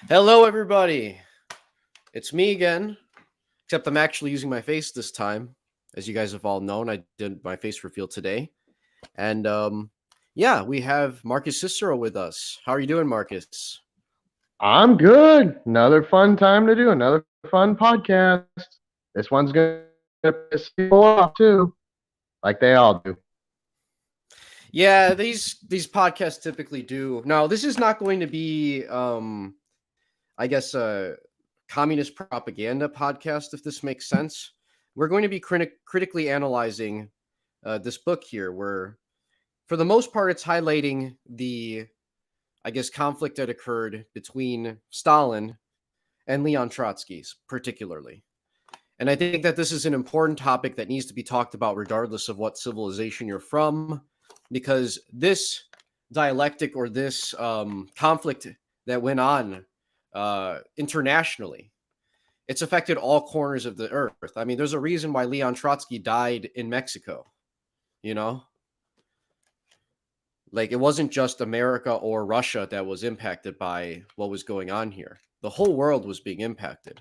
Hello, everybody. It's me again, except I'm actually using my face this time. As you guys have all known, I did my face reveal today. And yeah, we have Marcus Cicero with us. How are you doing, Marcus? I'm good. Another fun time to do another fun podcast. This one's gonna piss people off too, like they all do. Yeah, these podcasts typically do. Now, this is not going to be I guess a communist propaganda podcast, if this makes sense. We're going to be critically analyzing this book here, where for the most part, it's highlighting the, I guess, conflict that occurred between Stalin and Leon Trotsky, particularly. And I think that this is an important topic that needs to be talked about regardless of what civilization you're from, because this dialectic or this conflict that went on internationally, it's affected all corners of the earth. I mean, there's a reason why Leon Trotsky died in Mexico, you know? Like, it wasn't just America or Russia that was impacted by what was going on here. The whole world was being impacted.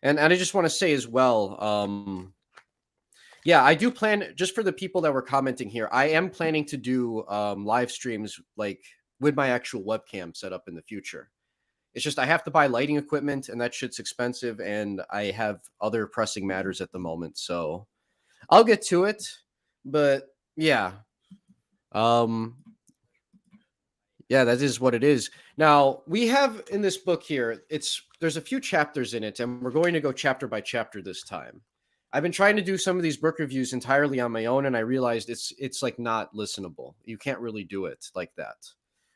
And I just want to say as well, yeah, I do plan, just for the people that were commenting here, I am planning to do live streams like with my actual webcam set up in the future. It's just I have to buy lighting equipment and that shit's expensive, and I have other pressing matters at the moment. So I'll get to it. But yeah. Um Yeah, that is what it is. Now, we have in this book here, there's a few chapters in it, and we're going to go chapter by chapter this time. I've been trying to do some of these book reviews entirely on my own, and I realized it's like not listenable. You can't really do it like that.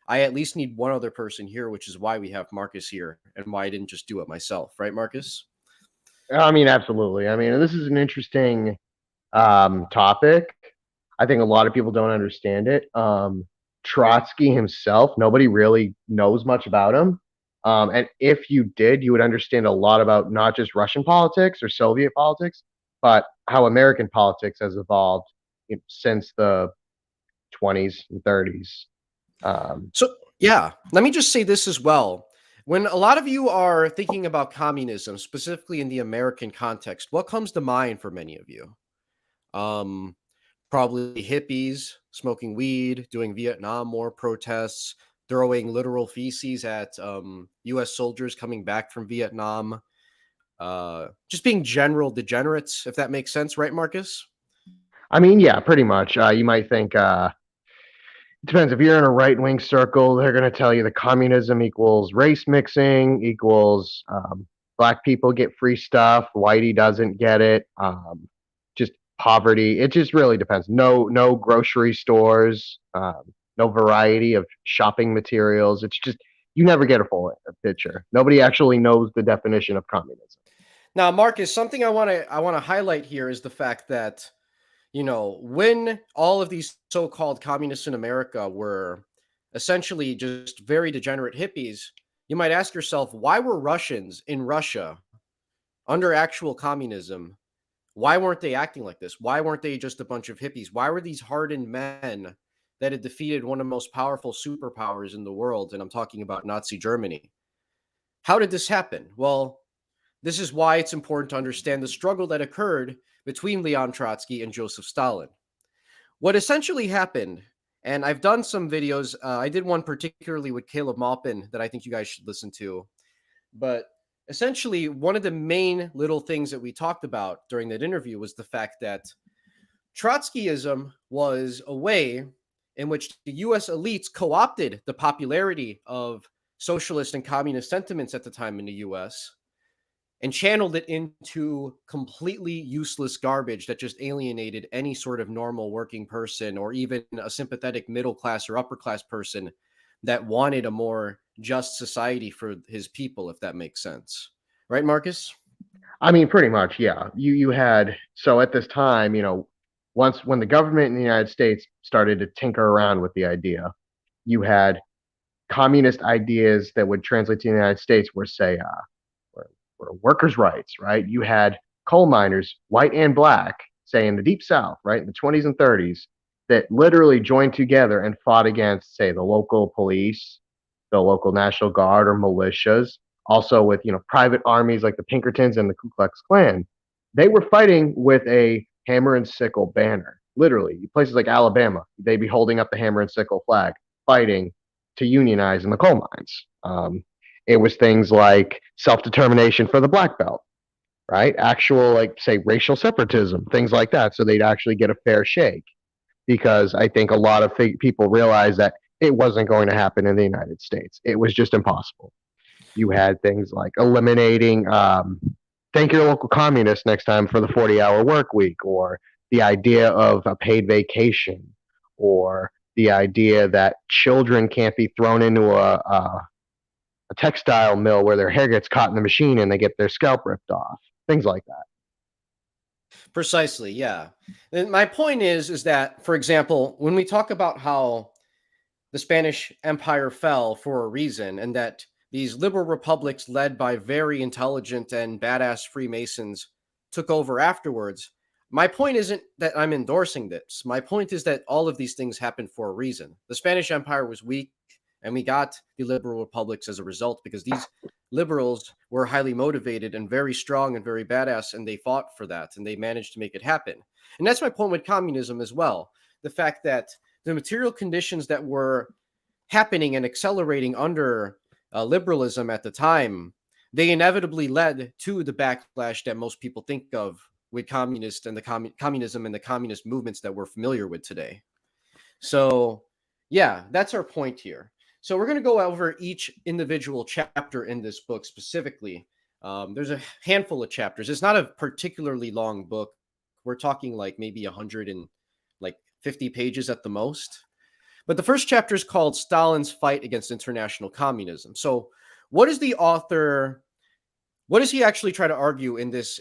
I at least need one other person here, which is why we have Marcus here and why I didn't just do it myself, right, Marcus? I mean, absolutely. I mean, this is an interesting topic. I think a lot of people don't understand it. Trotsky himself, nobody really knows much about him. And if you did, you would understand a lot about not just Russian politics or Soviet politics, but how American politics has evolved since the 20s and 30s. Um, So, yeah, let me just say this as well. When a lot of you are thinking about communism, specifically in the American context, what comes to mind for many of you? Um, Probably hippies smoking weed, doing Vietnam War protests, throwing literal feces at U.S. soldiers coming back from Vietnam, just being general degenerates, if that makes sense, right, Marcus? I mean, yeah, pretty much. You might think it depends. If you're in a right wing circle, they're going to tell you the communism equals race mixing, equals black people get free stuff, whitey doesn't get it. Just poverty. It just really depends. No grocery stores, no variety of shopping materials. It's just you never get a full picture. Nobody actually knows the definition of communism. Now, Marcus, something I want to highlight here is the fact that, when all of these so-called communists in America were essentially just very degenerate hippies, you might ask yourself, why were Russians in Russia under actual communism? Why weren't they acting like this? Why weren't they just a bunch of hippies? Why were these hardened men that had defeated one of the most powerful superpowers in the world? And I'm talking about Nazi Germany. How did this happen? Well, this is why it's important to understand the struggle that occurred between Leon Trotsky and Joseph Stalin. What essentially happened, and I've done some videos, I did one particularly with Caleb Maupin that I think you guys should listen to, but essentially, one of the main little things that we talked about during that interview was the fact that Trotskyism was a way in which the US elites co opted the popularity of socialist and communist sentiments at the time in the US and channeled it into completely useless garbage that just alienated any sort of normal working person or even a sympathetic middle class or upper class person that wanted a more just society for his people, if that makes sense. Right, Marcus? I mean, pretty much, yeah. You had so at this time, once when the government in the United States started to tinker around with the idea, you had communist ideas that would translate to the United States were say were workers' rights, right? You had coal miners, white and black, say in the deep south, right, in the 20s and 30s, that literally joined together and fought against, say, the local police, the local National Guard or militias, also with private armies like the Pinkertons and the Ku Klux Klan. They were fighting with a hammer and sickle banner. Literally, places like Alabama, they'd be holding up the hammer and sickle flag, fighting to unionize in the coal mines. It was things like self determination for the black belt, right? Actual, like, say, racial separatism, things like that. So they'd actually get a fair shake, because I think a lot of people realized that it wasn't going to happen in the United States. It was just impossible. You had things like eliminating, thank your local communist next time for the 40-hour work week, or the idea of a paid vacation, or the idea that children can't be thrown into a textile mill where their hair gets caught in the machine and they get their scalp ripped off. Things like that. Precisely, yeah. And my point is that, for example, when we talk about how the Spanish Empire fell for a reason, and that these liberal republics led by very intelligent and badass Freemasons took over afterwards. My point isn't that I'm endorsing this. My point is that all of these things happened for a reason. The Spanish Empire was weak, and we got the liberal republics as a result because these liberals were highly motivated and very strong and very badass, and they fought for that and they managed to make it happen. And that's my point with communism as well. The fact that the material conditions that were happening and accelerating under liberalism at the time, they inevitably led to the backlash that most people think of with communist and the communism and the communist movements that we're familiar with today. So, yeah, that's our point here. So we're going to go over each individual chapter in this book specifically. There's a handful of chapters. It's not a particularly long book. We're talking like maybe 100 and like 50 pages at the most. But the first chapter is called Stalin's Fight Against International Communism. So, what is the author? What does he actually try to argue in this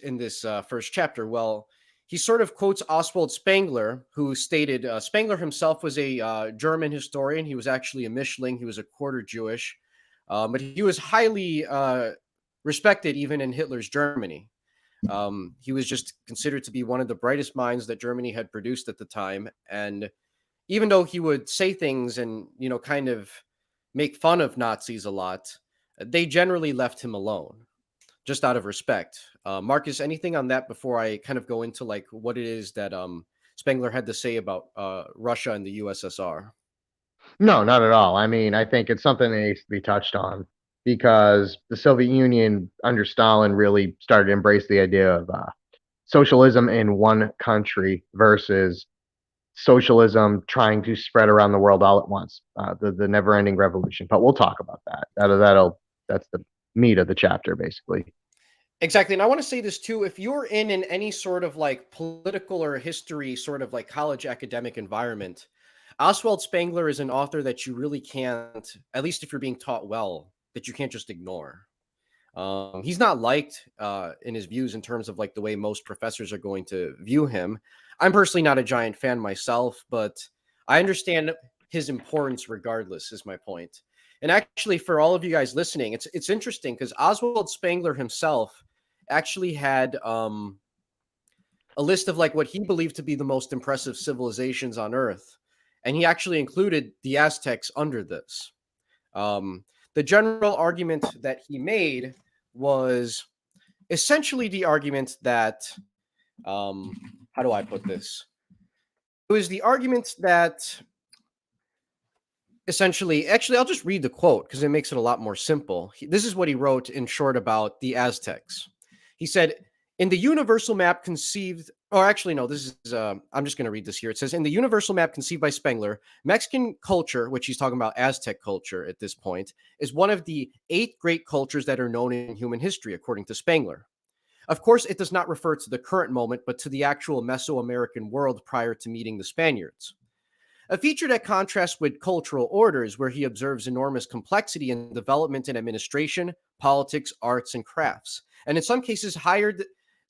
first chapter? Well, he sort of quotes Oswald Spengler, who stated Spengler himself was a German historian. He was actually a Mischling. He was a quarter Jewish, but he was highly respected even in Hitler's Germany. He was just considered to be one of the brightest minds that Germany had produced at the time. And even though he would say things and, kind of make fun of Nazis a lot, they generally left him alone just out of respect. Marcus, anything on that before I kind of go into like what it is that Spengler had to say about Russia and the USSR? No, not at all. I mean, I think it's something that needs to be touched on, because the Soviet Union under Stalin really started to embrace the idea of socialism in one country versus socialism trying to spread around the world all at once. The never ending revolution. But we'll talk about that. That's the meat of the chapter, basically. Exactly. And I want to say this too. If you're in any sort of like political or history sort of like college academic environment, Oswald Spengler is an author that you really can't, at least if you're being taught well, that you can't just ignore. He's not liked in his views in terms of like the way most professors are going to view him. I'm personally not a giant fan myself, but I understand his importance regardless, is my point. And actually, for all of you guys listening, it's interesting because Oswald Spengler himself actually had a list of like what he believed to be the most impressive civilizations on Earth, and he actually included the Aztecs under this. The general argument that he made was essentially the argument that, how do I put this? It was the argument that essentially, actually, I'll just read the quote because it makes it a lot more simple. This is what he wrote in short about the Aztecs. He said, in the universal map conceived, or actually, no, this is, I'm just going to read this here. It says, in the universal map conceived by Spengler, Mexican culture, which he's talking about Aztec culture at this point, is one of the 8 great cultures that are known in human history, according to Spengler. Of course, it does not refer to the current moment, but to the actual Mesoamerican world prior to meeting the Spaniards. A feature that contrasts with cultural orders, where he observes enormous complexity in development in administration, politics, arts, and crafts, and in some cases higher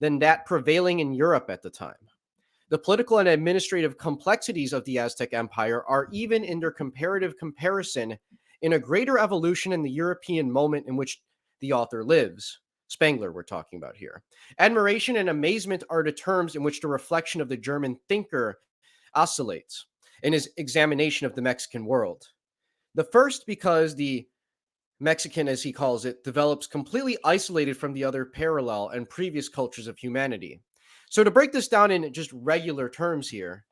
than that prevailing in Europe at the time. The political and administrative complexities of the Aztec Empire are, even in their comparative comparison, in a greater evolution in the European moment in which the author lives. Spengler, we're talking about here. Admiration and amazement are the terms in which the reflection of the German thinker oscillates in his examination of the Mexican world. The first, because the Mexican, as he calls it, develops completely isolated from the other parallel and previous cultures of humanity. So, to break this down in just regular terms here,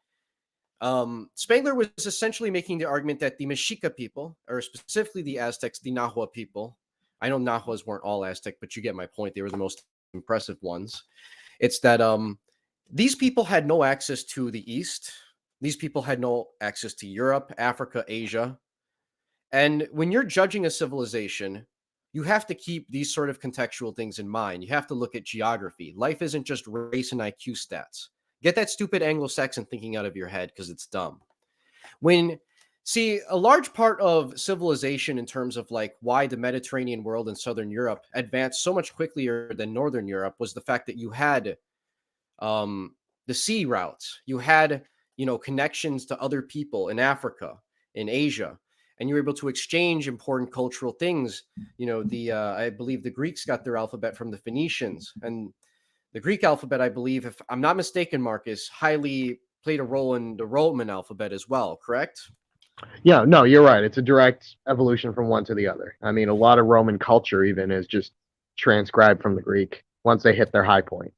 Spengler was essentially making the argument that the Mexica people, or specifically the Aztecs, the Nahua people, I know Nahuas weren't all Aztec, but you get my point. They were the most impressive ones. It's that these people had no access to the East. These people had no access to Europe, Africa, Asia. And when you're judging a civilization, you have to keep these sort of contextual things in mind. You have to look at geography. Life isn't just race and IQ stats. Get that stupid Anglo-Saxon thinking out of your head because it's dumb. When See, a large part of civilization in terms of like why the Mediterranean world and Southern Europe advanced so much quicker than Northern Europe was the fact that you had um, the sea routes. You had, connections to other people in Africa, in Asia, and you were able to exchange important cultural things. I believe the Greeks got their alphabet from the Phoenicians, and the Greek alphabet, I believe, if I'm not mistaken, Marcus, highly played a role in the Roman alphabet as well. Correct? Yeah, no, you're right. It's a direct evolution from one to the other. I mean, a lot of Roman culture even is just transcribed from the Greek once they hit their high point.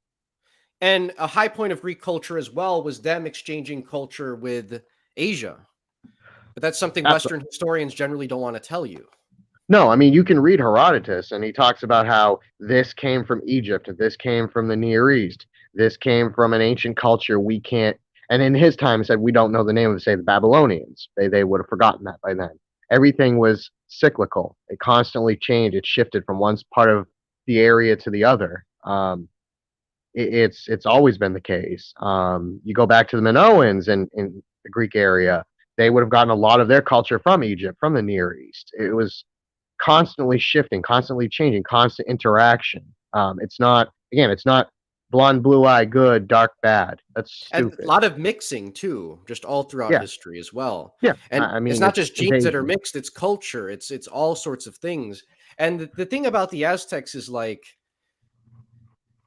And a high point of Greek culture as well was them exchanging culture with Asia. But that's something Western historians generally don't want to tell you. No, I mean, you can read Herodotus, and he talks about how this came from Egypt, this came from the Near East, this came from an ancient culture we can't. And in his time, he said we don't know the name of, say, the Babylonians. They would have forgotten that by then. Everything was cyclical. It constantly changed. It shifted from one part of the area to the other. It's always been the case. You go back to the Minoans in the Greek area, they would have gotten a lot of their culture from Egypt, from the Near East. It was constantly shifting, constantly changing, constant interaction. It's not blonde, blue eye, good, dark, bad. That's And a stupid. lot of mixing too, just all throughout Yeah, history as well. yeah. And I it's mean, not it's just genes that are invasion. mixed, it's culture, it's all sorts of things. And the thing about the Aztecs is like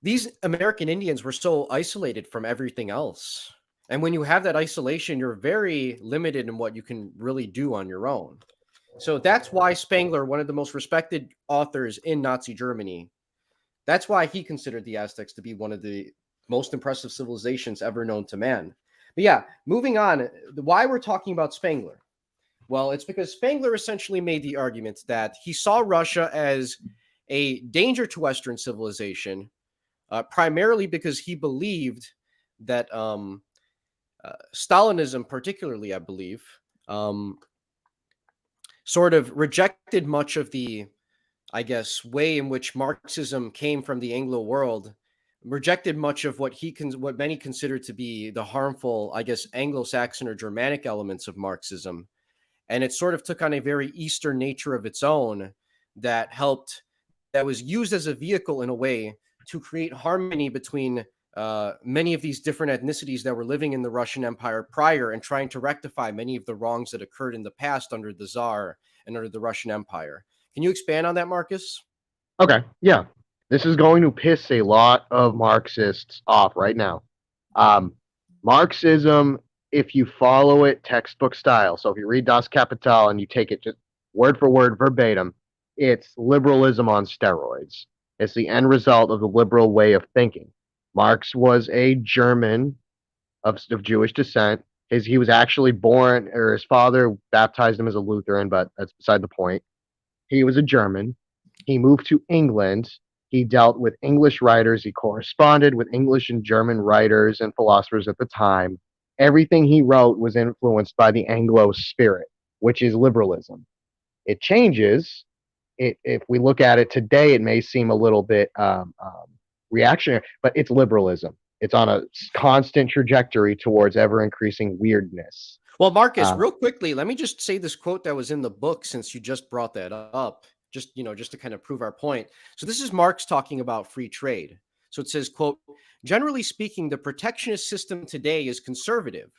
these American Indians were so isolated from everything else. And when you have that isolation, you're very limited in what you can really do on your own. So that's why Spengler, one of the most respected authors in Nazi Germany, that's why he considered the Aztecs to be one of the most impressive civilizations ever known to man. But yeah, moving on, why we're talking about Spengler? Well, it's because Spengler essentially made the argument that he saw Russia as a danger to Western civilization, primarily because he believed that Stalinism, particularly, I believe, um, sort of rejected much of the, I guess, way in which Marxism came from the Anglo world, rejected much of what many consider to be the harmful, I guess, Anglo-Saxon or Germanic elements of Marxism, and it sort of took on a very Eastern nature of its own that was used as a vehicle in a way to create harmony between many of these different ethnicities that were living in the Russian Empire prior and trying to rectify many of the wrongs that occurred in the past under the Tsar and under the Russian Empire. Can you expand on that, Marcus? Okay, yeah. This is going to piss a lot of Marxists off right now. Um, Marxism, if you follow it textbook style, so if you read Das Kapital and you take it just word for word, verbatim, it's liberalism on steroids. It's the end result of the liberal way of thinking. Marx was a German of Jewish descent. He was actually born, or his father baptized him as a Lutheran, but that's beside the point. He was a German. He moved to England. He dealt with English writers. He corresponded with English and German writers and philosophers at the time. Everything he wrote was influenced by the Anglo spirit, which is liberalism. It changes. If we look at it today, it may seem a little bit reactionary, but it's liberalism. It's on a constant trajectory towards ever increasing weirdness. Well, Marcus, Uh, real quickly, let me just say this quote that was in the book since you just brought that up, just to kind of prove our point. So this is Marx talking about free trade. So it says, quote, generally speaking, the protectionist system today is conservative,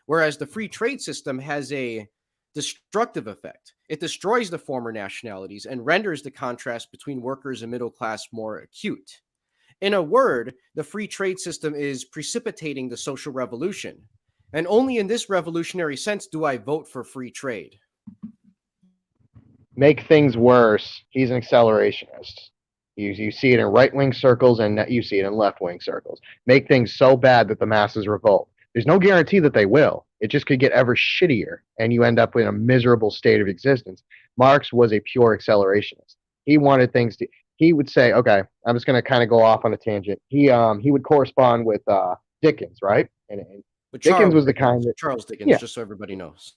whereas the free trade system has a destructive effect. It destroys the former nationalities and renders the contrast between workers and middle class more acute. In a word, the free trade system is precipitating the social revolution. And only in this revolutionary sense do I vote for free trade. Make things worse, he's an accelerationist. You see it in right wing circles and you see it in left wing circles. Make things so bad that the masses revolt. There's no guarantee that they will. It just could get ever shittier and you end up in a miserable state of existence. Marx was a pure accelerationist. He wanted things to, he would say, okay, I'm just going to kind of go off on a tangent. He would correspond with Dickens, right? And But Dickens Charles was the Dickens, kind that, Charles Dickens, yeah, just so everybody knows.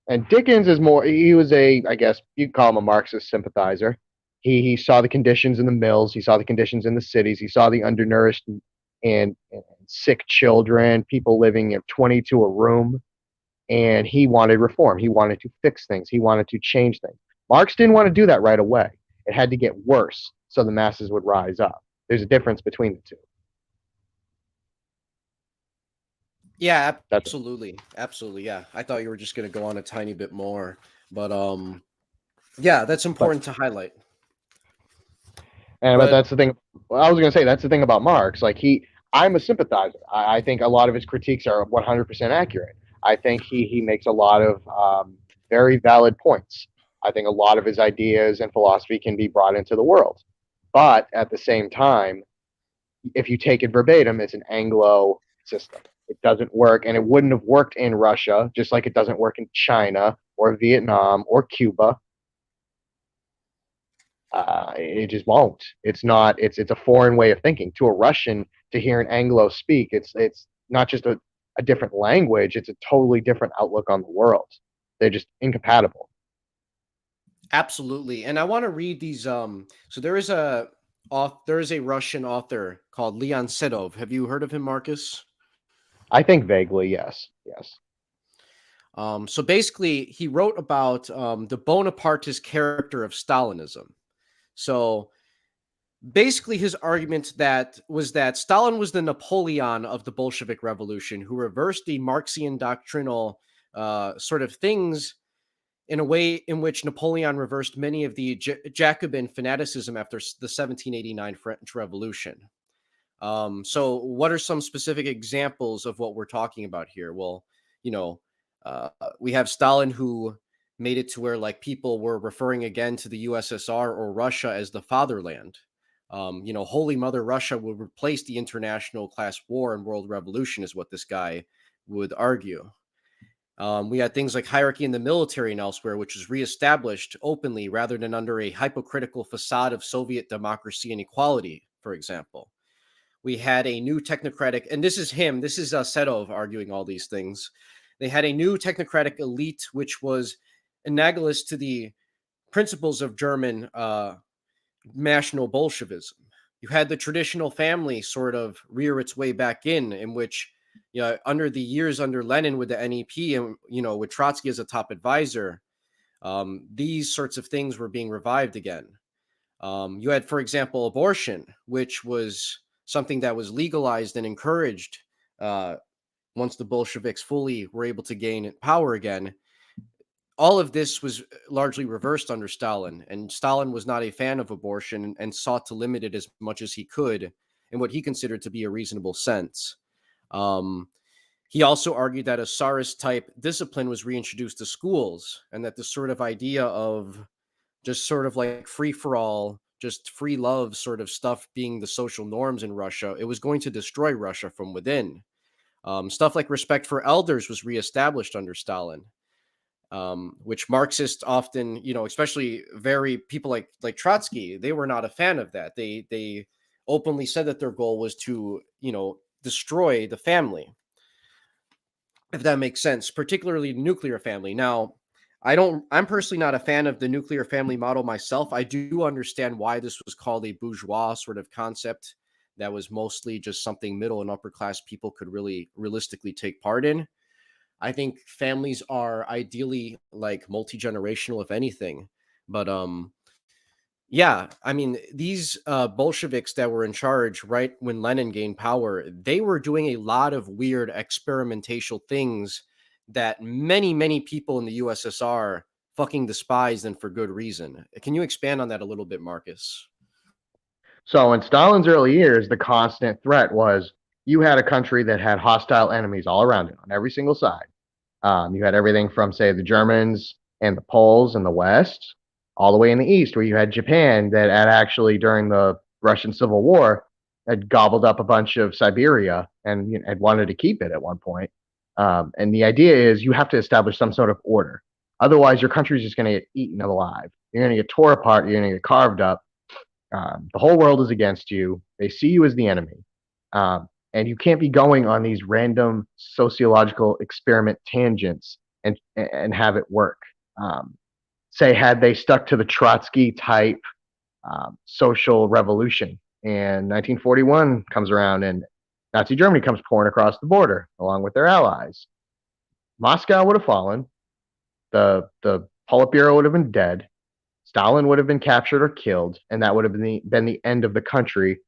and Dickens is more, he was a, I guess you'd call him a Marxist sympathizer. He saw the conditions in the mills, he saw the conditions in the cities, he saw the undernourished and sick children, people living at 20 to a room, and he wanted reform. He wanted to fix things, he wanted to change things. Marx didn't want to do that right away. It had to get worse so the masses would rise up. There's a difference between the two. Yeah, That's it. absolutely. Absolutely. Yeah. I thought you were just going to go on a tiny bit more, but yeah, that's But important to highlight. And but But that's the thing. Well, I was going to say that's the thing about Marx. Like I'm a sympathizer. I think a lot of his critiques are 100% accurate. I think he makes a lot of very valid points. I think a lot of his ideas and philosophy can be brought into the world. But at the same time, if you take it verbatim, it's an Anglo system. It doesn't work, and it wouldn't have worked in Russia, just like it doesn't work in China or Vietnam or Cuba. It just won't. It's not. It's a foreign way of thinking to a Russian. To hear an Anglo speak, it's not just a different language. It's a totally different outlook on the world. They're just incompatible. absolutely. And I want to read these so there is a Russian author called Leon Sedov. Have you heard of him, Marcus? I think vaguely, yes, yes. So basically he wrote about the Bonapartist character of Stalinism. So basically his argument that was that Stalin was the Napoleon of the Bolshevik Revolution who reversed the Marxian doctrinal sort of things in a way in which Napoleon reversed many of the Jacobin fanaticism after the 1789 French Revolution. So, what are some specific examples of what we're talking about here? Well, you know, uh, we have Stalin who made it to where like people were referring again to the USSR or Russia as the fatherland. Holy Mother Russia would replace the international class war and world revolution, is what this guy would argue. We had things like hierarchy in the military and elsewhere, which was reestablished openly rather than under a hypocritical facade of Soviet democracy and equality, for example. We had a new technocratic, and this is Sedov arguing all these things. They had a new technocratic elite, which was analogous to the principles of German national Bolshevism. You had the traditional family sort of rear its way back in which, under the years under Lenin with the NEP and, with Trotsky as a top advisor, these sorts of things were being revived again. You had, for example, abortion, which was something that was legalized and encouraged uh, once the Bolsheviks fully were able to gain power again. All of this was largely reversed under Stalin, and Stalin was not a fan of abortion and sought to limit it as much as he could in what he considered to be a reasonable sense. Um, he also argued that a Tsarist type discipline was reintroduced to schools, and that the sort of idea of just sort of like free for all, just free love sort of stuff being the social norms in Russia, it was going to destroy Russia from within. Stuff like respect for elders was reestablished under Stalin, which Marxists often, especially very people like Trotsky, they were not a fan of that. They openly said that their goal was to, destroy the family, if that makes sense, particularly nuclear family. Now, I'm personally not a fan of the nuclear family model myself. I do understand why this was called a bourgeois sort of concept that was mostly just something middle and upper class people could really realistically take part in. I think families are ideally like multi-generational, if anything. But yeah, I mean, these Bolsheviks that were in charge right when Lenin gained power, they were doing a lot of weird experimental things that many people in the USSR fucking despised, and for good reason. Can you expand on that a little bit, Marcus? So in Stalin's early years, the constant threat was you had a country that had hostile enemies all around it on every single side. You had everything from, say, the Germans and the Poles in the West. all the way in the east, where you had Japan that had actually, during the Russian Civil War, had gobbled up a bunch of Siberia and had wanted to keep it at one point. And the idea is you have to establish some sort of order. Otherwise, your country is just going to get eaten alive. You're going to get tore apart. You're going to get carved up. The whole world is against you. They see you as the enemy. And you can't be going on these random sociological experiment tangents and have it work. Say, had they stuck to the Trotsky type social revolution, and 1941 comes around and Nazi Germany comes pouring across the border along with their allies, Moscow would have fallen. The Politburo would have been dead. Stalin would have been captured or killed, and that would have been the end of the country,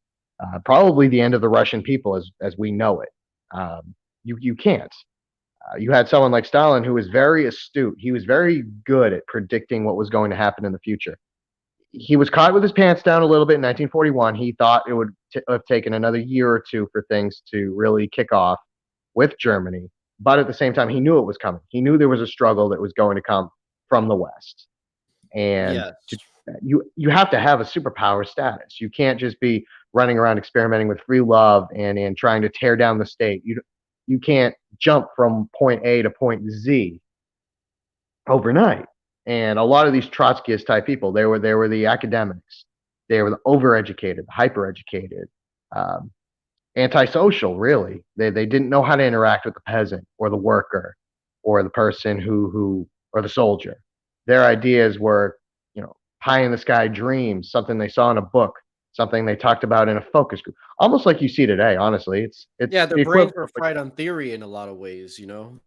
probably the end of the Russian people as we know it. You can't. You had someone like Stalin who was very astute. He was very good at predicting what was going to happen in the future. He was caught with his pants down a little bit in 1941. He thought it would have taken another year or two for things to really kick off with Germany. But at the same time, he knew it was coming. He knew there was a struggle that was going to come from the West. And Yes. you have to have a superpower status. You can't just be running around experimenting with free love and trying to tear down the state. You can't jump from point A to point Z overnight. And a lot of these Trotskyist type people, they were the academics, they were the overeducated, the hypereducated, um, antisocial. Really, they didn't know how to interact with the peasant or the worker or the person who or the soldier. Their ideas were, pie in the sky dreams, something they saw in a book, something they talked about in a focus group, almost like you see today. Honestly, it's Yeah, their the brains equivalent are of like, fried on theory in a lot of ways, you know?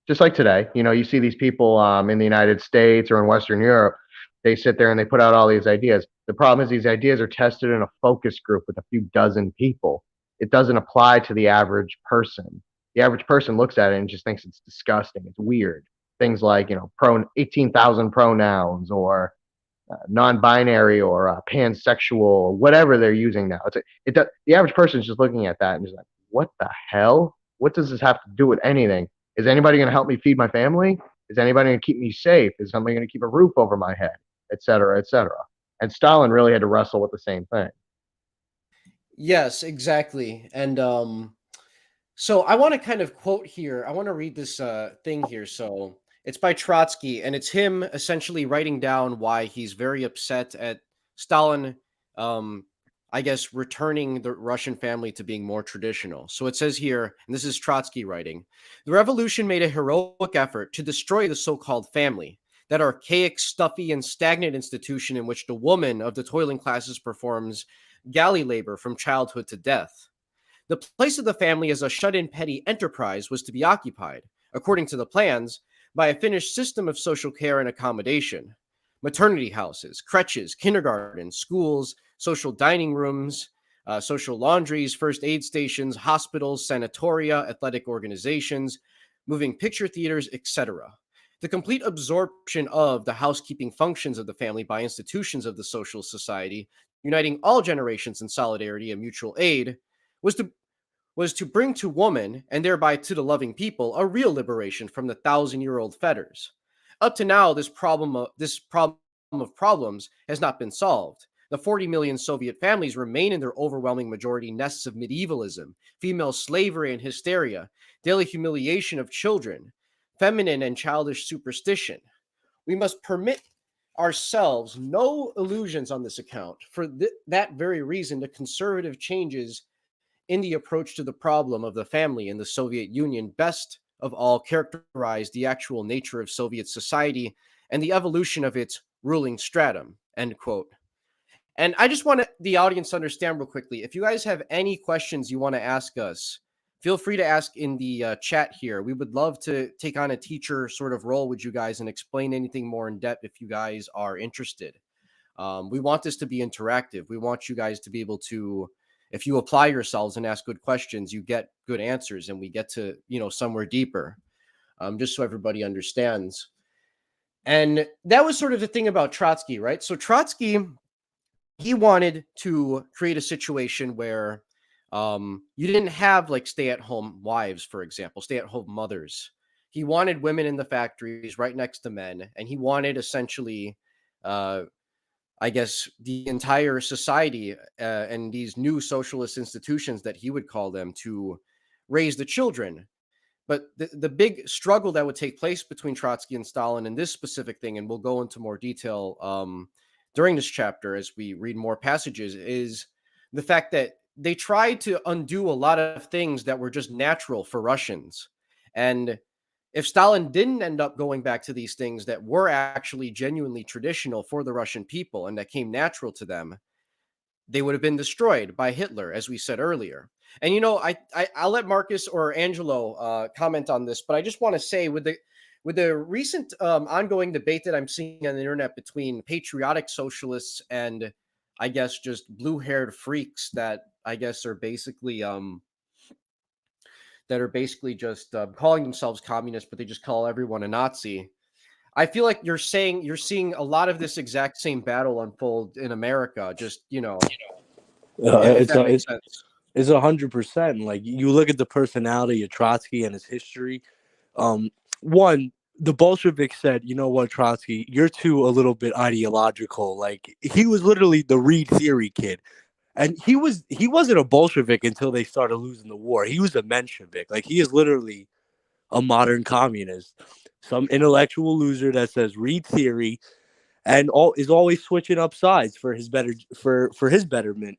just like today. You see these people in the United States or in Western Europe. They sit there and they put out all these ideas. The problem is these ideas are tested in a focus group with a few dozen people. It doesn't apply to the average person. The average person looks at it and just thinks it's disgusting. It's weird. Things like, 18,000 pronouns, or non-binary, or pansexual, whatever they're using now. The average person is just looking at that and just like, what the hell? What does this have to do with anything? Is anybody going to help me feed my family? Is anybody going to keep me safe? Is somebody going to keep a roof over my head, et cetera, et cetera? And Stalin really had to wrestle with the same thing. Yes, exactly. And so I want to kind of quote here. I want to read this thing here. So it's by Trotsky, and it's him essentially writing down why he's very upset at Stalin, um, I guess, returning the Russian family to being more traditional. So it says here, and this is Trotsky writing: the revolution made a heroic effort to destroy the so-called family, that archaic, stuffy, and stagnant institution in which the woman of the toiling classes performs galley labor from childhood to death. The place of the family as a shut-in petty enterprise was to be occupied, according to the plans, by a finished system of social care and accommodation. Maternity houses, creches, kindergartens, schools, social dining rooms, social laundries, first aid stations, hospitals, sanatoria, athletic organizations, moving picture theaters, etc. The complete absorption of the housekeeping functions of the family by institutions of the social society, uniting all generations in solidarity and mutual aid, was to bring to woman, and thereby to the loving people, a real liberation from the thousand-year-old fetters. Up to now, this problem of problems has not been solved. The 40 million Soviet families remain in their overwhelming majority nests of medievalism, female slavery and hysteria, daily humiliation of children, feminine and childish superstition. We must permit ourselves no illusions on this account. For that very reason, the conservative changes in the approach to the problem of the family in the Soviet Union best of all characterized the actual nature of Soviet society and the evolution of its ruling stratum. End quote. And I just want the audience to understand real quickly. If you guys have any questions you want to ask us, feel free to ask in the chat here. We would love to take on a teacher sort of role with you guys and explain anything more in depth if you guys are interested. We want this to be interactive. We want you guys to be able to, if you apply yourselves and ask good questions, you get good answers, and we get to, somewhere deeper, just so everybody understands. And that was sort of the thing about Trotsky, right? So Trotsky, he wanted to create a situation where you didn't have like stay-at-home wives, for example, stay-at-home mothers. He wanted women in the factories right next to men, and he wanted essentially I guess, the entire society and these new socialist institutions that he would call them to raise the children. But the big struggle that would take place between Trotsky and Stalin in this specific thing, and we'll go into more detail during this chapter as we read more passages, is the fact that they tried to undo a lot of things that were just natural for Russians. And if Stalin didn't end up going back to these things that were actually genuinely traditional for the Russian people and that came natural to them, they would have been destroyed by Hitler, as we said earlier. And I'll let Marcus or Angelo comment on this, but I just want to say with the recent ongoing debate that I'm seeing on the internet between patriotic socialists and I guess just blue-haired freaks that I guess are basically just calling themselves communists, but they just call everyone a Nazi. I feel like you're seeing a lot of this exact same battle unfold in America. Just if It's that a, makes it, sense. it's 100%. Like you look at the personality of Trotsky and his history. Um, One, the Bolsheviks said, "You know what, Trotsky, you're too a little bit ideological." Like he was literally the Reed theory kid, and he wasn't a Bolshevik until they started losing the war. He was a Menshevik. Like he is literally a modern communist, some intellectual loser that says Reed theory and all is always switching up sides for his his betterment.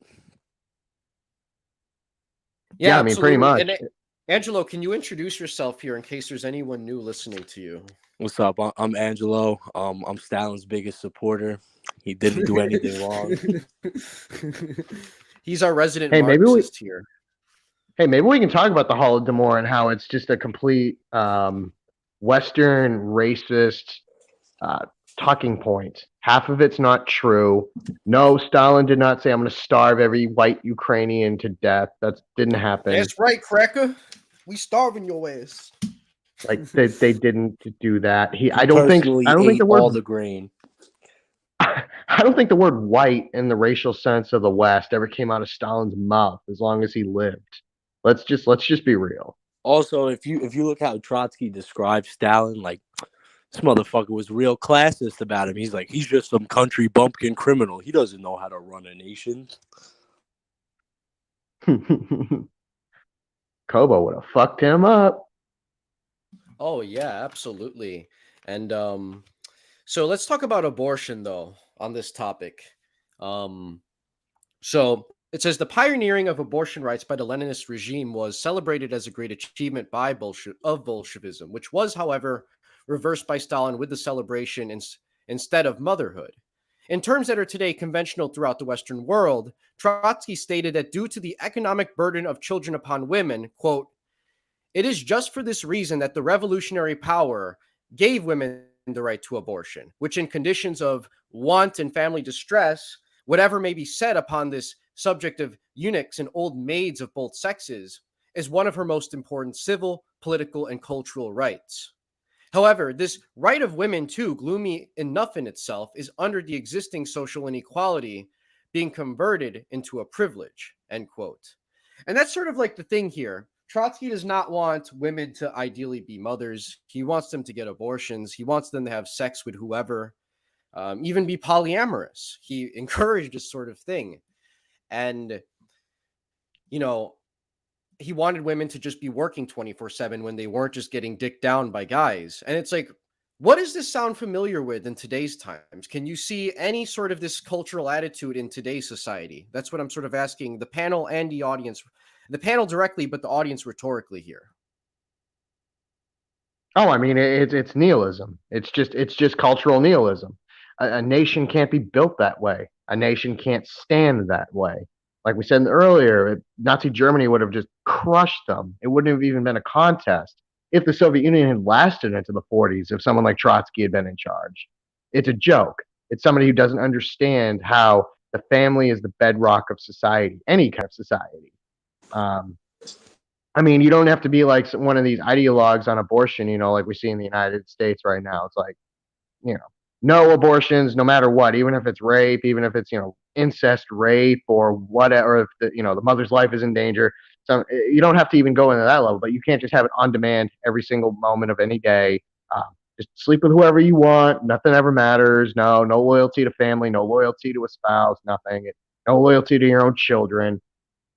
Yeah, Yeah, I mean, pretty absolutely. much. And Angelo, can you introduce yourself here in case there's anyone new listening to you? What's up? I'm Angelo. I'm Stalin's biggest supporter. He didn't do anything wrong. He's our resident Hey, maybe we Marxist here. Hey, maybe we can talk about the Holodomor and how it's just a complete Western racist uh, talking point. Half of it's not true. No, Stalin did not say, "I'm going to starve every white Ukrainian to death." That didn't happen. That's right, cracker. We starving your ass. Like they didn't do that. He personally I don't think ate the all word the grain. I don't think the word white in the racial sense of the West ever came out of Stalin's mouth as long as he lived. Let's just be real. Also, if you look how Trotsky describes Stalin, like this motherfucker was real classist about him. He's like, he's just some country bumpkin criminal. He doesn't know how to run a nation. Kobo would have fucked him up. Oh yeah, absolutely. And so let's talk about abortion though on this topic. Um so it says the pioneering of abortion rights by the Leninist regime was celebrated as a great achievement of Bolshevism, which was, however, reversed by Stalin with the celebration instead of motherhood. In terms that are today conventional throughout the Western world, Trotsky stated that due to the economic burden of children upon women, quote, it is just for this reason that the revolutionary power gave women the right to abortion, which in conditions of want and family distress, whatever may be said upon this subject of eunuchs and old maids of both sexes, is one of her most important civil, political, and cultural rights. However, this right of women, too, gloomy enough in itself, is under the existing social inequality being converted into a privilege, end quote. And that's sort of like the thing here. Trotsky does not want women to ideally be mothers. He wants them to get abortions. He wants them to have sex with whoever, even be polyamorous. He encouraged this sort of thing. And, you know, he wanted women to just be working 24/7 when they weren't just getting dicked down by guys. And it's like, what does this sound familiar with in today's times? Can you see any sort of this cultural attitude in today's society? That's what I'm sort of asking the panel and the audience, the panel directly, but the audience rhetorically here. Oh, I mean, it's nihilism. It's just cultural nihilism. A nation can't be built that way. A nation can't stand that way. Like we said earlier, Nazi Germany would have just crushed them. It wouldn't have even been a contest if the Soviet Union had lasted into the 40s. If someone like Trotsky had been in charge, it's a joke. It's somebody who doesn't understand how the family is the bedrock of society, any kind of society. Um, I mean, you don't have to be like one of these ideologues on abortion, like we see in the United States right now. It's like, you know, no abortions, no matter what, even if it's rape, even if it's, incest rape or whatever, or if the mother's life is in danger. So you don't have to even go into that level, but you can't just have it on demand every single moment of any day. Just sleep with whoever you want. Nothing ever matters. No loyalty to family. No loyalty to a spouse. Nothing. No loyalty to your own children.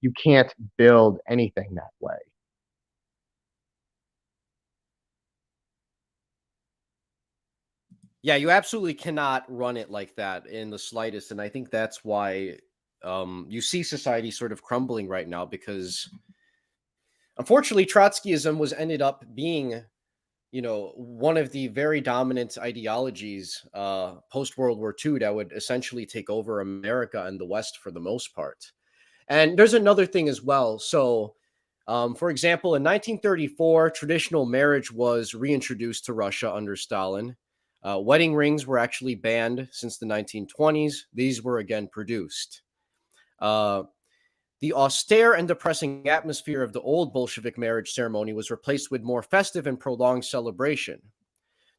You can't build anything that way. Yeah, you absolutely cannot run it like that in the slightest, and I think that's why you see society sort of crumbling right now because unfortunately Trotskyism was ended up being, one of the very dominant ideologies post World War II that would essentially take over America and the West for the most part. And there's another thing as well. So, for example, in 1934, traditional marriage was reintroduced to Russia under Stalin. Wedding rings were actually banned since the 1920s. These were again produced. Uh, the austere and depressing atmosphere of the old Bolshevik marriage ceremony was replaced with more festive and prolonged celebration.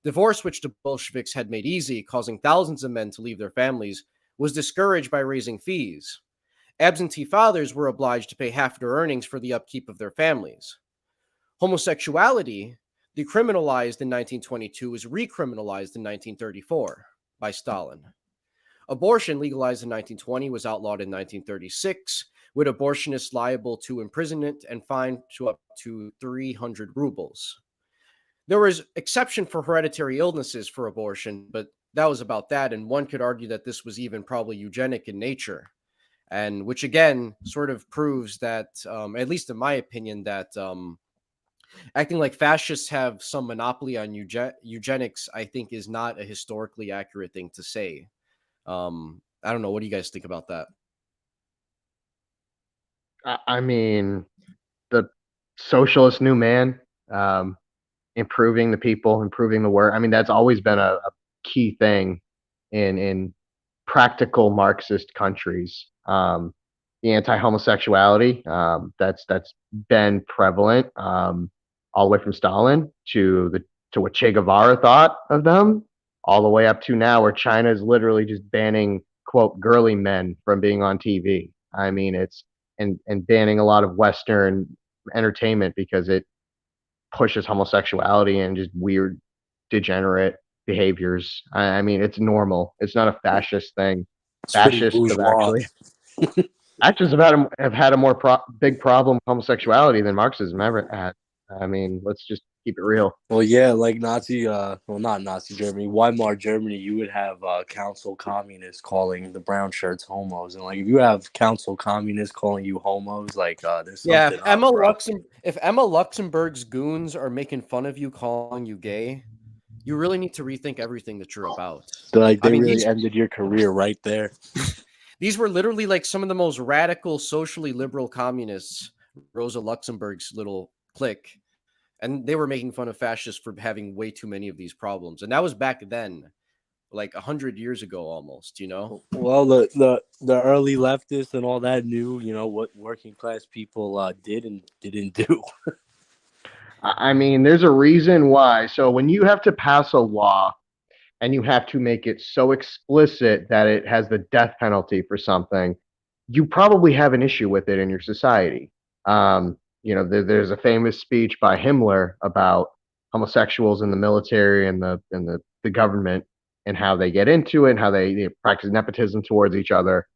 Divorce, which the Bolsheviks had made easy, causing thousands of men to leave their families, was discouraged by raising fees. Absentee fathers were obliged to pay half their earnings for the upkeep of their families. Homosexuality, decriminalized in 1922, was recriminalized in 1934 by Stalin. Abortion, legalized in 1920, was outlawed in 1936, with abortionists liable to imprisonment and fined to up to 300 rubles. There was exception for hereditary illnesses for abortion, but that was about that, and one could argue that this was even probably eugenic in nature, and which again sort of proves that, at least in my opinion, that acting like fascists have some monopoly on eugenics, I think, is not a historically accurate thing to say. I don't know. What do you guys think about that? I mean, the socialist new man, um, improving the people, improving the work. I mean, that's always been a key thing in practical Marxist countries. The anti-homosexuality, that's been prevalent, all the way from Stalin to what Che Guevara thought of them, all the way up to now, where China is literally just banning quote girly men from being on TV. I mean, it's and banning a lot of Western entertainment because it pushes homosexuality and just weird, degenerate behaviors. I mean, it's normal. It's not a fascist thing. It's pretty Fascists bourgeois. actually have had a more big problem with homosexuality than Marxism ever had. I mean, let's just keep it real. Well, yeah, like Nazi, well, not Nazi Germany, Weimar Germany, you would have council communists calling the brown shirts homos, and like if you have council communists calling you homos, like there's Yeah, something up, bro. If Emma Luxemburg's goons are making fun of you, calling you gay, you really need to rethink everything that you're about. Like I they mean, really ended your career right there. these were literally like some of the most radical, socially liberal communists. Rosa Luxemburg's little clique, and they were making fun of fascists for having way too many of these problems, and that was back then, like 100 years ago, almost. Well, the early leftists and all that knew, what working class people did and didn't do. I mean, there's a reason why. So when you have to pass a law and you have to make it so explicit that it has the death penalty for something, you probably have an issue with it in your society. There's a famous speech by Himmler about homosexuals in the military and the government and how they get into it and how they practice nepotism towards each other.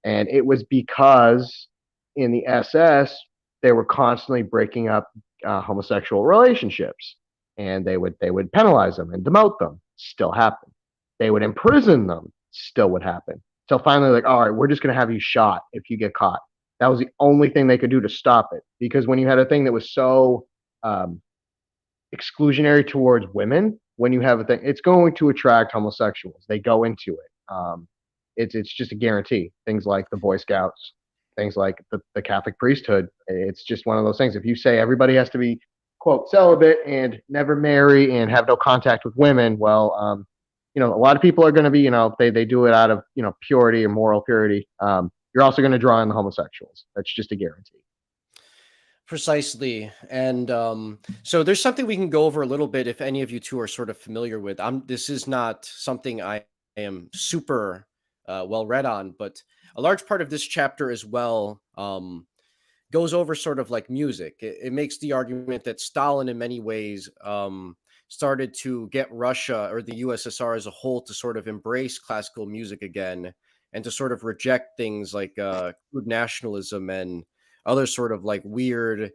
And it was because in the SS they were constantly breaking up homosexual relationships, and they would penalize them and demote them. Still happened. They would imprison them. Still would happen. So finally, like, all right, we're just going to have you shot if you get caught. That was the only thing they could do to stop it. Because when you had a thing that was so um, exclusionary towards women, when you have a thing, it's going to attract homosexuals. They go into it. It's just a guarantee. Things like the Boy Scouts, things like the Catholic priesthood. It's just one of those things. If you say everybody has to be quote celibate and never marry and have no contact with women, well, a lot of people are going to be, they do it out of purity or moral purity. You're also going to draw in the homosexuals. That's just a guarantee. Precisely. And so there's something we can go over a little bit if any of you two are sort of familiar with. This is not something I am super well read on, but a large part of this chapter as well goes over sort of like music. It makes the argument that Stalin, in many ways, started to get Russia or the USSR as a whole to sort of embrace classical music again and to sort of reject things like crude nationalism and other sort of like weird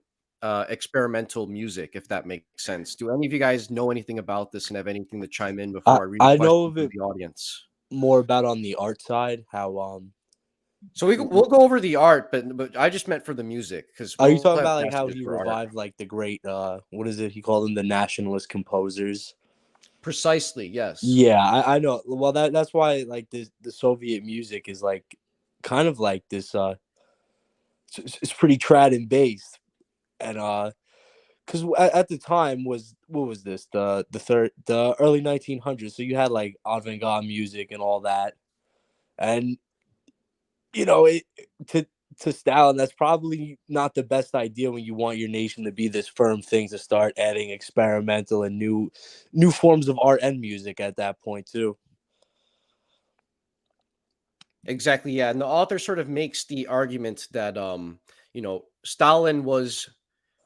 experimental music, if that makes sense. Do any of you guys know anything about this and have anything to chime in I before I read a I know question of from it the audience? more about on the art side. How So we'll go over the art, but I just meant for the music because are you we'll talking have about like how passages he for art. revived like the great what is it he called them, the nationalist composers? Precisely, yes. Yeah, I know. Well, that's why like the Soviet music is like kind of like this. It's pretty trad and bass, and because at the time was what was this the early 1900s, so you had like avant-garde music and all that, and you know it to to Stalin, that's probably not the best idea when you want your nation to be this firm thing to start adding experimental and new forms of art and music at that point too. Exactly, yeah. And the author sort of makes the argument that Stalin was,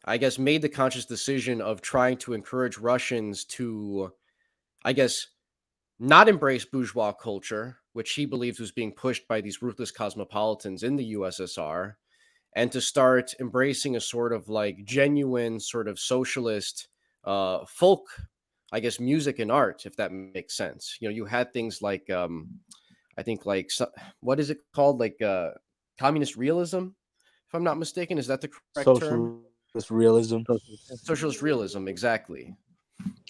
I guess, made the conscious decision of trying to encourage Russians to, I guess, not embrace bourgeois culture, which he believes was being pushed by these ruthless cosmopolitans in the USSR, and to start embracing a sort of like genuine sort of socialist folk, I guess, music and art, if that makes sense. You had things like I think like what is it called, like communist realism, if I'm not mistaken. Is that the correct term? Socialist realism, Socialist realism, exactly.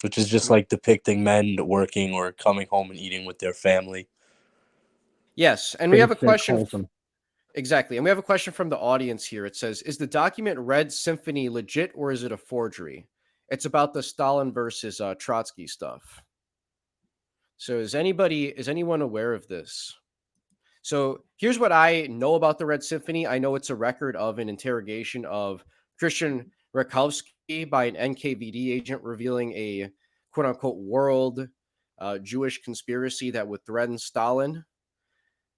which is just like depicting men working or coming home and eating with their family. Yes, and we have a Basic, question. wholesome. Exactly, and we have a question from the audience here. It says, "Is the document Red Symphony legit or is it a forgery?" It's about the Stalin versus Trotsky stuff. So is anyone aware of this? So here's what I know about the Red Symphony. I know it's a record of an interrogation of Christian Rakowski by an NKVD agent revealing a quote unquote world Jewish conspiracy that would threaten Stalin.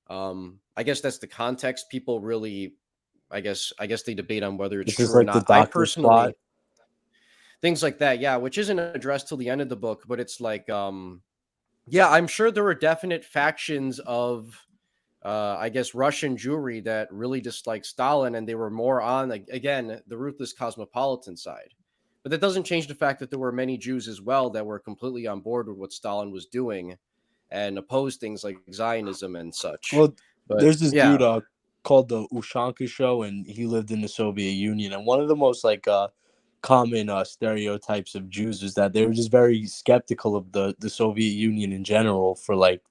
I guess that's the context. People really, I guess they debate on whether it's This is true or like the not. I doctor's plot. personally, things like that, yeah, which isn't addressed till the end of the book, but it's like, yeah, I'm sure there were definite factions of I guess Russian Jewry that really disliked Stalin, and they were more on like, again, the ruthless cosmopolitan side. But that doesn't change the fact that there were many Jews as well that were completely on board with what Stalin was doing and opposed things like Zionism and such. Well, But there's this yeah, dude called the Ushanka Show, and he lived in the Soviet Union. And one of the most like common stereotypes of Jews is that they were just very skeptical of the Soviet Union in general for like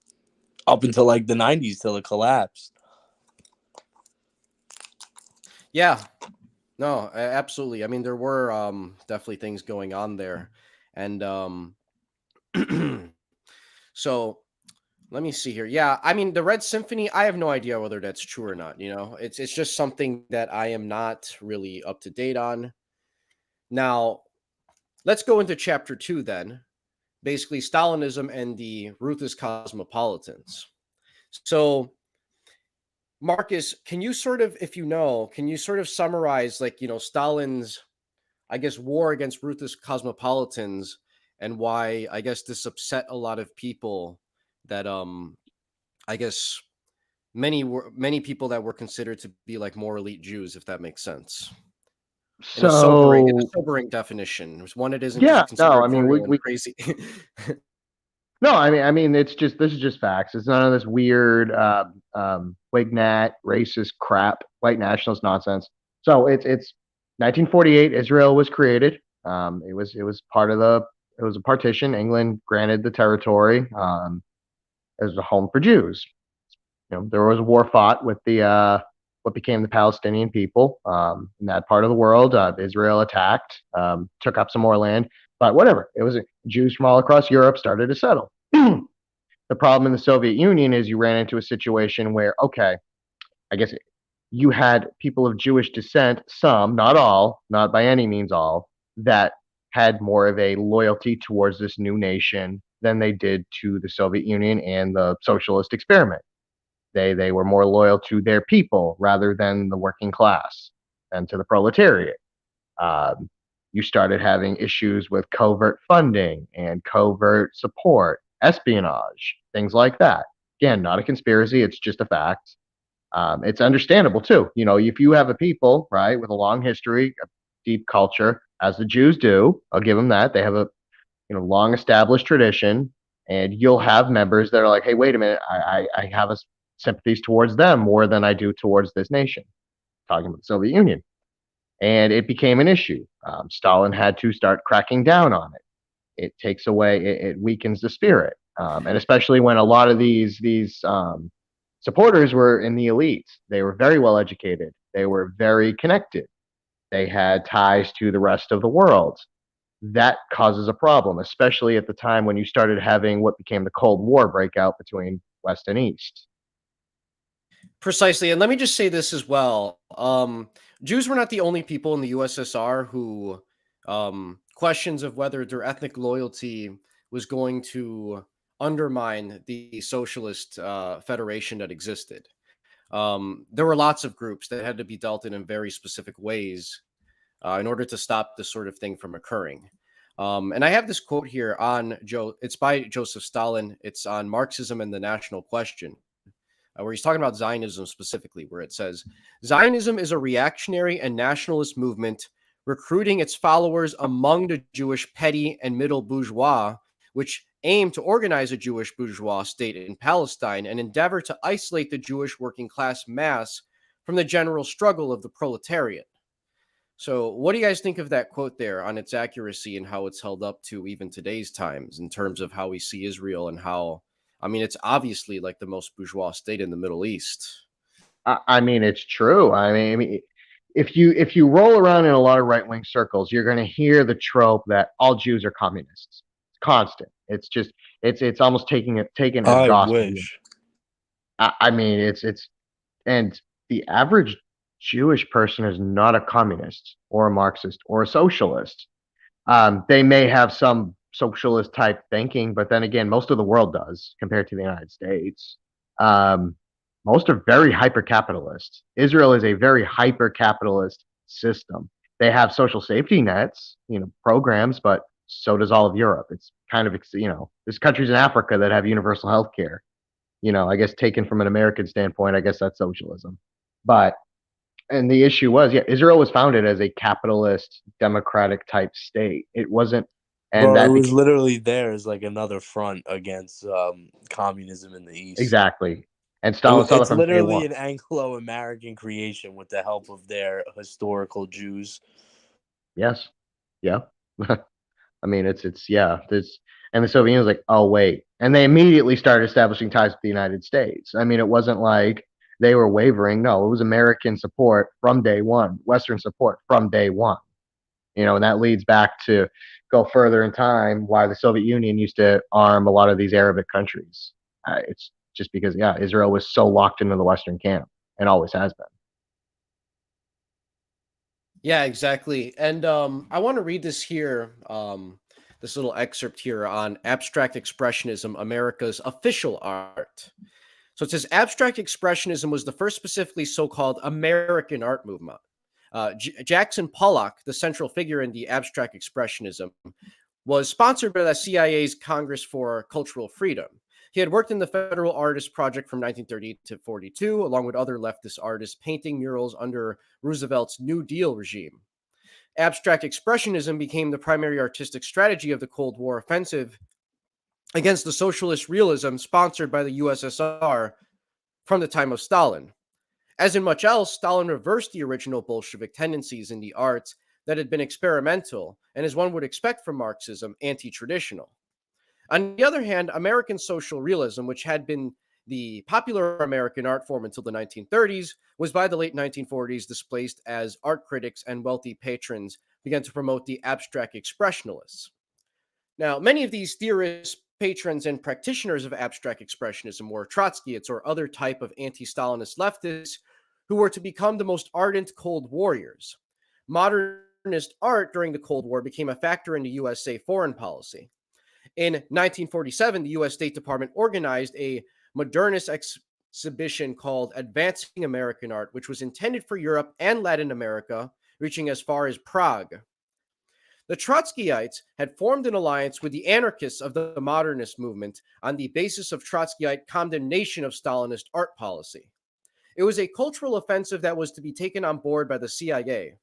up until like the 90s till it collapsed. yeah, no, absolutely. I mean, there were definitely things going on there, and so let me see here. Yeah, I mean, the Red Symphony, I have no idea whether that's true or not, It's just something that I am not really up to date on. Now, let's go into chapter 2 then. Basically, Stalinism and the ruthless cosmopolitans. So, Marcus, can you sort of, if you know, can you sort of summarize like, Stalin's, I guess, war against ruthless cosmopolitans and why I guess this upset a lot of people that I guess many people that were considered to be like more elite Jews, if that makes sense. In a So sobering definition. There's one that isn't yeah, just no, considered I mean virulent and we crazy. no, I mean it's just this is just facts. It's none of this weird Wignat racist crap, white nationalist nonsense. So it's 1948. Israel was created. It was part of the it was a partition. England granted the territory as a home for Jews. There was a war fought with the what became the Palestinian people in that part of the world. Israel attacked, took up some more land, but whatever. It was Jews from all across Europe started to settle. The problem in the Soviet Union is you ran into a situation where, okay, I guess you had people of Jewish descent, some, not all, not by any means all, that had more of a loyalty towards this new nation than they did to the Soviet Union and the socialist experiment. They were more loyal to their people rather than the working class and to the proletariat. Um, You started having issues with covert funding and covert support, espionage, things like that. Again, not a conspiracy, it's just a fact. It's understandable too. If you have a people, right, with a long history, a deep culture, as the Jews do, I'll give them that. They have a long established tradition, and you'll have members that are like, hey, wait a minute, I have a sympathies towards them more than I do towards this nation. Talking about the Soviet Union, and it became an issue. Stalin had to start cracking down on it. It takes away, it weakens the spirit, and especially when a lot of these supporters were in the elite. They were very well educated. They were very connected. They had ties to the rest of the world. That causes a problem, especially at the time when you started having what became the Cold War breakout between West and East. Precisely. And let me just say this as well. Jews were not the only people in the USSR who questions of whether their ethnic loyalty was going to undermine the socialist federation that existed. There were lots of groups that had to be dealt in very specific ways in order to stop this sort of thing from occurring. And I have this quote here on Joe. It's by Joseph Stalin. It's on Marxism and the National Question, where he's talking about Zionism specifically, where it says Zionism is a reactionary and nationalist movement recruiting its followers among the Jewish petty and middle bourgeois, which aim to organize a Jewish bourgeois state in Palestine and endeavor to isolate the Jewish working class mass from the general struggle of the proletariat. So, what do you guys think of that quote there on its accuracy and how it's held up to even today's times in terms of how we see Israel and how, I mean, it's obviously like the most bourgeois state in the Middle East. I mean, it's true. I mean, if you roll around in a lot of right wing circles, you're going to hear the trope that all Jews are communists. It's constant. It's just it's almost taking it taken as I gospel. wish. I mean, it's and the average Jewish person is not a communist or a Marxist or a socialist. They may have some socialist type thinking, but then again, most of the world does compared to the United States. Um, most are very hyper capitalist. Israel is a very hyper capitalist system. They have social safety nets, programs, but so does all of Europe. It's kind of, there's countries in Africa that have universal health care. I guess taken from an American standpoint, I guess that's socialism. But and the issue was, yeah, Israel was founded as a capitalist, democratic type state. It wasn't, and Bro, it that was became literally there as like another front against communism in the East. exactly. And Stalin saw that It's from day literally one. an Anglo-American creation with the help of their historical Jews. Yes, yeah. I mean, it's yeah. This and the Soviet Union was like, oh wait, and they immediately started establishing ties with the United States. I mean, it wasn't like they were wavering. No, it was American support from day one, Western support from day one. And that leads back to go further in time why the Soviet Union used to arm a lot of these Arabic countries. It's just because, yeah, Israel was so locked into the Western camp and always has been. Yeah, exactly. And I want to read this here, this little excerpt here on abstract expressionism, America's official art. So it says abstract expressionism was the first specifically so-called American art movement. Jackson Pollock, the central figure in the abstract expressionism, was sponsored by the CIA's Congress for Cultural Freedom. He had worked in the Federal Artist Project from 1930 to 42, along with other leftist artists, painting murals under Roosevelt's New Deal regime. Abstract expressionism became the primary artistic strategy of the Cold War offensive against the socialist realism sponsored by the USSR from the time of Stalin. As in much else, Stalin reversed the original Bolshevik tendencies in the arts that had been experimental and, as one would expect from Marxism, anti traditional. On the other hand, American social realism, which had been the popular American art form until the 1930s, was by the late 1940s displaced as art critics and wealthy patrons began to promote the abstract expressionists. Now, many of these theorists, patrons, and practitioners of abstract expressionism were Trotskyists or other type of anti-Stalinist leftists who were to become the most ardent Cold Warriors. Modernist art during the Cold War became a factor in the USA foreign policy. In 1947, the US State Department organized a modernist exhibition called Advancing American Art, which was intended for Europe and Latin America, reaching as far as Prague. The Trotskyites had formed an alliance with the anarchists of the modernist movement on the basis of Trotskyite condemnation of Stalinist art policy. It was a cultural offensive that was to be taken on board by the CIA,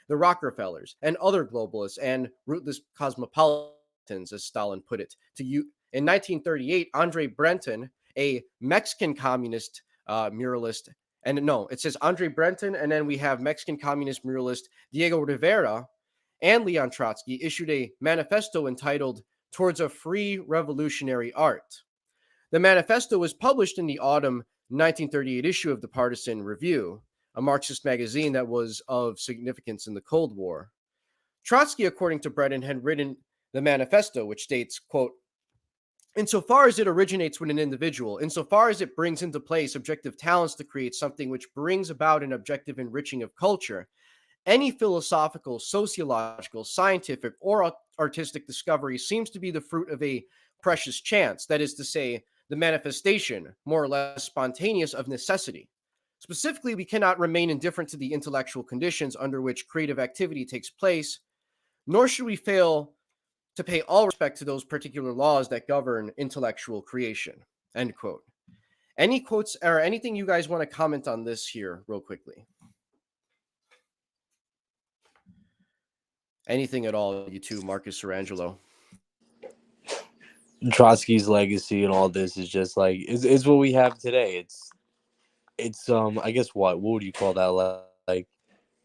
the Rockefellers, and other globalists and rootless cosmopolitans, as Stalin put it. In 1938, Andre Breton, a Mexican communist muralist, and no, it says Andre Breton, and then we have Mexican communist muralist Diego Rivera and Leon Trotsky issued a manifesto entitled Towards a Free Revolutionary Art. The manifesto was published in the autumn 1938 issue of the Partisan Review, a Marxist magazine that was of significance in the Cold War. Trotsky, according to Breton, had written the manifesto, which states, quote, insofar as it originates with an individual, insofar as it brings into play subjective talents to create something which brings about an objective enriching of culture, any philosophical, sociological, scientific, or artistic discovery seems to be the fruit of a precious chance, that is to say, the manifestation, more or less spontaneous, of necessity. Specifically, we cannot remain indifferent to the intellectual conditions under which creative activity takes place, nor should we fail to pay all respect to those particular laws that govern intellectual creation. End quote. Any quotes or anything you guys want to comment on this here, real quickly? Anything at all, you two, Marcus or Angelo? Trotsky's legacy and all this is just like it's what we have today. It's I guess what would you call that, like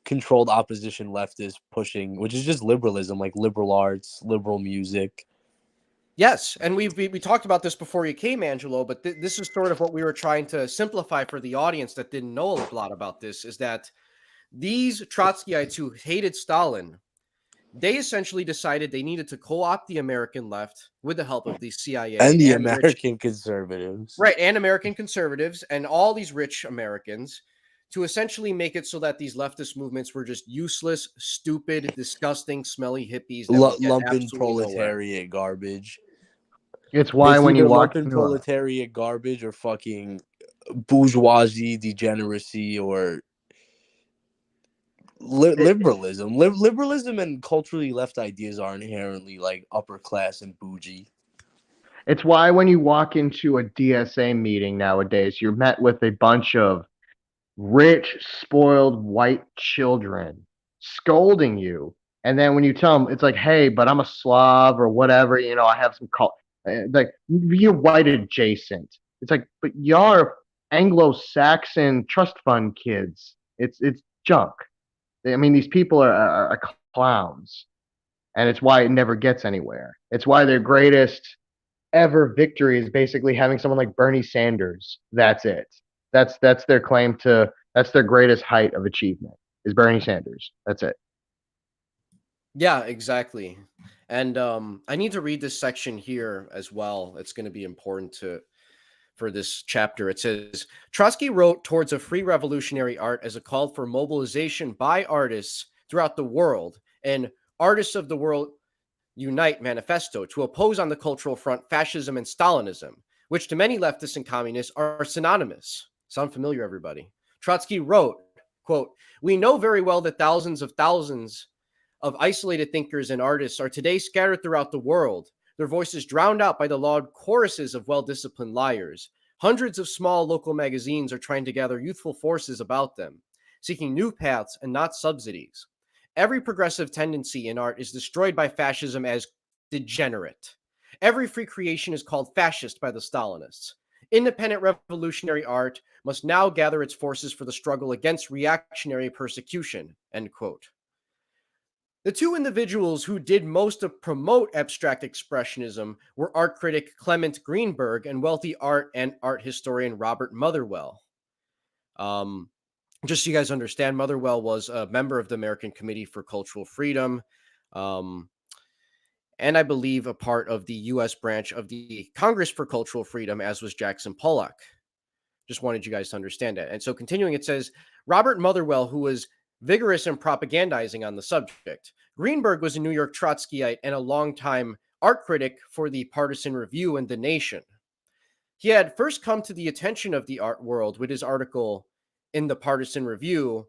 controlled opposition leftist pushing, which is just liberalism, like liberal arts, liberal music. Yes, and we talked about this before you came, Angelo, but this is sort of what we were trying to simplify for the audience that didn't know a lot about this, is that these Trotskyites who hated Stalin, they essentially decided they needed to co-opt the American left with the help of the CIA And the and rich, American conservatives. right, and American conservatives and all these rich Americans to essentially make it so that these leftist movements were just useless, stupid, disgusting, smelly hippies that would get Lumpen absolutely nowhere. proletariat garbage. It's why when you walk lumpen into proletariat garbage or fucking bourgeoisie degeneracy or liberalism. Liberalism and culturally left ideas are inherently like upper class and bougie. it's why when you walk into a DSA meeting nowadays, you're met with a bunch of rich, spoiled white children scolding you. And then when you tell them, it's like, hey, but I'm a Slav or whatever, I have some like you're white adjacent. It's like, but y'all are Anglo-Saxon trust fund kids. It's junk. I mean, these people are clowns, and it's why it never gets anywhere. It's why their greatest ever victory is basically having someone like Bernie Sanders. That's it. That's their claim to. That's their greatest height of achievement is Bernie Sanders. That's it. Yeah, exactly. And I need to read this section here as well. It's going to be important for this chapter. It says Trotsky wrote Towards a Free Revolutionary Art as a call for mobilization by artists throughout the world and Artists of the World Unite manifesto to oppose on the cultural front fascism and Stalinism, which to many leftists and communists are synonymous. Sound familiar, everybody? Trotsky wrote, quote, we know very well that thousands of isolated thinkers and artists are today scattered throughout the world, their voices drowned out by the loud choruses of well-disciplined liars. Hundreds of small local magazines are trying to gather youthful forces about them, seeking new paths and not subsidies. Every progressive tendency in art is destroyed by fascism as degenerate. Every free creation is called fascist by the Stalinists. Independent revolutionary art must now gather its forces for the struggle against reactionary persecution, end quote. The two individuals who did most to promote abstract expressionism were art critic Clement Greenberg and wealthy art and art historian Robert Motherwell. Just so you guys understand, Motherwell was a member of the American Committee for Cultural Freedom, and I believe a part of the U.S. branch of the Congress for Cultural Freedom, as was Jackson Pollock. Just wanted you guys to understand that. And so continuing, it says, Robert Motherwell, who was vigorous in propagandizing on the subject. Greenberg was a New York Trotskyite and a longtime art critic for the Partisan Review and The Nation. He had first come to the attention of the art world with his article in the Partisan Review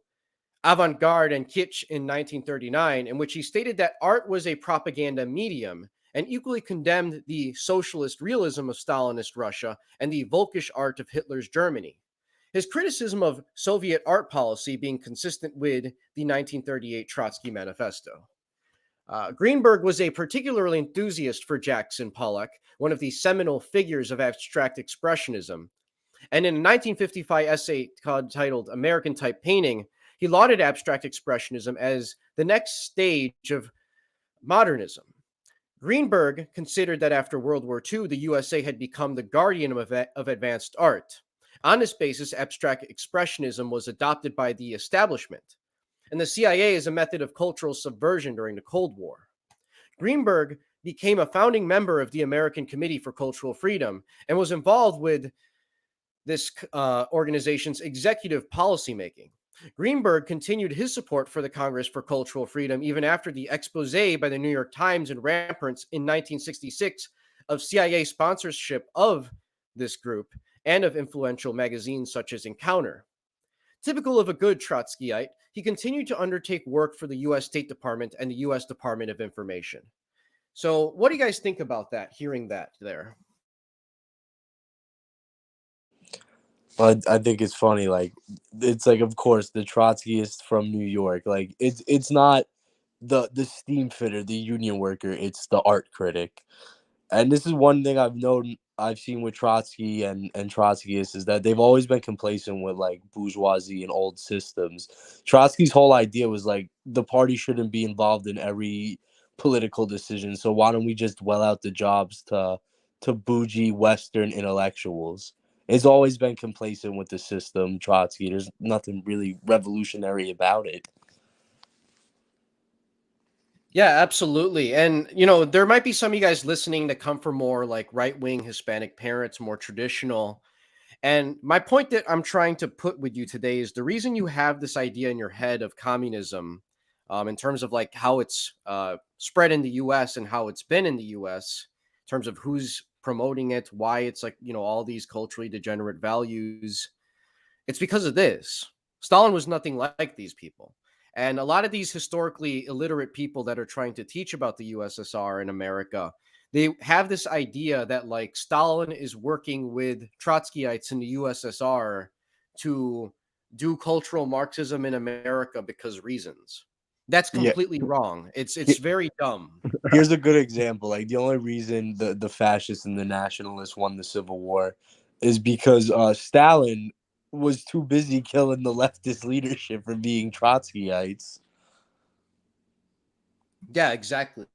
Avant Garde and Kitsch in 1939, in which he stated that art was a propaganda medium and equally condemned the socialist realism of Stalinist Russia and the Volkish art of Hitler's Germany. His criticism of Soviet art policy being consistent with the 1938 Trotsky Manifesto. Greenberg was a particularly enthusiast for Jackson Pollock, one of the seminal figures of abstract expressionism. And in a 1955 essay titled American Type Painting, he lauded abstract expressionism as the next stage of modernism. Greenberg considered that after World War II, the USA had become the guardian of advanced art. On this basis, abstract expressionism was adopted by the establishment, and the CIA as a method of cultural subversion during the Cold War. Greenberg became a founding member of the American Committee for Cultural Freedom and was involved with this organization's executive policymaking. Greenberg continued his support for the Congress for Cultural Freedom even after the expose by the New York Times and Ramparts in 1966 of CIA sponsorship of this group and of influential magazines such as Encounter. Typical of a good Trotskyite, he continued to undertake work for the U.S. State Department and the U.S. Department of Information. So, what do you guys think about that, hearing that there? I think it's funny. Like, it's like, of course, the Trotskyist from New York. Like, it's not the steam fitter, the union worker. It's the art critic. And this is one thing I've seen with Trotsky and Trotskyists is that they've always been complacent with like bourgeoisie and old systems. Trotsky's whole idea was like the party shouldn't be involved in every political decision. So why don't we just dwell out the jobs to bougie Western intellectuals? It's always been complacent with the system, Trotsky. There's nothing really revolutionary about it. Yeah, absolutely. And, there might be some of you guys listening that come from more like right wing Hispanic parents, more traditional. And my point that I'm trying to put with you today is the reason you have this idea in your head of communism, in terms of like how it's spread in the US and how it's been in the US, in terms of who's promoting it, why it's like, all these culturally degenerate values. It's because of this. Stalin was nothing like these people. And a lot of these historically illiterate people that are trying to teach about the USSR in America, they have this idea that like Stalin is working with Trotskyites in the USSR to do cultural Marxism in America because reasons. That's Yeah. completely wrong. It's very dumb. Here's a good example. Like the only reason the fascists and the nationalists won the Civil War is because Stalin was too busy killing the leftist leadership for being Trotskyites. Yeah, exactly.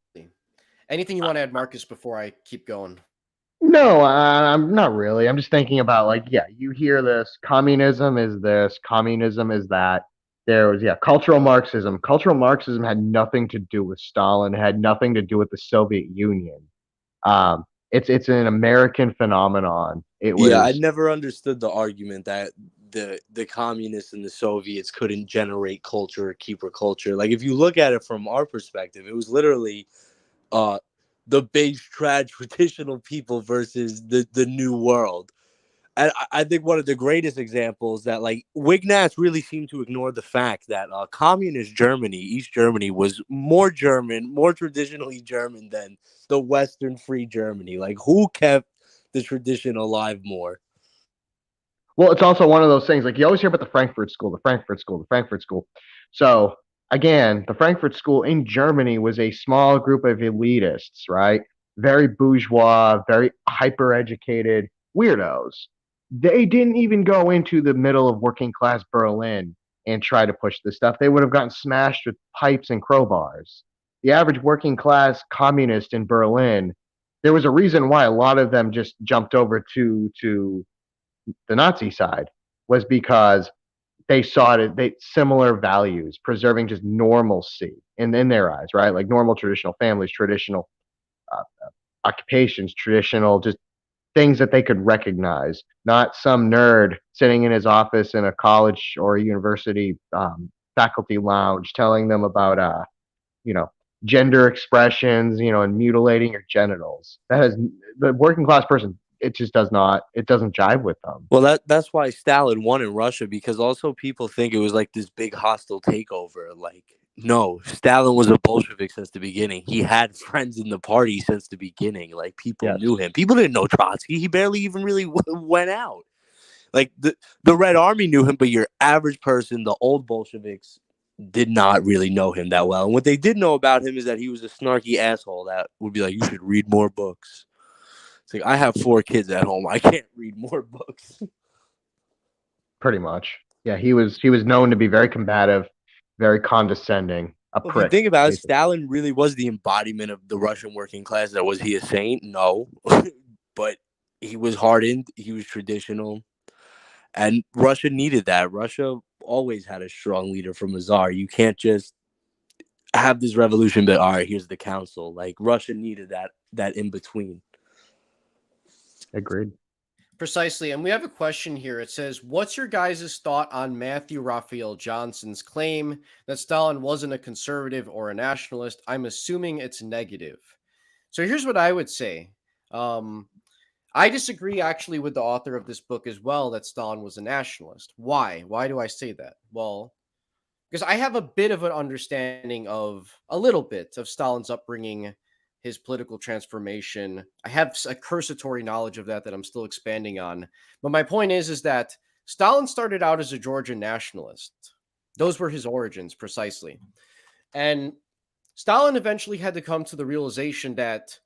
Anything you want to add, Marcus, before I keep going? No, I'm not really. I'm just thinking about like, yeah, you hear this, communism is that. There was, yeah, cultural Marxism. Cultural Marxism had nothing to do with Stalin, it had nothing to do with the Soviet Union. It's an American phenomenon. It Yeah, I was never understood the argument that the communists and the Soviets couldn't generate culture or keep our culture. Like if you look at it from our perspective, it was literally uh the base trad traditional people versus the new world. And I think one of the greatest examples that like Wignats really seemed to ignore the fact that communist Germany, East Germany, was more German, more traditionally German than the Western free Germany. Like who kept the tradition alive more? well, it's also one of those things like you always hear about the Frankfurt School, the Frankfurt School, the Frankfurt School. So again, the Frankfurt School in Germany was a small group of elitists, right? Very bourgeois, very hyper educated weirdos. They didn't even go into the middle of working class Berlin and try to push this stuff. They would have gotten smashed with pipes and crowbars. The average working class communist in Berlin, there was a reason why a lot of them just jumped over to the Nazi side, was because they saw it, they similar values, preserving just normalcy in their eyes, right? Like normal traditional families, traditional uh, occupations, traditional just things that they could recognize, not some nerd sitting in his office in a college or a university faculty lounge telling them about you know gender expressions, and mutilating your genitals. That has the working class person it just does not. It doesn't jive with them. Well, that's why Stalin won in Russia, because also people think it was like this big hostile takeover. Like, no, Stalin was a Bolshevik since the beginning. He had friends in the party since the beginning. Like, people Yes, knew him. People didn't know Trotsky. He barely even really went out. Like, the Red Army knew him, but your average person, the old Bolsheviks, did not really know him that well. And what they did know about him is that he was a snarky asshole that would be like, "You should read more books." It's like, I have 4 kids at home. I can't read more books. pretty much. Yeah, he was known to be very combative, very condescending, a Well, if you prick, think about it, basically. Stalin really was the embodiment of the Russian working class. That was he a saint? No, but he was hardened. He was traditional, and Russia needed that. Russia always had a strong leader from a czar. You can't just have this revolution, but all right, here's the council. Like, Russia needed that in between. Agreed. Precisely. And we have a question here. It says, what's your guys' thought on Matthew Raphael Johnson's claim that Stalin wasn't a conservative or a nationalist? I'm assuming it's negative. So here's what I would say. Um, I disagree actually with the author of this book as well that Stalin was a nationalist. Why? Why do I say that? Well, because I have a bit of an understanding of a little bit of Stalin's upbringing, his political transformation. I have a cursory knowledge of that I'm still expanding on. But my point is that Stalin started out as a Georgian nationalist. Those were his origins precisely. And Stalin eventually had to come to the realization that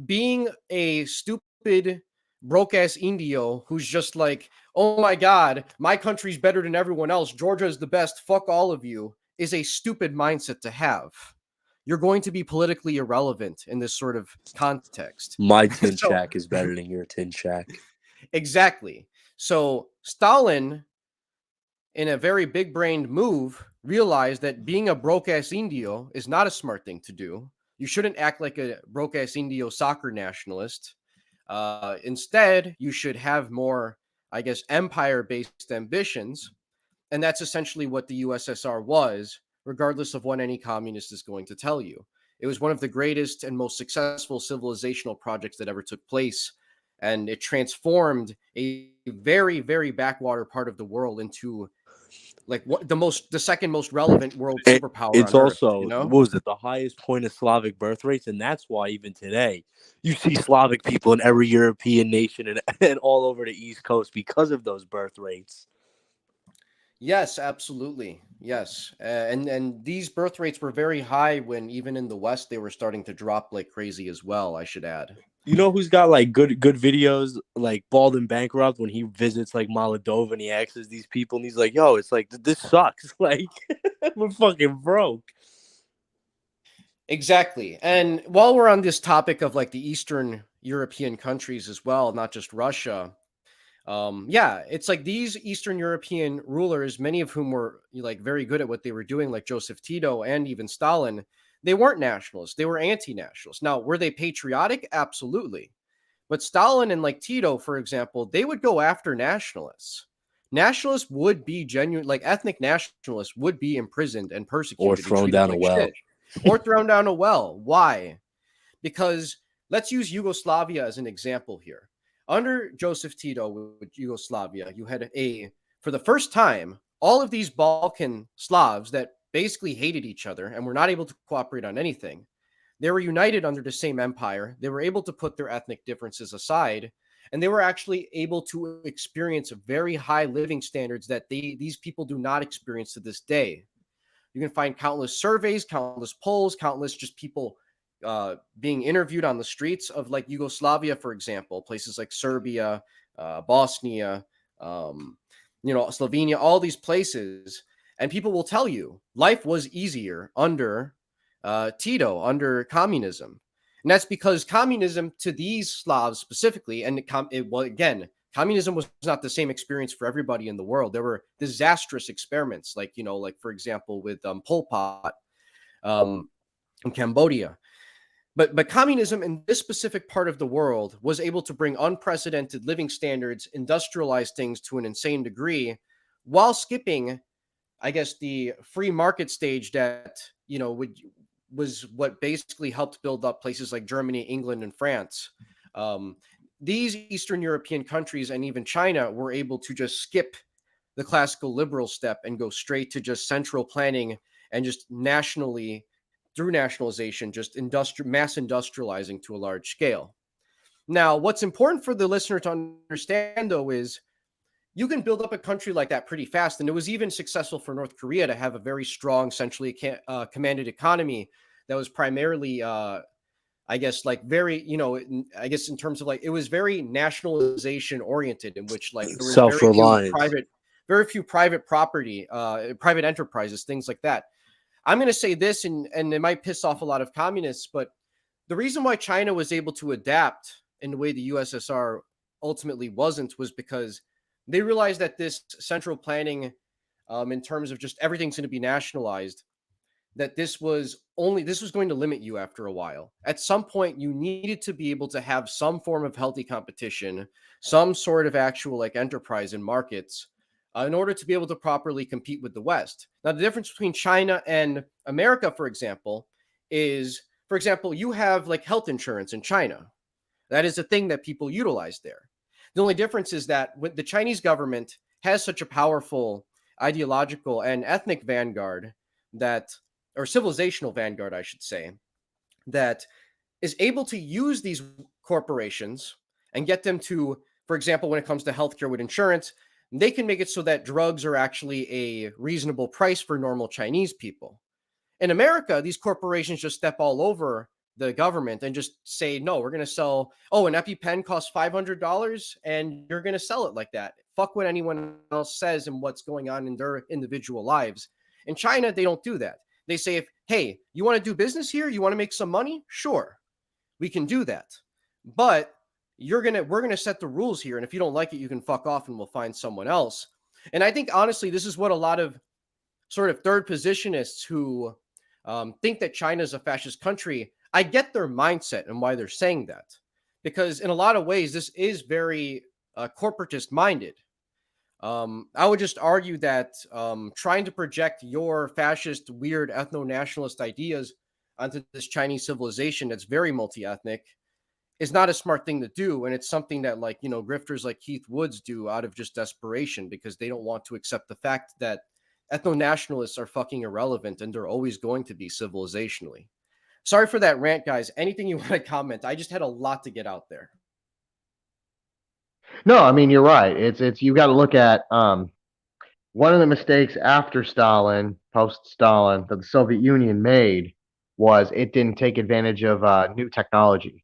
being a stupid broke ass Indio who's just like, oh my god, my country's better than everyone else, Georgia is the best, fuck all of you, is a stupid mindset to have. You're going to be politically irrelevant in this sort of context. My tin So shack is better than your tin shack. exactly. So Stalin, in a very big brained move, realized that being a broke ass Indio is not a smart thing to do. You shouldn't act like a broke ass Indio soccer nationalist. Instead, you should have more, I guess, empire based ambitions. And that's essentially what the USSR was, regardless of what any communist is going to tell you. It was one of the greatest and most successful civilizational projects that ever took place. And it transformed a very, very backwater part of the world into like what the second most relevant world superpower It's on earth, also, what was it, the highest point of Slavic birth rates, and that's why even today you see Slavic people in every European nation and all over the East Coast because of those birth rates. Yes, absolutely. Yes. And these birth rates were very high when even in the West they were starting to drop like crazy as well, I should add. You know who's got like good videos, like Bald and Bankrupt, when he visits like Moldova and he asks these people and he's like, "Yo, it's like this sucks. Like, we're fucking broke." Exactly. And while we're on this topic of like the Eastern European countries as well, not just Russia, yeah, it's like these Eastern European rulers, many of whom were like very good at what they were doing, like Joseph Tito and even Stalin, they weren't nationalists, they were anti-nationalists. Now, were they patriotic? Absolutely. But Stalin and like Tito, for example, they would go after nationalists. Nationalists would be genuine, like ethnic nationalists would be imprisoned and Or persecuted and thrown treated down a like well. shit or thrown down a well. Why? Because let's use Yugoslavia as an example here. Under Joseph Tito with Yugoslavia, you had for the first time, all of these Balkan Slavs that basically hated each other and were not able to cooperate on anything. They were united under the same empire. They were able to put their ethnic differences aside, and they were actually able to experience very high living standards that these people do not experience to this day. You can find countless surveys, countless polls, countless just people being interviewed on the streets of like Yugoslavia, for example, places like Serbia, Bosnia, um, Slovenia, all these places. And people will tell you life was easier under Tito, under communism. And that's because communism to these Slavs specifically, and well, again, communism was not the same experience for everybody in the world. There were disastrous experiments, like like for example with Pol Pot um, in Cambodia. But communism in this specific part of the world was able to bring unprecedented living standards, industrialize things to an insane degree, while skipping, I guess, the free market stage that was what basically helped build up places like Germany, England, and France. Um, these Eastern European countries and even China were able to just skip the classical liberal step and go straight to just central planning and just nationally, through nationalization, just mass industrializing to a large scale. Now, what's important for the listener to understand, though, is you can build up a country like that pretty fast. And it was even successful for North Korea to have a very strong, centrally commanded economy that was primarily, I guess, like very, I guess in terms of like, it was very nationalization oriented, in which like there was Self-reliance. very few private property, private enterprises, things like that. I'm going to say this, and it might piss off a lot of communists, but the reason why China was able to adapt in the way the USSR ultimately wasn't was because they realized that this central planning, in terms of just everything's going to be nationalized, that this was going to limit you after a while. At some point, you needed to be able to have some form of healthy competition, some sort of actual like enterprise in markets, in order to be able to properly compete with the West. Now, the difference between China and America, for example, is, for example, you have like health insurance in China. That is a thing that people utilize there. The only difference is that when the Chinese government has such a powerful ideological and ethnic vanguard that, or civilizational vanguard, I should say, that is able to use these corporations and get them to, for example, when it comes to healthcare with insurance, they can make it so that drugs are actually a reasonable price for normal Chinese people. In America, these corporations just step all over the government and just say, no, we're going to sell, oh, an EpiPen costs $500 and you're going to sell it like that. Fuck what anyone else says and what's going on in their individual lives. In China, they don't do that. They say, hey, you want to do business here? You want to make some money? Sure, we can do that. But we're going to set the rules here. And if you don't like it, you can fuck off and we'll find someone else. And I think, honestly, this is what a lot of sort of third positionists who think that China is a fascist country, I get their mindset and why they're saying that. Because in a lot of ways, this is very corporatist minded. I would just argue that trying to project your fascist, weird, ethno nationalist ideas onto this Chinese civilization that's very multi ethnic is not a smart thing to do. And it's something that, like, grifters like Keith Woods do out of just desperation because they don't want to accept the fact that ethno nationalists are fucking irrelevant and they're always going to be civilizationally. Sorry for that rant, guys. Anything you want to comment? I just had a lot to get out there. No, I mean you're right. It's you got to look at one of the mistakes after Stalin, post Stalin, that the Soviet Union made was it didn't take advantage of new technology.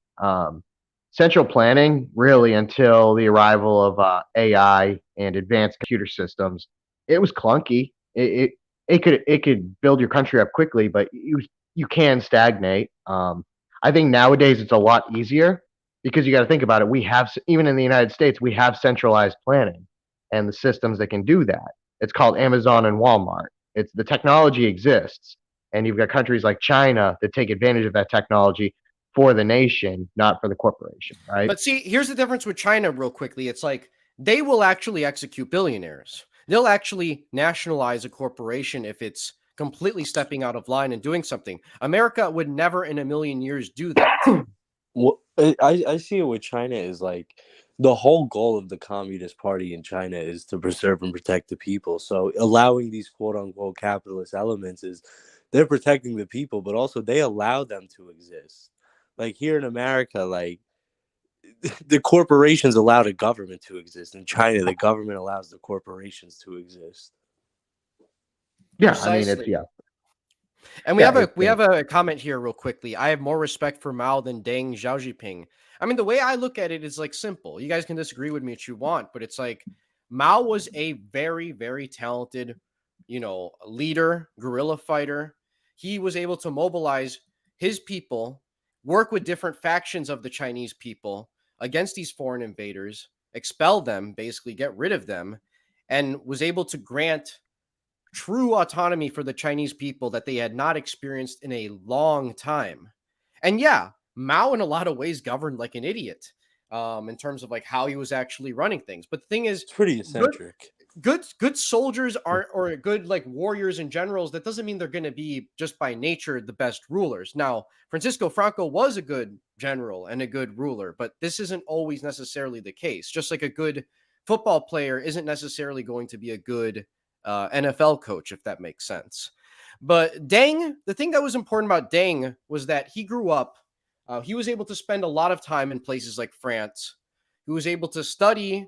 Central planning, really, until the arrival of AI and advanced computer systems, it was clunky. It could build your country up quickly, but you can stagnate. I think nowadays it's a lot easier because you got to think about it. We have, even in the United States, we have centralized planning and the systems that can do that. It's called Amazon and Walmart. It's the technology exists, and you've got countries like China that take advantage of that technology for the nation, not for the corporation, right? But see, here's the difference with China, real quickly. It's like they will actually execute billionaires. They'll actually nationalize a corporation if it's completely stepping out of line and doing something. America would never in a million years do that. Well, I see it with China is like the whole goal of the Communist Party in China is to preserve and protect the people. So allowing these quote unquote capitalist elements is they're protecting the people, but also they allow them to exist. Like here in America, like the corporations allow the government to exist. In China, the government allows the corporations to exist. Yeah, I mean it's Precisely. yeah, And we yeah, have a comment here real quickly. I have more respect for Mao than Deng Xiaoping. I mean, the way I look at it is like simple. You guys can disagree with me if you want, but it's like Mao was a very, very talented, leader, guerrilla fighter. He was able to mobilize his people, work with different factions of the Chinese people against these foreign invaders, expel them, basically get rid of them, and was able to grant true autonomy for the Chinese people that they had not experienced in a long time. And yeah, Mao in a lot of ways governed like an idiot in terms of like how he was actually running things. But the thing is, It's pretty good eccentric. good soldiers are, or good like warriors and generals, that doesn't mean they're going to be just by nature the best rulers. Now, Francisco Franco was a good general and a good ruler, but this isn't always necessarily the case. Just like a good football player isn't necessarily going to be a good NFL coach, if that makes sense. But Deng, the thing that was important about Deng was that he grew up. He was able to spend a lot of time in places like France. He was able to study,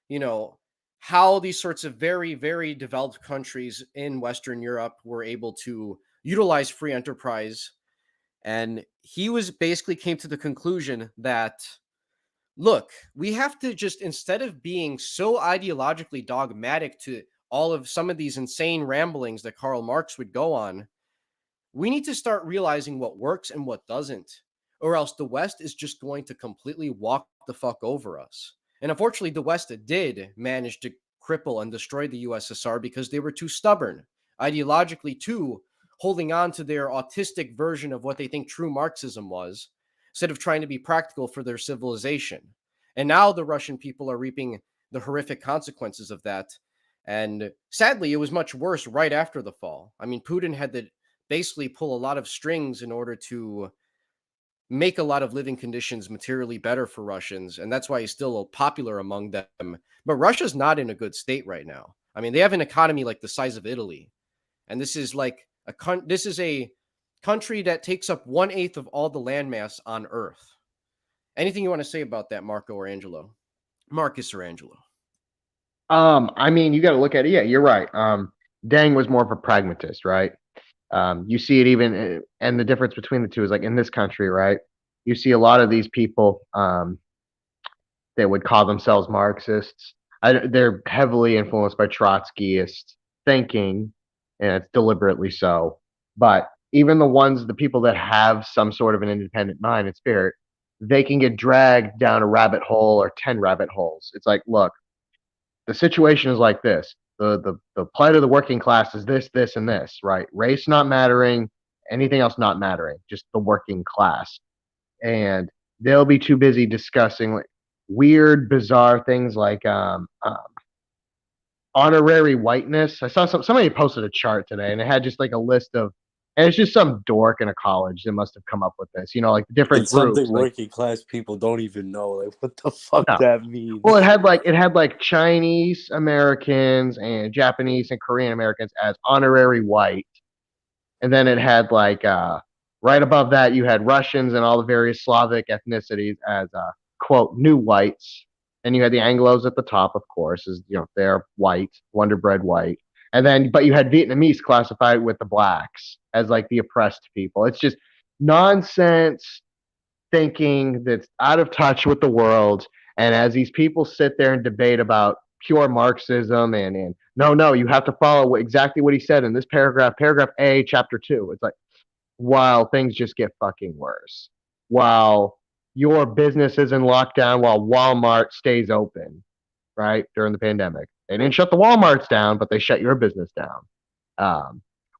you know, how these sorts of very, very developed countries in Western Europe were able to utilize free enterprise. And he was basically came to the conclusion that, look, we have to just, instead of being so ideologically dogmatic to all of some of these insane ramblings that Karl Marx would go on, we need to start realizing what works and what doesn't, or else the West is just going to completely walk the fuck over us. And unfortunately, the West did manage to cripple and destroy the USSR because they were too stubborn, ideologically too holding on to their autistic version of what they think true Marxism was, instead of trying to be practical for their civilization. And now the Russian people are reaping the horrific consequences of that. And sadly, it was much worse right after the fall. I mean, Putin had to basically pull a lot of strings in order to make a lot of living conditions materially better for Russians, and that's why he's still popular among them. But Russia's not in a good state right now. I mean, they have an economy like the size of Italy, and this is like this is a country that takes up 1/8 of all the landmass on Earth. Anything you want to say about that, Marco or Angelo? Marcus or Angelo? I mean, you got to look at it. Yeah, you're right. Deng was more of a pragmatist, right? You see it even, and the difference between the two is like in this country, right? You see a lot of these people that would call themselves Marxists. They're heavily influenced by Trotskyist thinking, and it's deliberately so. But even the people that have some sort of an independent mind and spirit, they can get dragged down a rabbit hole or 10 rabbit holes. It's like, look, the situation is like this. The plight of the working class is this, this, and this, right? Race not mattering, anything else not mattering, just the working class. And they'll be too busy discussing like weird, bizarre things like honorary whiteness. I saw somebody posted a chart today, and it had just like a list of, and it's just some dork in a college that must have come up with this. Like the different It's groups. something Like, working class people don't even know. Like, what the fuck no. that means? Well, it had like Chinese Americans and Japanese and Korean Americans as honorary white, and then it had like right above that you had Russians and all the various Slavic ethnicities as quote new whites, and you had the Anglos at the top, of course, as they're white, Wonder Bread white, and then but you had Vietnamese classified with the blacks as like the oppressed people. It's just nonsense thinking that's out of touch with the world. And as these people sit there and debate about pure Marxism and no, you have to follow exactly what he said in this paragraph A, chapter 2. It's like, while things just get fucking worse, while your business is in lockdown, while Walmart stays open, right, during the pandemic. They didn't shut the Walmarts down, but they shut your business down.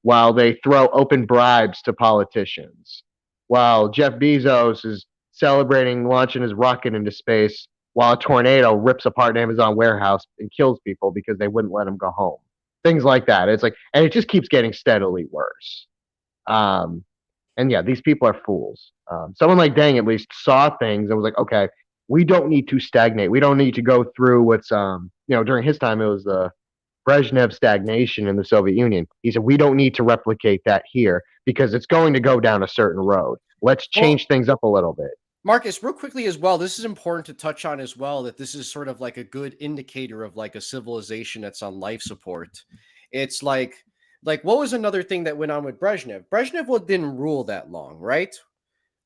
While they throw open bribes to politicians, while Jeff Bezos is celebrating launching his rocket into space, while a tornado rips apart an Amazon warehouse and kills people because they wouldn't let him go home. Things like that. It's like, and it just keeps getting steadily worse. And yeah, these people are fools. Someone like Deng at least saw things and was like, okay, we don't need to stagnate. We don't need to go through what's during his time it was the Brezhnev stagnation in the Soviet Union. He said we don't need to replicate that here because it's going to go down a certain road. Let's change things up a little bit. Marcus, real quickly as well, this is important to touch on as well, that this is sort of like a good indicator of like a civilization that's on life support. It's like what was another thing that went on with Brezhnev? Brezhnev didn't rule that long, right?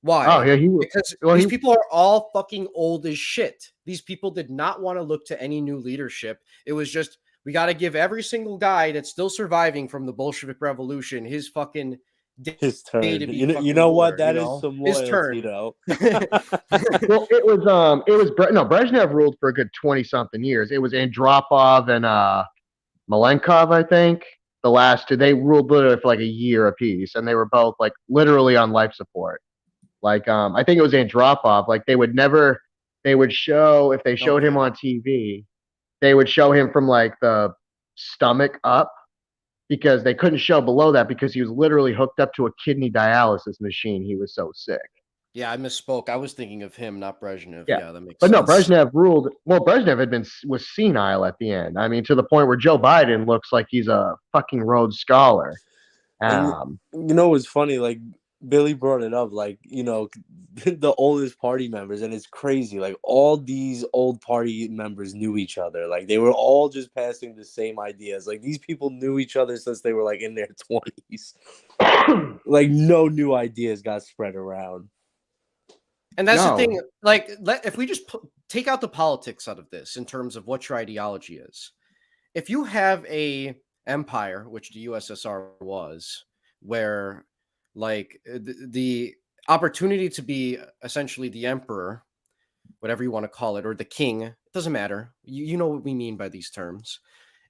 Why? Oh yeah, because these people are all fucking old as shit. These people did not want to look to any new leadership. It was just, we got to give every single guy that's still surviving from the Bolshevik Revolution his fucking his turn. To be you know what? ruler, That is some loyalty, his turn. though. Well, Brezhnev ruled for a good 20-something years. It was Andropov and Malenkov, I think. The last two, they ruled literally for like a year apiece, and they were both like literally on life support. Like, I think it was Andropov. Like, they would show, if they showed him on TV, they would show him from like the stomach up because they couldn't show below that because he was literally hooked up to a kidney dialysis machine. He was so sick. Yeah, I misspoke. I was thinking of him, not Brezhnev. Yeah. Yeah, that makes But no, sense. Brezhnev ruled. Well, Brezhnev was senile at the end. I mean, to the point where Joe Biden looks like he's a fucking Rhodes Scholar. And Um, you know what's funny? Like Billy brought it up, like, you know, the oldest party members, and it's crazy. Like all these old party members knew each other. Like they were all just passing the same ideas. Like these people knew each other since they were like in their 20s. Like no new ideas got spread around. And that's the no, thing. Like, if we just take out the politics out of this in terms of what your ideology is, if you have a empire, which the USSR was, where like the opportunity to be essentially the emperor, whatever you want to call it, or the king, it doesn't matter. You know what we mean by these terms.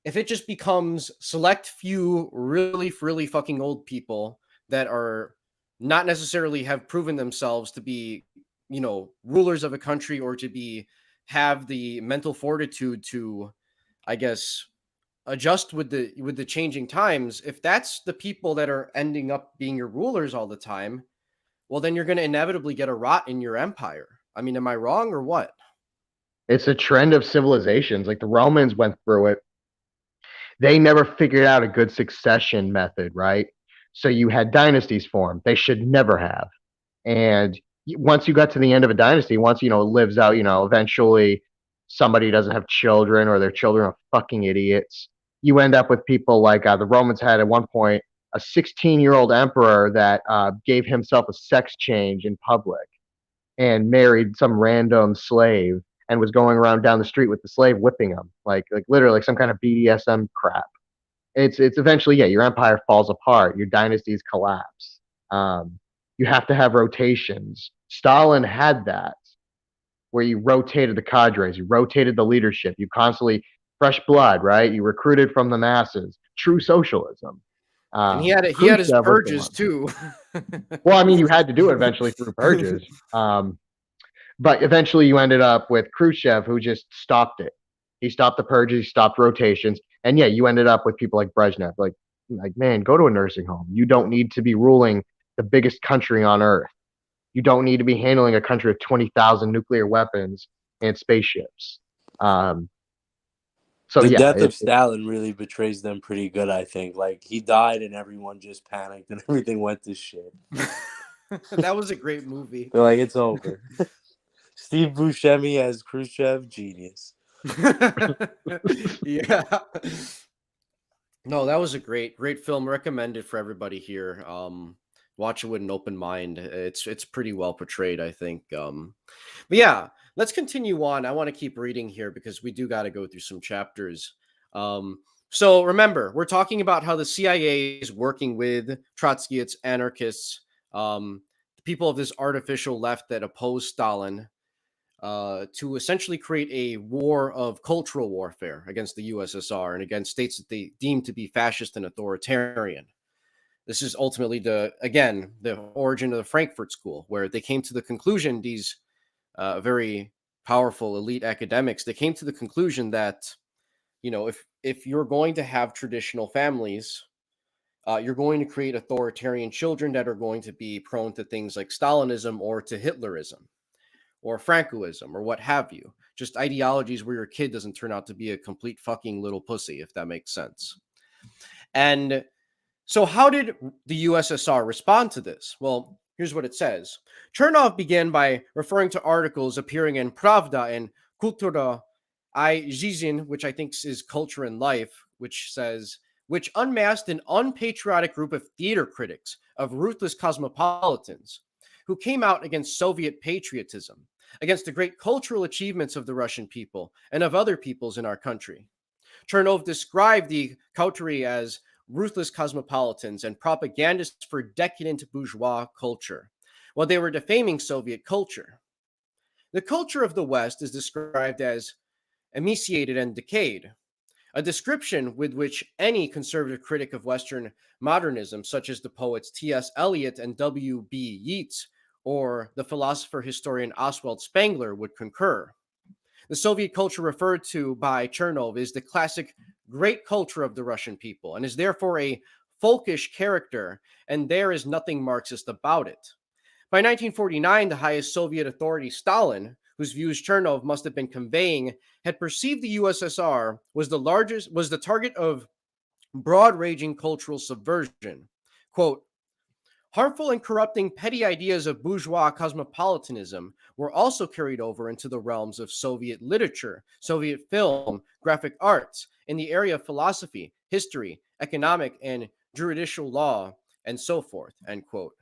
If it just becomes select few really, really fucking old people that are not necessarily have proven themselves to be, rulers of a country or to be have the mental fortitude to, I guess, adjust with the changing times, if that's the people that are ending up being your rulers all the time, well then you're going to inevitably get a rot in your empire. I mean, am I wrong or what? it's a trend of civilizations. Like the Romans went through it. They never figured out a good succession method, right? So you had dynasties formed. They should never have. And once you got to the end of a dynasty, once it lives out, eventually somebody doesn't have children or their children are fucking idiots. You end up with people like the Romans had at one point a 16-year-old emperor that gave himself a sex change in public and married some random slave and was going around down the street with the slave whipping him like literally like some kind of BDSM crap. It's eventually, yeah, your empire falls apart, your dynasties collapse. Um, you have to have rotations. Stalin had that, where you rotated the cadres, you rotated the leadership, you constantly fresh blood, right? You recruited from the masses. True socialism. And he had his Khrushchev was the purges one. too. Well, I mean, you had to do it eventually through purges. But eventually you ended up with Khrushchev, who just stopped it. He stopped the purges, he stopped rotations. And yeah, you ended up with people like Brezhnev. Like, man, go to a nursing home. You don't need to be ruling the biggest country on earth. You don't need to be handling a country of 20,000 nuclear weapons and spaceships. Um, so The yeah, death of Stalin really betrays them pretty good, I think. Like he died and everyone just panicked and everything went to shit. That was a great movie. They're like, it's over. Steve Buscemi as Khrushchev, genius. Yeah. No, that was a great film. Recommended for everybody here. Watch it with an open mind. It's pretty well portrayed, I think. But yeah, let's continue on. I want to keep reading here because we do got to go through some chapters. So remember, we're talking about how the CIA is working with Trotskyists, anarchists, the people of this artificial left that oppose Stalin, to essentially create a war of cultural warfare against the USSR and against states that they deem to be fascist and authoritarian. This is ultimately the origin of the Frankfurt School, where they came to the conclusion, these very powerful elite academics, they came to the conclusion that, if you're going to have traditional families, you're going to create authoritarian children that are going to be prone to things like Stalinism or to Hitlerism or Francoism or what have you. Just ideologies where your kid doesn't turn out to be a complete fucking little pussy, if that makes sense. And so, how did the USSR respond to this? Well, here's what it says. Chernov began by referring to articles appearing in Pravda and Kultura I Zizin, which I think is Culture and Life, which unmasked an unpatriotic group of theater critics, of ruthless cosmopolitans, who came out against Soviet patriotism, against the great cultural achievements of the Russian people and of other peoples in our country. Chernov described the coterie as ruthless cosmopolitans and propagandists for decadent bourgeois culture, while they were defaming Soviet culture. The culture of the West is described as emaciated and decayed, a description with which any conservative critic of Western modernism, such as the poets T.S. Eliot and W.B. Yeats, or the philosopher historian Oswald Spengler, would concur. The Soviet culture referred to by Chernov is the classic great culture of the Russian people and is therefore a folkish character, and there is nothing Marxist about it. By 1949, the highest Soviet authority, Stalin, whose views Chernov must have been conveying, had perceived the USSR was the target of broad-ranging cultural subversion. Quote, harmful and corrupting petty ideas of bourgeois cosmopolitanism were also carried over into the realms of Soviet literature, Soviet film, graphic arts, in the area of philosophy, history, economic, and juridical law, and so forth, end quote.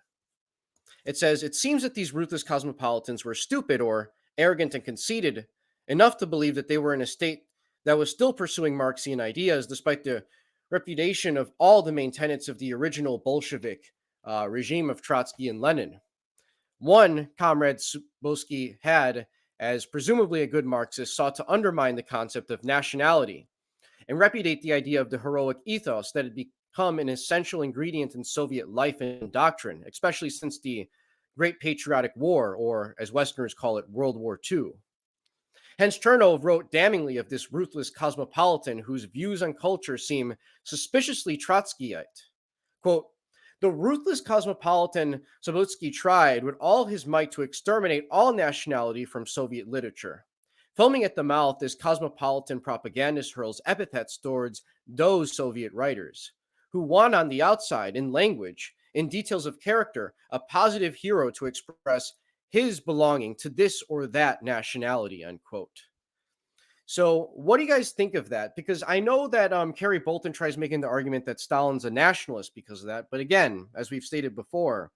It says, it seems that these ruthless cosmopolitans were stupid or arrogant and conceited enough to believe that they were in a state that was still pursuing Marxian ideas despite the repudiation of all the main tenets of the original Bolshevik regime of Trotsky and Lenin. One, Comrade Subosky had, as presumably a good Marxist, sought to undermine the concept of nationality and repudiate the idea of the heroic ethos that had become an essential ingredient in Soviet life and doctrine, especially since the Great Patriotic War, or as Westerners call it, World War II. Hence, Chernov wrote damningly of this ruthless cosmopolitan whose views on culture seem suspiciously Trotskyite. Quote, the ruthless cosmopolitan Subosky tried with all his might to exterminate all nationality from Soviet literature. Foaming at the mouth, this cosmopolitan propagandist hurls epithets towards those Soviet writers who want on the outside, in language, in details of character, a positive hero to express his belonging to this or that nationality, unquote. So, what do you guys think of that? Because I know that Kerry Bolton tries making the argument that Stalin's a nationalist because of that. But again, as we've stated before,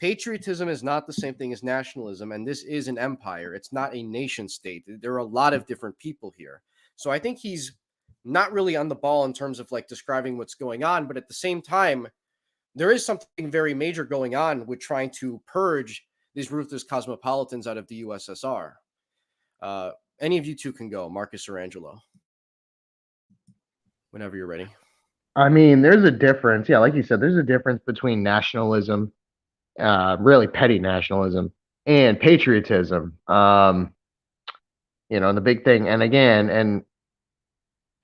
patriotism is not the same thing as nationalism, and this is an empire. It's not a nation state. There are a lot of different people here. So I think he's not really on the ball in terms of like describing what's going on. But at the same time, there is something very major going on with trying to purge these ruthless cosmopolitans out of the USSR. Uh, any of you two can go, Marcus or Angelo, whenever you're ready. I mean, there's a difference. Yeah, like you said, there's a difference between nationalism, really petty nationalism, and patriotism. And the big thing, and again, and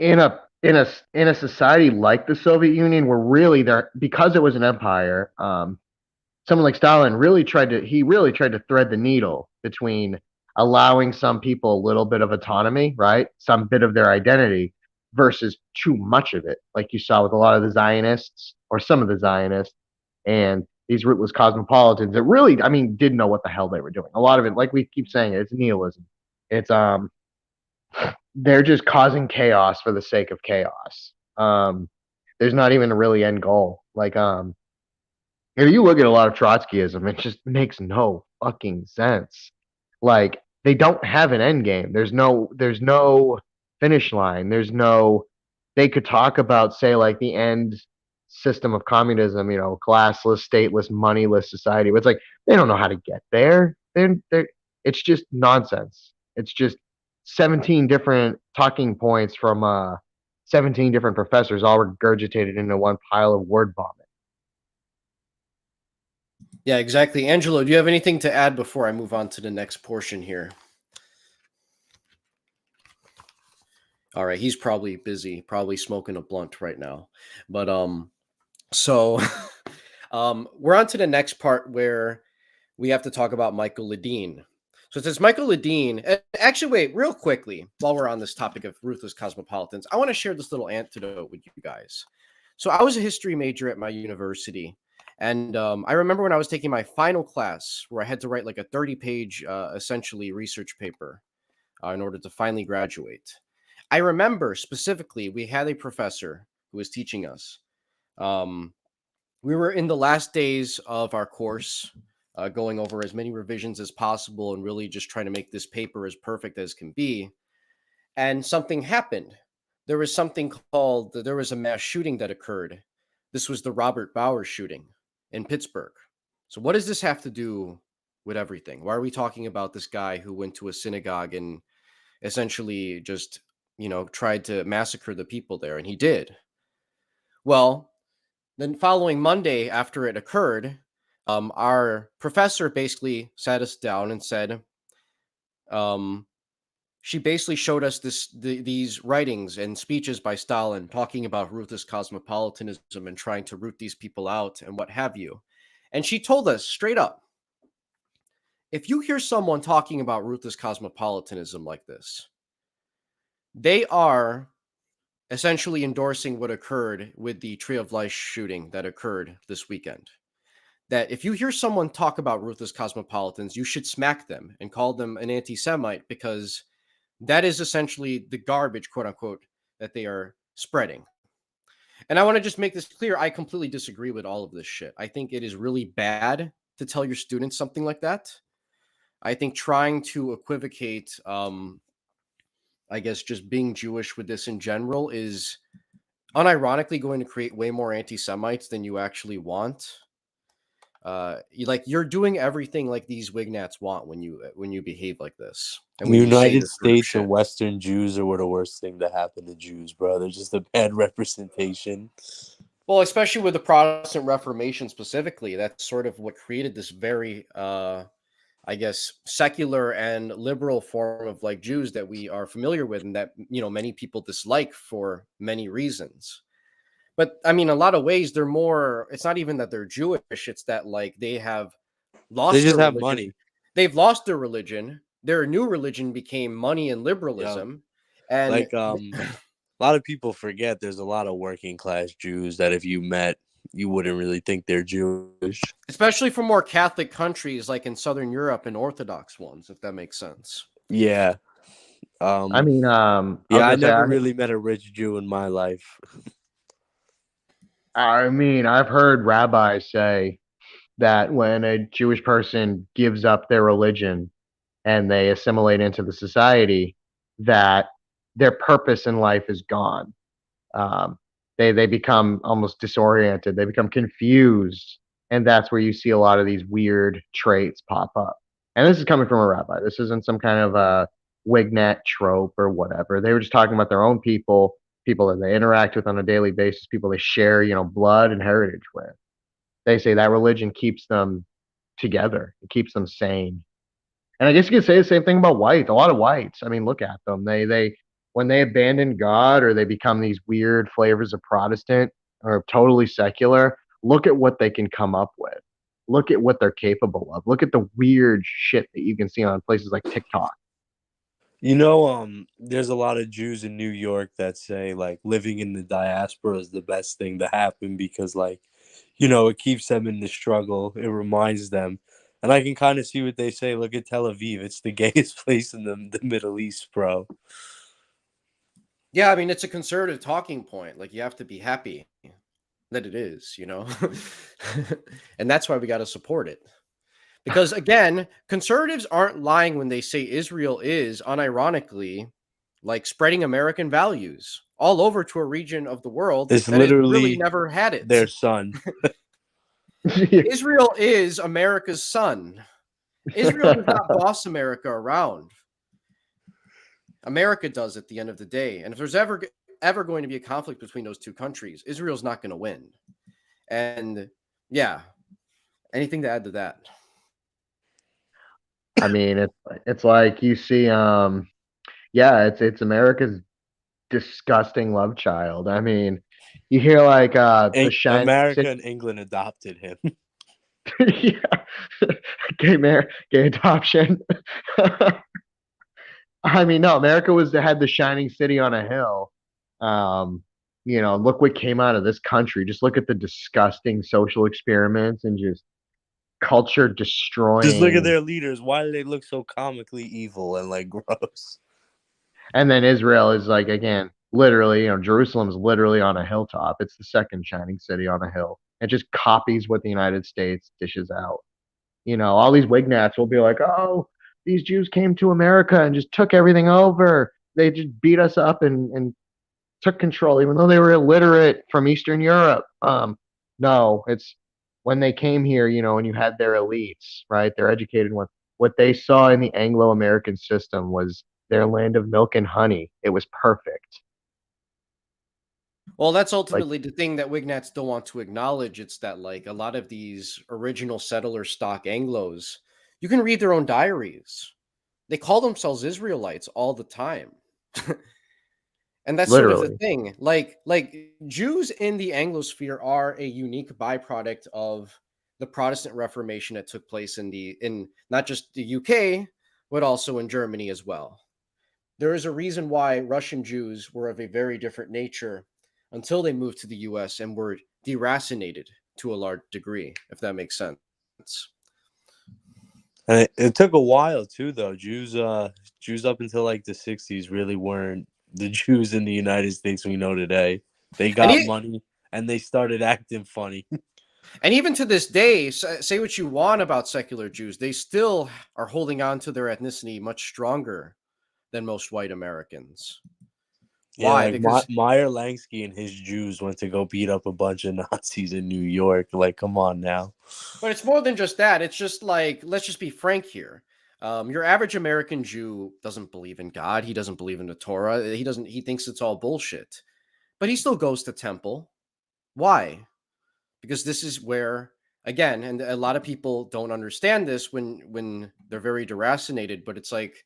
in a society like the Soviet Union, where really there, because it was an empire, someone like Stalin really tried to thread the needle between allowing some people a little bit of autonomy, right? Some bit of their identity versus too much of it, like you saw with a lot of the Zionists or some of the Zionists and these rootless cosmopolitans that really, I mean, didn't know what the hell they were doing. A lot of it, like we keep saying, it's nihilism. It's they're just causing chaos for the sake of chaos. There's not even a really end goal. Like if you look at a lot of Trotskyism, it just makes no fucking sense. Like they don't have an end game. There's no finish line. They could talk about, say, like the end system of communism, classless, stateless, moneyless society. But it's like they don't know how to get there. It's just nonsense. It's just 17 different talking points from 17 different professors all regurgitated into one pile of word vomit. Yeah, exactly. Angelo, do you have anything to add before I move on to the next portion here? All right, he's probably busy, probably smoking a blunt right now. But so we're on to the next part where we have to talk about Michael Ledeen. So it says Michael Ledeen. Actually, wait, real quickly, while we're on this topic of ruthless cosmopolitans, I want to share this little anecdote with you guys. So I was a history major at my university. And I remember when I was taking my final class where I had to write like a 30-page, essentially, research paper in order to finally graduate. I remember specifically we had a professor who was teaching us. We were in the last days of our course, going over as many revisions as possible and really just trying to make this paper as perfect as can be. And something happened. There was a mass shooting that occurred. This was the Robert Bauer shooting in Pittsburgh. So what does this have to do with everything? Why are we talking about this guy who went to a synagogue and essentially just, tried to massacre the people there? And he did. Well, then following Monday after it occurred, our professor basically sat us down and said, she basically showed us these writings and speeches by Stalin talking about ruthless cosmopolitanism and trying to root these people out and what have you. And she told us straight up, if you hear someone talking about ruthless cosmopolitanism like this, they are essentially endorsing what occurred with the Tree of Life shooting that occurred this weekend. That if you hear someone talk about ruthless cosmopolitans, you should smack them and call them an anti-Semite, because that is essentially the garbage, quote unquote, that they are spreading. And I want to just make this clear. I completely disagree with all of this shit. I think it is really bad to tell your students something like that. I think trying to equivocate, I guess, just being Jewish with this in general is unironically going to create way more anti-Semites than you actually want. You're doing everything like these Wignats want when you behave like this and when you say United this sort of States and shit. Western Jews are the worst thing to happen to Jews, bro. They're just a bad representation. Well, especially with the Protestant Reformation specifically, that's sort of what created this very, I guess, secular and liberal form of like Jews that we are familiar with, and that many people dislike for many reasons. But I mean, a lot of ways they're more. It's not even that they're Jewish; it's that like they have They lost just their have religion. money. They've lost their religion. Their new religion became money and Yo, liberalism, and like a lot of people forget there's a lot of working class Jews that if you met, you wouldn't really think they're Jewish. especially from more Catholic countries like in Southern Europe and Orthodox ones, if that makes sense. Yeah. I mean, I was Yeah, I gonna say, never really met a rich Jew in my life. I mean, I've heard rabbis say that when a Jewish person gives up their religion and they assimilate into the society, that their purpose in life is gone. Um, they become almost disoriented. They become confused, and that's where you see a lot of these weird traits pop up. And this is coming from a rabbi. This isn't some kind of a Wignat trope or whatever. They were just talking about their own people, people that they interact with on a daily basis, people they share, blood and heritage with. They say that religion keeps them together. It keeps them sane. And I guess you could say the same thing about whites. A lot of whites. I mean, look at them. They when they abandon God or they become these weird flavors of Protestant or totally secular, look at what they can come up with. Look at what they're capable of. Look at the weird shit that you can see on places like TikTok. There's a lot of Jews in New York that say like living in the diaspora is the best thing to happen because it keeps them in the struggle. It reminds them. And I can kind of see what they say. Look at Tel Aviv. It's the gayest place in the Middle East, bro. Yeah, I mean, it's a conservative talking point. Like, you have to be happy that it is, and that's why we got to support it. Because again, conservatives aren't lying when they say Israel is unironically like spreading American values all over to a region of the world It's that has really literally never had it. their son. Israel is America's son. Israel does not boss America around. America does at the end of the day. And if there's ever going to be a conflict between those two countries, Israel's not going to win. And yeah, anything to add to that? I mean, it's like you see, yeah, it's America's disgusting love child. I mean, you hear like the Shining America City. and England adopted him. Yeah, gay adoption. I mean, no, America had the shining city on a hill. Look what came out of this country. Just look at the disgusting social experiments and just culture Just look at destroying. their leaders. Why do they look so comically evil and like gross? And then Israel is like, again, literally, Jerusalem is literally on a hilltop. It's the second shining city on a hill. It just copies what the United States dishes out. All these Wignats will be like, oh, these Jews came to America and just took everything over. They just beat us up and took control, even though they were illiterate from Eastern Europe. No, it's when they came here, when you had their elites, right? They're educated ones. What they saw in the Anglo-American system was their land of milk and honey. It was perfect. Well, that's Like, ultimately the thing that Wignats don't want to acknowledge. It's that like a lot of these original settler stock Anglos, you can read their own diaries. they call themselves Israelites all the time. And that's sort of the Literally. thing. Like Jews in the Anglosphere are a unique byproduct of the Protestant Reformation that took place in not just the UK, but also in Germany as well. There is a reason why Russian Jews were of a very different nature until they moved to the US and were deracinated to a large degree, if that makes sense. And it took a while too, though. Jews up until like the '60s really weren't the Jews in the United States we know today. They And, got money and they started acting funny. and even to this day, say what you want about secular Jews, they still are holding on to their ethnicity much stronger than most white Americans. Yeah, Why? like Because, Meyer Lansky and his Jews went to go beat up a bunch of Nazis in New York. Like, come on now. but it's more than just that. It's just like, let's just be frank here. Your average American Jew doesn't believe in God. He doesn't believe in the Torah. He thinks it's all bullshit, but he still goes to temple. Why? Because this is where, again, and a lot of people don't understand this when they're very deracinated, but it's like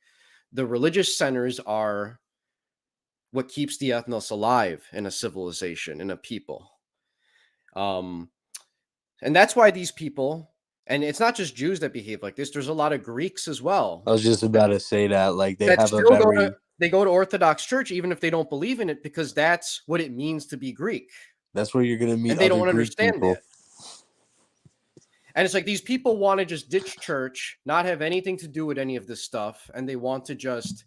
the religious centers are what keeps the ethnos alive in a civilization, in a people. Um, and that's why these people, and it's not just Jews that behave like this. There's a lot of Greeks as I well was just that, about to say that. Like, they that have a still go to very they go to Orthodox Church even if they don't believe in it because that's what it means to be Greek, that's where you're gonna meet and they other don't Greek understand people. that. And it's like these people want to just ditch church, not have anything to do with any of this stuff, and they want to just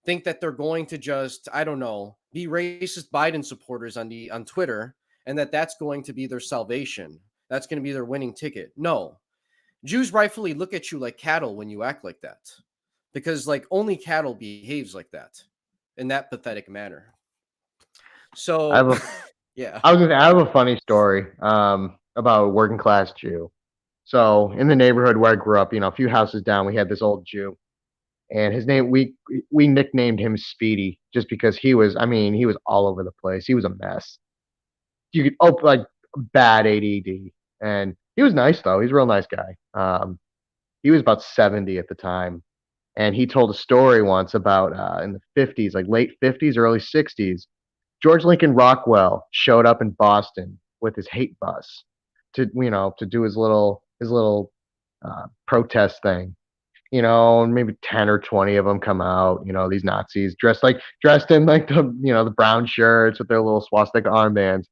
think that they're going to just, I don't know, be racist Biden supporters on Twitter, and that's going to be their salvation. That's going to be their winning ticket. No, Jews rightfully look at you like cattle when you act like that, because like only cattle behaves like that, in that pathetic manner. I have So, a yeah. I was gonna say, I have a funny story about a working class Jew. So in the neighborhood where I grew up, a few houses down, we had this old Jew, and his name we nicknamed him Speedy just because he was all over the place. He was a mess. You could like bad ADD, and he was nice though. He's a real nice guy. He was about 70 at the time, and he told a story once about in the 50s, like late 50s, early 60s. George Lincoln Rockwell showed up in Boston with his hate bus to do his little protest thing. And maybe 10 or 20 of them come out, these Nazis dressed in like the brown shirts with their little swastika armbands.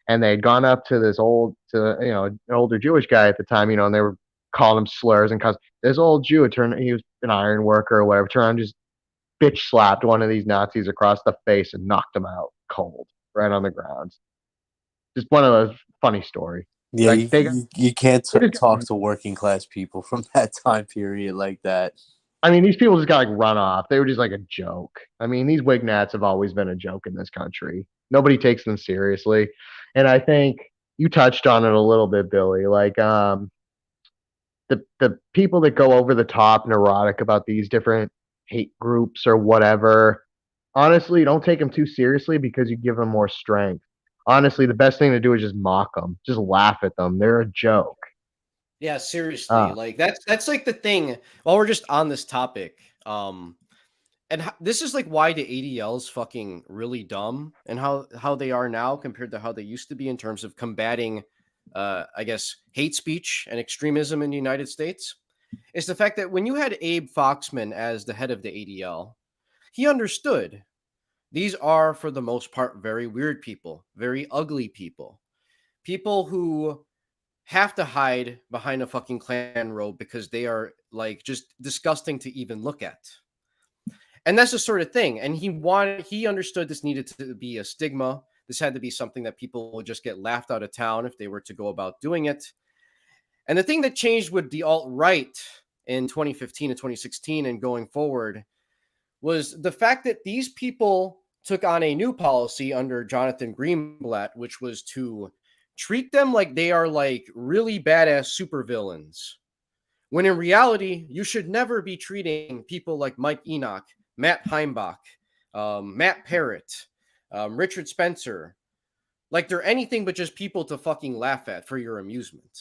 And they had gone up to an older Jewish guy at the time, and they were calling him slurs and cause this old Jew, he was an iron worker or whatever, turned around and just bitch slapped one of these Nazis across the face and knocked him out cold right on the ground. Just one of those funny story. Yeah, Like you can't they just talk to working class people from that time period like that. I mean, these people just got like run off. They were just like a joke. I mean, these Wignats have always been a joke in this country. Nobody takes them seriously. And I think you touched on it a little bit, Billy. Like the people that go over the top neurotic about these different hate groups or whatever, honestly, don't take them too seriously because you give them more strength. Honestly, the best thing to do is just mock them, just laugh at them. They're a joke. Yeah, seriously. Uh, Like that's like the thing. While we're just on this topic, and this is like why the ADL's fucking really dumb and how they are now compared to how they used to be in terms of combating I guess hate speech and extremism in the United States is the fact that when you had Abe Foxman as the head of the ADL, he understood these are for the most part very weird people, very ugly people who have to hide behind a fucking Klan robe because they are like just disgusting to even look at. And that's the sort of thing. And he understood this needed to be a stigma. This had to be something that people would just get laughed out of town if they were to go about doing it. And the thing that changed with the alt right in 2015 and 2016 and going forward was the fact that these people took on a new policy under Jonathan Greenblatt, which was to treat them like they are like really badass supervillains. When in reality, you should never be treating people like Mike Enoch, Matt Heimbach, Matt Parrott, Richard Spencer, like they're anything but just people to fucking laugh at for your amusement.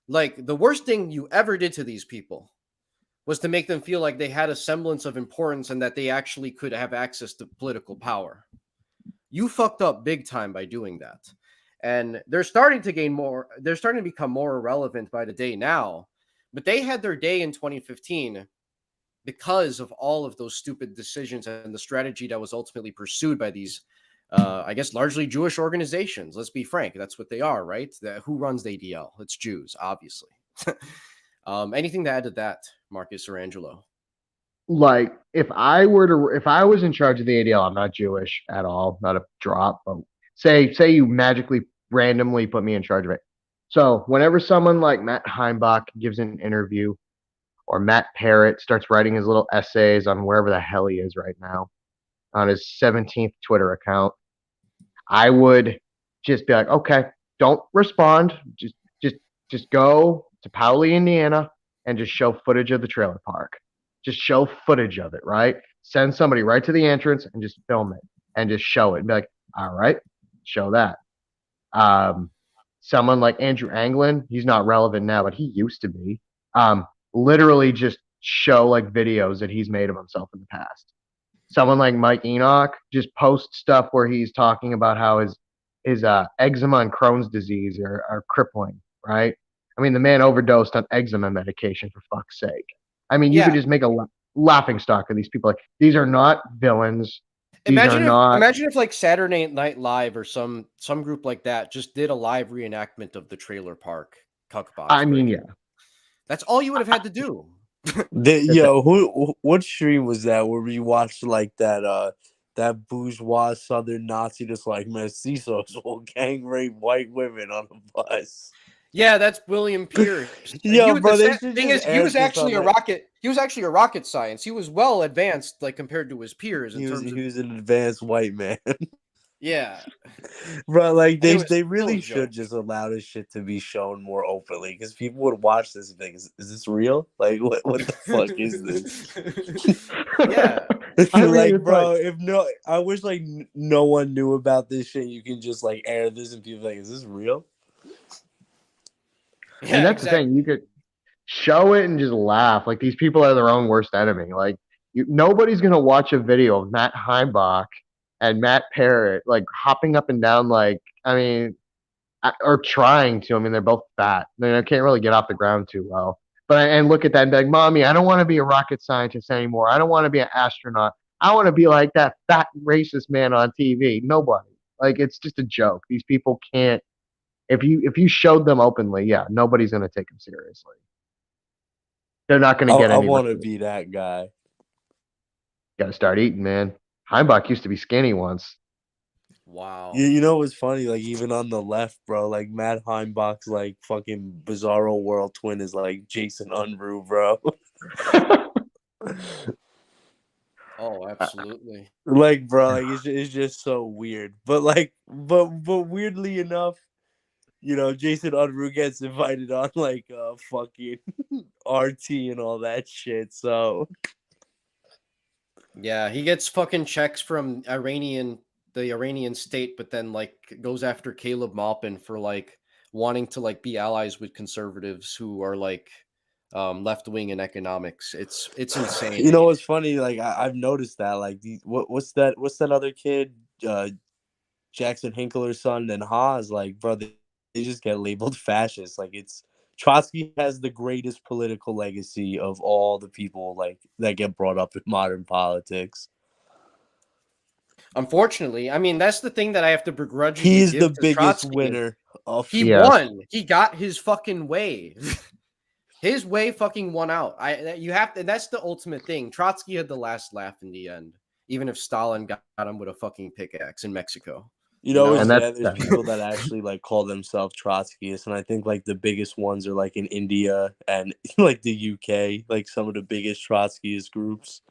Like the worst thing you ever did to these people was to make them feel like they had a semblance of importance and that they actually could have access to political power. You fucked up big time by doing that. And they're starting to gain more, they're starting to become more irrelevant by the day now. But they had their day in 2015 because of all of those stupid decisions and the strategy that was ultimately pursued by these, I guess, largely Jewish organizations. Let's be frank, that's what they are, right? Who runs the ADL? It's Jews, obviously. Anything to add to that, Marcus or Angelo? Like if I was in charge of the ADL, I'm not Jewish at all, not a drop. But say you magically randomly put me in charge of it. So whenever someone like Matt Heimbach gives an interview, or Matt Parrott starts writing his little essays on wherever the hell he is right now on his 17th Twitter account, I would just be like, okay, don't respond. Just just go to Powley, Indiana, and just show footage of the trailer park. Just show footage of it, right? Send somebody right to the entrance and just film it and just show it and be like, all right, show that. Um, Someone like Andrew Anglin, he's not relevant now, but he used to be. Literally just show like videos that he's made of himself in the past. Someone like Mike Enoch just posts stuff where he's talking about how his eczema and Crohn's disease are crippling, right? I mean, the man overdosed on eczema medication for fuck's sake. I mean, you could Yeah. just make a laughing stock of these people. Like these are not villains. These are Imagine if not. imagine if like Saturday Night Live or some group like that just did a live reenactment of the trailer park cuck box I mean, breaking. yeah. That's all you would have had to do. What stream was that where we watched like that bourgeois Southern Nazi just like mestizos will gang rape white women on a bus? Yeah, that's William Pierce. Yo, bro, they should Thing just is, he air was this on actually a like rocket. He was actually a rocket science. He was well advanced, like compared to his peers in terms of. he was an advanced white man. Yeah, Bro, like and it was they still a really should joke. just allow this shit to be shown more openly because people would watch this and think, is this real? Like, what the fuck is this? Yeah, I mean, Like, it's like bro, if no, I wish like no one knew about this shit. You can just like air this and people like, is this real? and yeah, that's the thing. You exactly. could show it and just laugh. Like these people are their own worst enemy. Like nobody's gonna watch a video of Matt Heimbach and Matt Parrott like hopping up and down. Like I mean, or trying to. I mean, they're both fat. They can't really get off the ground too well. But and look at that and be like, mommy, I don't want to be a rocket scientist anymore. I don't want to be an astronaut. I want to be like that fat racist man on TV. Nobody. Like it's just a joke. These people can't. If you showed them openly, yeah, nobody's gonna take them seriously. They're not gonna get I any want to recognition. be that guy. Got to start eating, man. Heimbach used to be skinny once. Wow. You know what's funny? Like even on the left, bro, like Matt Heimbach's like fucking Bizarro World twin is like Jason Unruh, bro. Oh, absolutely. Like, bro, like it's just so weird. But like, but weirdly enough, you know, Jason Unruh gets invited on like fucking RT and all that shit. So Yeah, he gets fucking checks from the Iranian state, but then like goes after Caleb Maupin for like wanting to like be allies with conservatives who are like left wing in economics. It's insane. you know what's funny? Like I've noticed that. Like what's that other kid? Jackson Hinkler's son and Haas, like, bro, they just get labeled fascist. Like, it's Trotsky has the greatest political legacy of all the people like that get brought up in modern politics. Unfortunately, I mean that's the thing that I have to begrudgingly He's the give to biggest Trotsky is winner of. he Yes. won. He got his fucking way. His way fucking won out. You have to. That's the ultimate thing. Trotsky had the last laugh in the end, even if Stalin got him with a fucking pickaxe in Mexico. You You know, know. it's And that's sad. There's people that actually like call themselves Trotskyists, and I think like the biggest ones are like in India and like the UK, like some of the biggest Trotskyist groups.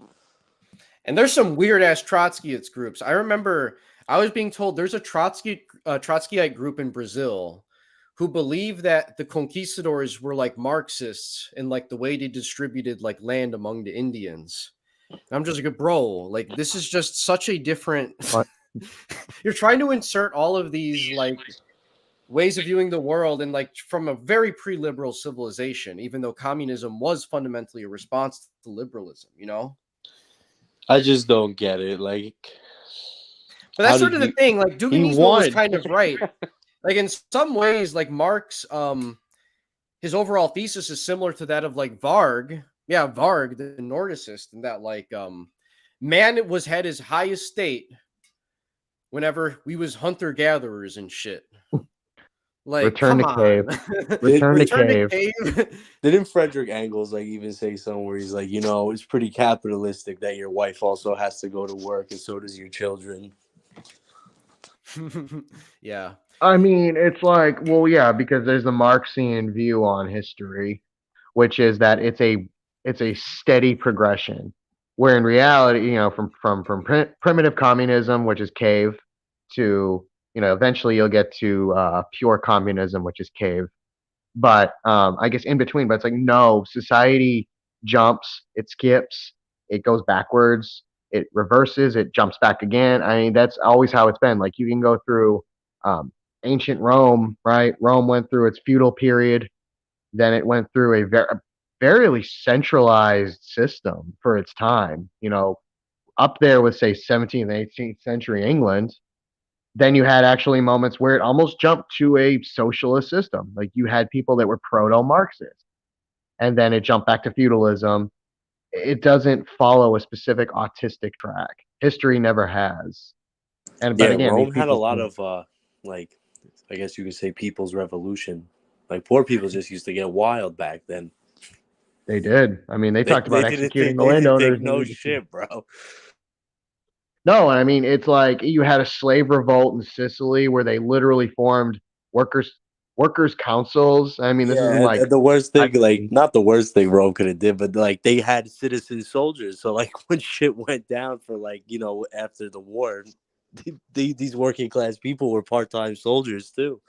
And there's some weird ass Trotskyist groups. I remember I was being told there's a Trotskyite group in Brazil who believe that the conquistadors were like Marxists in like the way they distributed like land among the Indians. And I'm just like, bro, like this is just such a different. what You're trying to insert all of these like ways of viewing the world, and like from a very pre-liberal civilization, even though communism was fundamentally a response to liberalism, you know? I just don't get it. Like, But how that's did sort of the thing. Like He Duganismo was won. kind of right. Like in some ways, like Marx, his overall thesis is similar to that of like Varg. Yeah, Varg, the Nordicist, and that like man was had his highest state whenever we was hunter gatherers and shit. Like, Return come to cave. on. Return to Return to cave. cave. Didn't Frederick Engels like even say somewhere he's like, you know, it's pretty capitalistic that your wife also has to go to work and so does your children. Yeah. I mean, it's like, well, yeah, because there's the Marxian view on history, which is that it's a steady progression. Where in reality, from primitive communism, which is cave, to eventually you'll get to pure communism, which is cave. But I guess in between, but it's like no, society jumps, it skips, it goes backwards, it reverses, it jumps back again. I mean, that's always how it's been. Like you can go through um, ancient Rome, right? Rome went through its feudal period, then it went through a very centralized system for its time. Up there with say 17th, 18th century England. Then you had actually moments where it almost jumped to a socialist system. Like you had people that were proto Marxist, and then it jumped back to feudalism. It doesn't follow a specific autistic track. History never has. But Yeah, again, these Rome had a people, lot of like I guess you could say people's revolution. Like poor people just used to get wild back then. they did. I mean, they They talked about they didn't executing think the they didn't landowners. think no shit, bro. No, I mean it's like you had a slave revolt in Sicily where they literally formed workers workers councils. I mean, this is in Yeah, like and the worst thing, like 19. not the worst thing Rome could have did, but like they had citizen soldiers. So like when shit went down for like after the war, these working class people were part time soldiers too.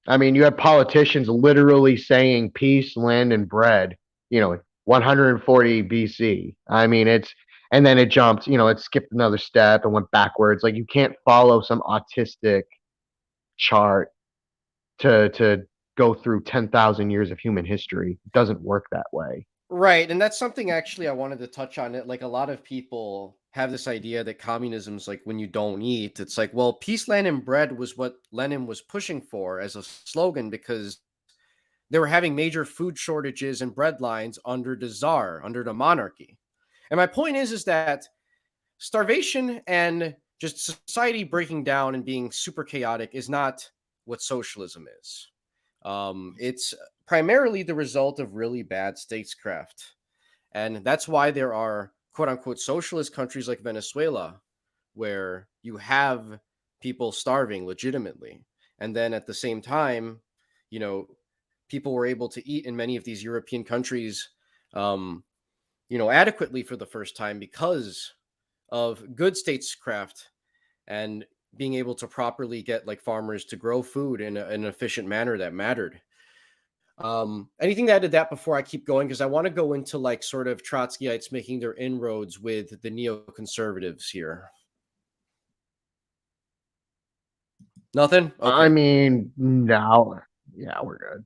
I mean, you had politicians literally saying peace, land, and bread, 140 BC. I mean, and then it jumped, it skipped another step and went backwards. Like, you can't follow some autistic chart to go through 10,000 years of human history. It doesn't work that way. Right. And that's something actually I wanted to touch on it. Like a lot of people have this idea that communism's like when you don't eat. It's like, well, peace, land, and bread was what Lenin was pushing for as a slogan because they were having major food shortages and bread lines under the czar, under the monarchy. And my point is that starvation and just society breaking down and being super chaotic is not what socialism is. It's primarily the result of really bad statecraft. And that's why there are quote unquote socialist countries like Venezuela, where you have people starving legitimately. And then at the same time, you know, people were able to eat in many of these European countries, um, adequately for the first time because of good statescraft and being able to properly get like farmers to grow food in an efficient manner that mattered. Anything to add to that before I keep going? Because I want to go into like sort of Trotskyites making their inroads with the neoconservatives here. Nothing? I Okay. mean, no. Yeah, we're good.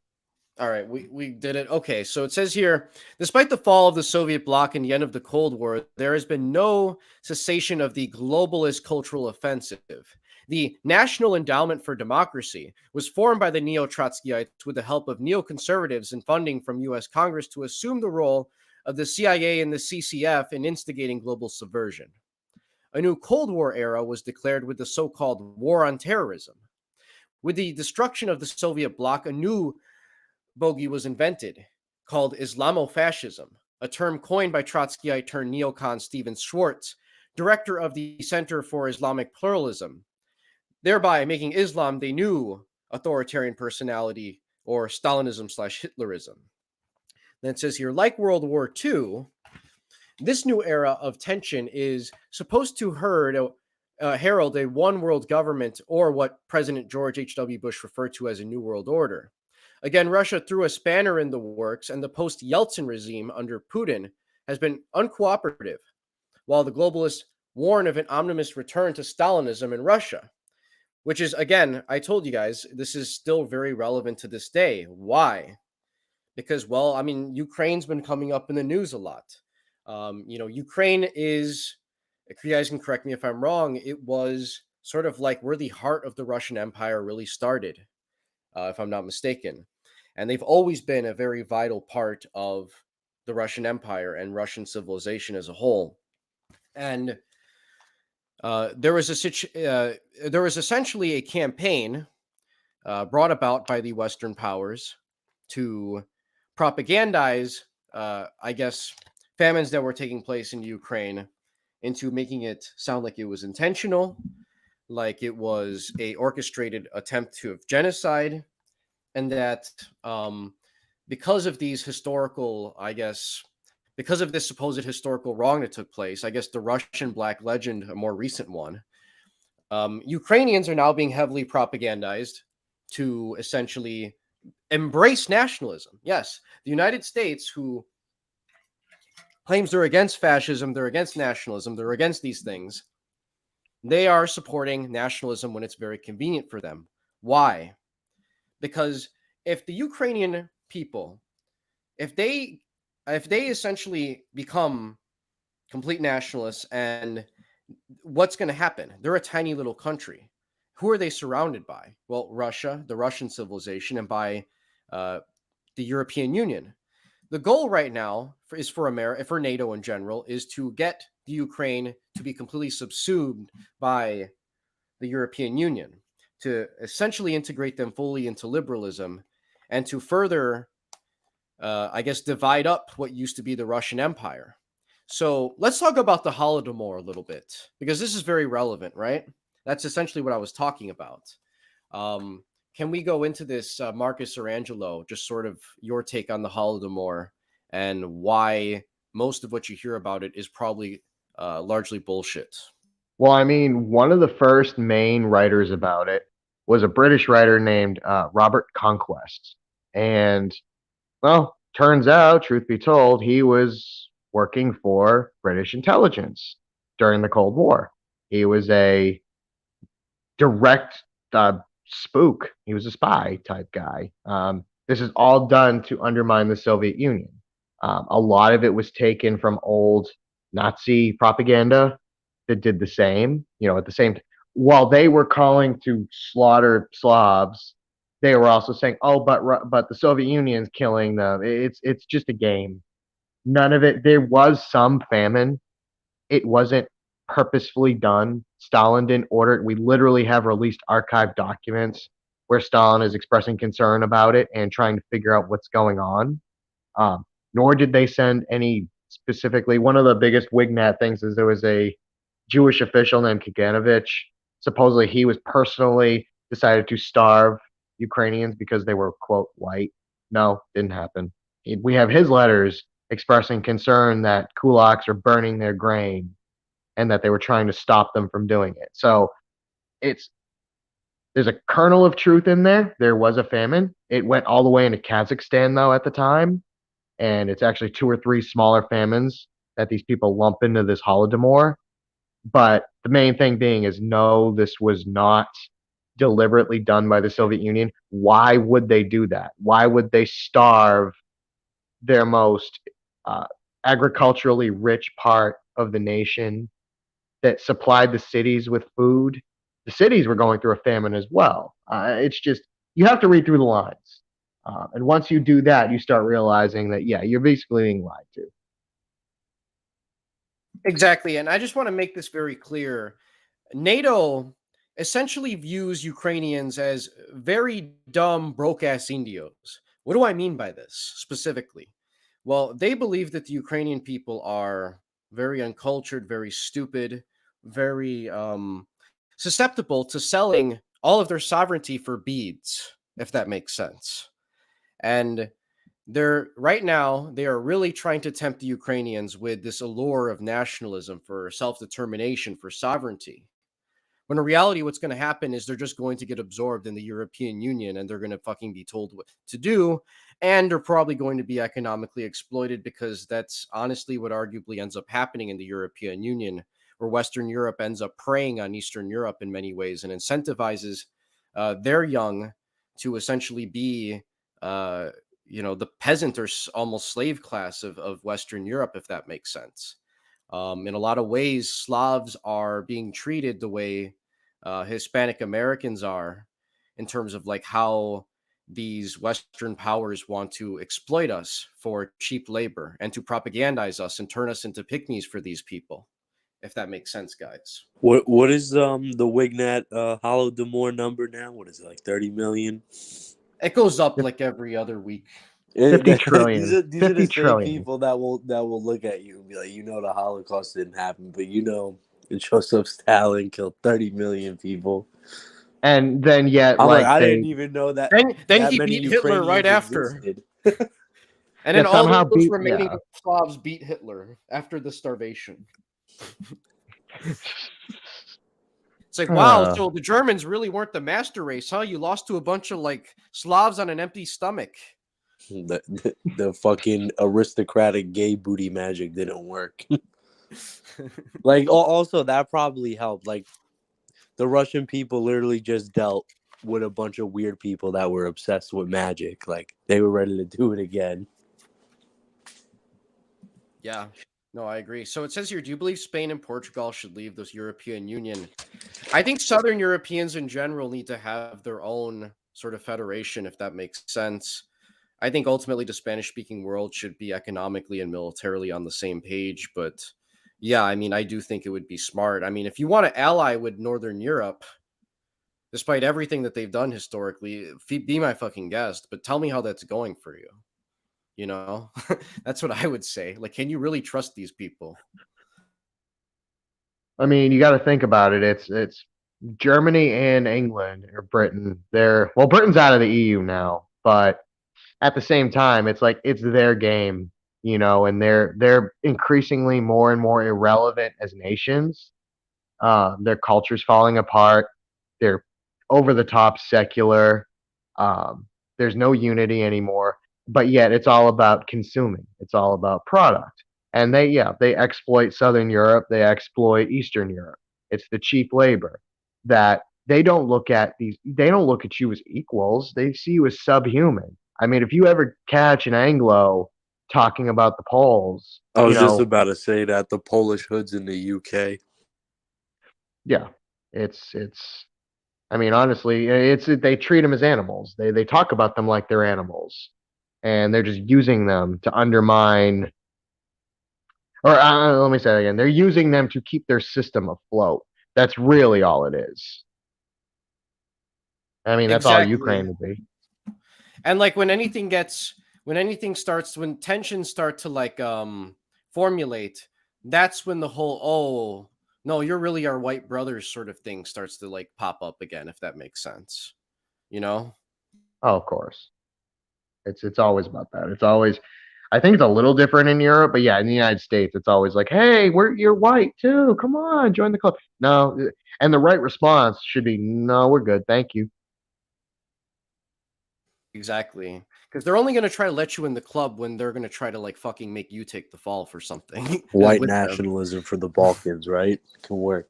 All right, we did it. Okay, so it says here, despite the fall of the Soviet bloc and the end of the Cold War, there has been no cessation of the globalist cultural offensive. The National Endowment for Democracy was formed by the neo-Trotskyites with the help of neoconservatives and funding from U.S. Congress to assume the role of the CIA and the CCF in instigating global subversion. A new Cold War era was declared with the so-called War on Terrorism. With the destruction of the Soviet bloc, a new bogey was invented called Islamofascism, a term coined by Trotskyite turned neocon Stephen Schwartz, director of the Center for Islamic Pluralism, thereby making Islam the new authoritarian personality or Stalinism slash Hitlerism. Then it says here, like World War II, this new era of tension is supposed to herald a one world government or what President George H.W. Bush referred to as a New World Order. Again, Russia threw a spanner in the works, and the post Yeltsin regime under Putin has been uncooperative, while the globalists warn of an omnibus return to Stalinism in Russia. which is, again, I told you guys, this is still very relevant to this day. Why? Because, well, I mean, Ukraine's been coming up in the news a lot. Ukraine is, if you guys can correct me if I'm wrong, it was sort of like where the heart of the Russian Empire really started, if I'm not mistaken. And they've always been a very vital part of the Russian Empire and Russian civilization as a whole. And there was essentially a campaign brought about by the Western powers to propagandize, I guess, famines that were taking place in Ukraine into making it sound like it was intentional, like it was a orchestrated attempt to have genocide, and that because of these historical, I guess, because of this supposed historical wrong that took place, I guess the Russian Black Legend, a more recent one, Ukrainians are now being heavily propagandized to essentially embrace nationalism. Yes, the United States, who claims they're against fascism, they're against nationalism, they're against these things, they are supporting nationalism when it's very convenient for them. Why? Because if the Ukrainian people, if they essentially become complete nationalists, and what's going to happen? They're a tiny little country. Who are they surrounded by? Well, Russia, the Russian civilization, and by uh, the European Union. The goal right now is for America, for NATO in general, is to get the Ukraine to be completely subsumed by the European Union, to essentially integrate them fully into liberalism, and to further, I guess, divide up what used to be the Russian Empire. So let's talk about the Holodomor a little bit, because this is very relevant, right? That's essentially what I was talking about. Um, can we go into this, Marcus or Angelo, just sort of your take on the Holodomor and why most of what you hear about it is probably largely bullshit? Well, I mean, one of the first main writers about it was a British writer named Robert Conquest. And, well, turns out, truth be told, he was working for British intelligence during the Cold War. He was a direct spook. He was a spy type guy. This is all done to undermine the Soviet Union. A lot of it was taken from old Nazi propaganda that did the same. At the same while they were calling to slaughter Slavs, they were also saying, "Oh, but the Soviet Union's killing them. It's just a game." None of it. There was some famine. It wasn't purposefully done. Stalin didn't order it. We literally have released archived documents where Stalin is expressing concern about it and trying to figure out what's going on. Um, Nor did they send any specifically. One of the biggest Wignat things is there was a Jewish official named Kaganovich. Supposedly, he was personally decided to starve Ukrainians because they were, quote, white. No, didn't happen. We have his letters expressing concern that kulaks are burning their grain and that they were trying to stop them from doing it. So it's there's a kernel of truth in there. There was a famine. It went all the way into Kazakhstan though at the time, and it's actually two or three smaller famines that these people lump into this Holodomor. But the main thing being is no, this was not deliberately done by the Soviet Union. Why would they do that? Why would they starve their most uh, agriculturally rich part of the nation that supplied the cities with food? The cities were going through a famine as well. It's just, you have to read through the lines. And once you do that, you start realizing that, yeah, you're basically being lied to. Exactly. And I just want to make this very clear. NATO essentially views Ukrainians as very dumb, broke ass Indios. What do I mean by this specifically? Well, they believe that the Ukrainian people are very uncultured, very stupid, very susceptible to selling all of their sovereignty for beads, if that makes sense. And they're right now they are really trying to tempt the Ukrainians with this allure of nationalism, for self-determination, for sovereignty. When in reality, what's going to happen is they're just going to get absorbed in the European Union, and they're going to fucking be told what to do. And they're probably going to be economically exploited, because that's honestly what arguably ends up happening in the European Union where Western Europe ends up preying on Eastern Europe in many ways and incentivizes their young to essentially be, uh, the peasant or almost slave class of Western Europe, if that makes sense. In a lot of ways, Slavs are being treated the way Hispanic Americans are, in terms of like how these Western powers want to exploit us for cheap labor and to propagandize us and turn us into pygmies for these people, if that makes sense, guys. What is the Wignat Hollow Demore number now? What is it, like 30 million? It goes up like every other week. 50 These trillion. are these are 50 the same trillion. people that will look at you and be like, the Holocaust didn't happen, but Joseph Stalin killed 30 million people. And then yet, I'm like, like I they didn't even know that Then that he many beat Hitler right Ukrainians after. existed. And yeah then all somehow those beat remaining yeah. Slavs beat Hitler after the starvation. It's like, wow, Uh, so the Germans really weren't the master race, huh? You lost to a bunch of like Slavs on an empty stomach. The fucking aristocratic gay booty magic didn't work. Like, also that probably helped. Like, the Russian people literally just dealt with a bunch of weird people that were obsessed with magic. Like, they were ready to do it again. Yeah, no, I agree. So it says here, do you believe Spain and Portugal should leave this European Union? I think Southern Europeans in general need to have their own sort of federation, if that makes sense. I think ultimately the Spanish speaking world should be economically and militarily on the same page. But yeah, I mean, I do think it would be smart. I mean, if you want to ally with Northern Europe, despite everything that they've done historically, be my fucking guest, but tell me how that's going for you. You know, that's what I would say. Like, can you really trust these people? I mean, you got to think about it. It's Germany and England or Britain. Britain's out of the EU now, but at the same time, it's like it's their game, and they're increasingly more and more irrelevant as nations. Their culture's falling apart. They're over the top secular. There's no unity anymore, but yet it's all about consuming. It's all about product. And they exploit Southern Europe. They exploit Eastern Europe. It's the cheap labor that they don't look at you as equals. They see you as subhuman. I mean, if you ever catch an Anglo talking about the Poles, I was just about to say that the Polish hoods in the UK. yeah, it's I mean, honestly, they treat them as animals. They talk about them like they're animals, and they're just using them to undermine. Or let me say that again. They're using them to keep their system afloat. That's really all it is. I mean, that's all Exactly. Ukraine would be. And like when when tensions start to like formulate, that's when the whole, oh no, you're really our white brothers sort of thing starts to like pop up again, if that makes sense. You know? Oh, of course. It's always about that. It's always. I think it's a little different in Europe, but yeah, in the United States, it's always like, "Hey, you're white too. Come on, join the club." No, and the right response should be, "No, we're good, thank you." Exactly. Because they're only gonna try to let you in the club when they're gonna try to like fucking make you take the fall for something White with them. nationalism for the Balkans, right? Can work.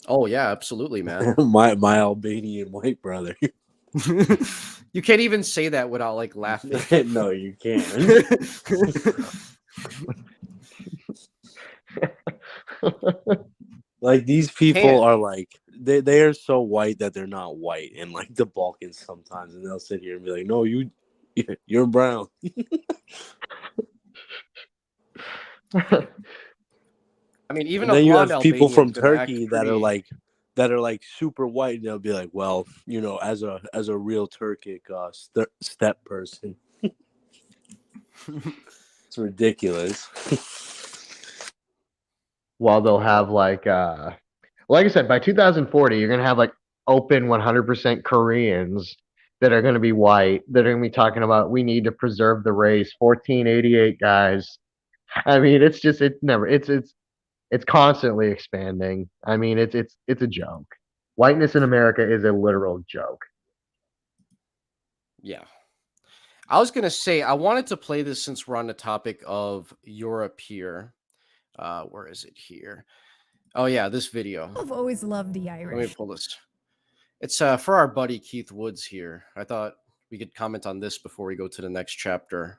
Oh yeah, absolutely, man. my Albanian white brother. You can't even say that without like laughing. No, you can't. Like, these people Can't. are like they are so white that they're not white in like the Balkans sometimes, and they'll sit here and be like, "No, you're brown." I mean, even And a then you blonde have people Albanian from is gonna act Turkey pretty. that are like super white, and they'll be like, "Well, as a real Turkic step person." It's ridiculous. While they'll have like I said, by 2040, you're gonna have like open 100% Koreans that are gonna be white, that are gonna be talking about we need to preserve the race. 1488 guys. I mean, it's just it never it's constantly expanding. I mean, it's a joke. Whiteness in America is a literal joke. Yeah. I was gonna say I wanted to play this since we're on the topic of Europe here. Where is it here? Oh yeah, this video. I've always loved the Let me Irish. pull this. It's for our buddy Keith Woods here. I thought we could comment on this before we go to the next chapter.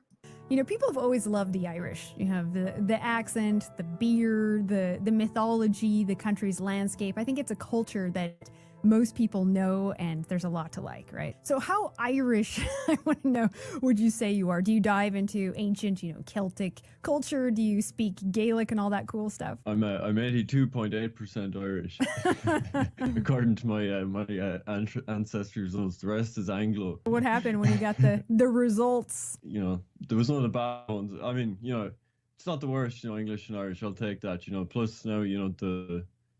You know, people have always loved the Irish. You have the accent, the beer, the mythology, the country's landscape. I think it's a culture that most people know, and there's a lot to like, right? So how Irish, I want to know, would you say you are? Do you dive into ancient, Celtic culture? Do you speak Gaelic and all that cool stuff? I'm 82.8% Irish, according to my ancestry results. The rest is Anglo. What happened when you got the results? There was none of the bad ones. I mean, it's not the worst. English and Irish, I'll take that. Plus now,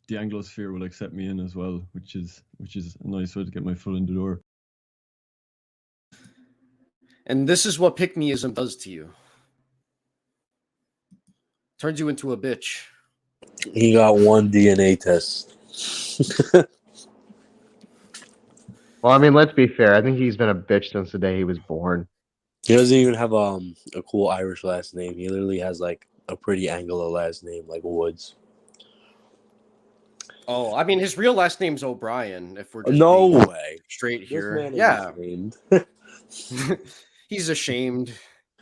the Anglosphere will accept me in as well, which is a nice way to get my foot in the door. And this is what pick-meism does to you. Turns you into a bitch. He got one DNA test. Well, I mean, let's be fair. I think he's been a bitch since the day he was born. He doesn't even have a cool Irish last name. He literally has like a pretty Anglo last name, like Woods. Oh, I mean, his real last name's O'Brien. If we're just No being way. straight This here, man is yeah, ashamed. he's ashamed.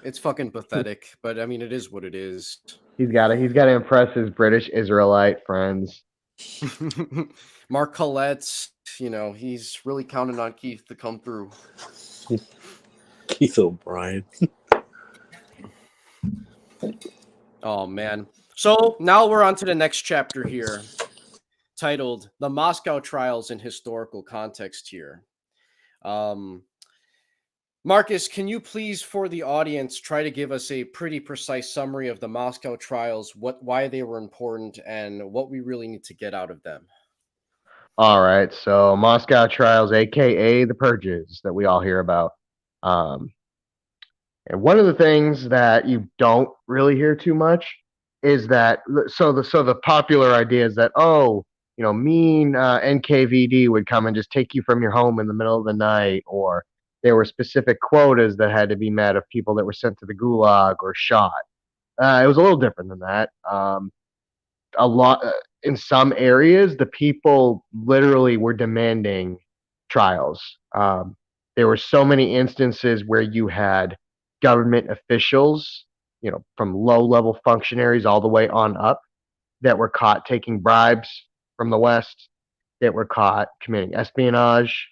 It's fucking pathetic, but I mean, it is what it is. He's got to impress his British Israelite friends. Mark Collette's, he's really counting on Keith to come through. Keith O'Brien. Oh man. So now we're on to the next chapter here, titled "The Moscow Trials in Historical Context." Here, Marcus, can you please, for the audience, try to give us a pretty precise summary of the Moscow trials, why they were important, and what we really need to get out of them? All right, so Moscow trials, aka the purges that we all hear about. And one of the things that you don't really hear too much is that the popular idea is that mean NKVD would come and just take you from your home in the middle of the night, or there were specific quotas that had to be met of people that were sent to the gulag or shot. It was a little different than that. A lot in some areas, the people literally were demanding trials. There were so many instances where you had government officials, from low-level functionaries all the way on up, that were caught taking bribes from the West, that were caught committing espionage,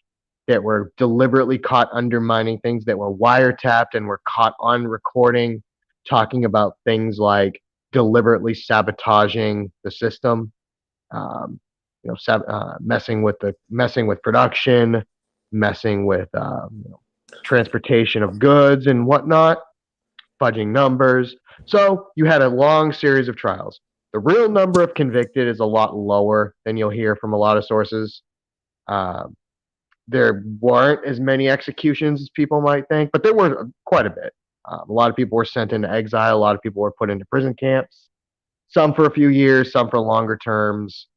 that were deliberately caught undermining things, that were wiretapped and were caught on recording, talking about things like deliberately sabotaging the system, messing with production, messing with transportation of goods and whatnot, fudging numbers. So you had a long series of trials. The real number of convicted is a lot lower than you'll hear from a lot of sources. There weren't as many executions as people might think, but there were quite a bit. A lot of people were sent into exile. A lot of people were put into prison camps, some for a few years, some for longer terms.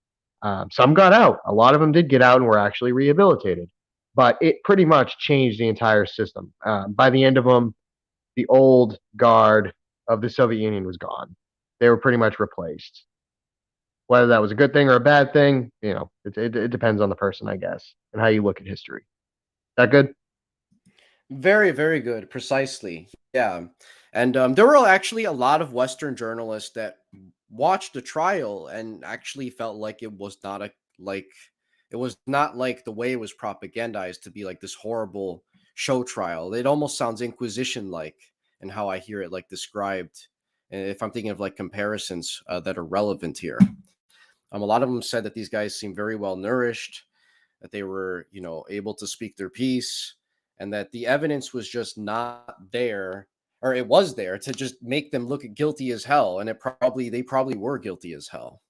Some got out. A lot of them did get out and were actually rehabilitated. But it pretty much changed the entire system. By the end of them, the old guard of the Soviet Union was gone. They were pretty much replaced. Whether that was a good thing or a bad thing, it depends on the person, I guess, and how you look at history. That good? Very, very good. Precisely. Yeah. And there were actually a lot of Western journalists that watched the trial and actually felt like it was not like the way it was propagandized to be like this horrible show trial. It almost sounds Inquisition like, and how I hear it like described. And if I'm thinking of like comparisons that are relevant here, a lot of them said that these guys seem very well nourished, that they were, able to speak their piece, and that the evidence was just not there, or it was there to just make them look guilty as hell. And they probably were guilty as hell.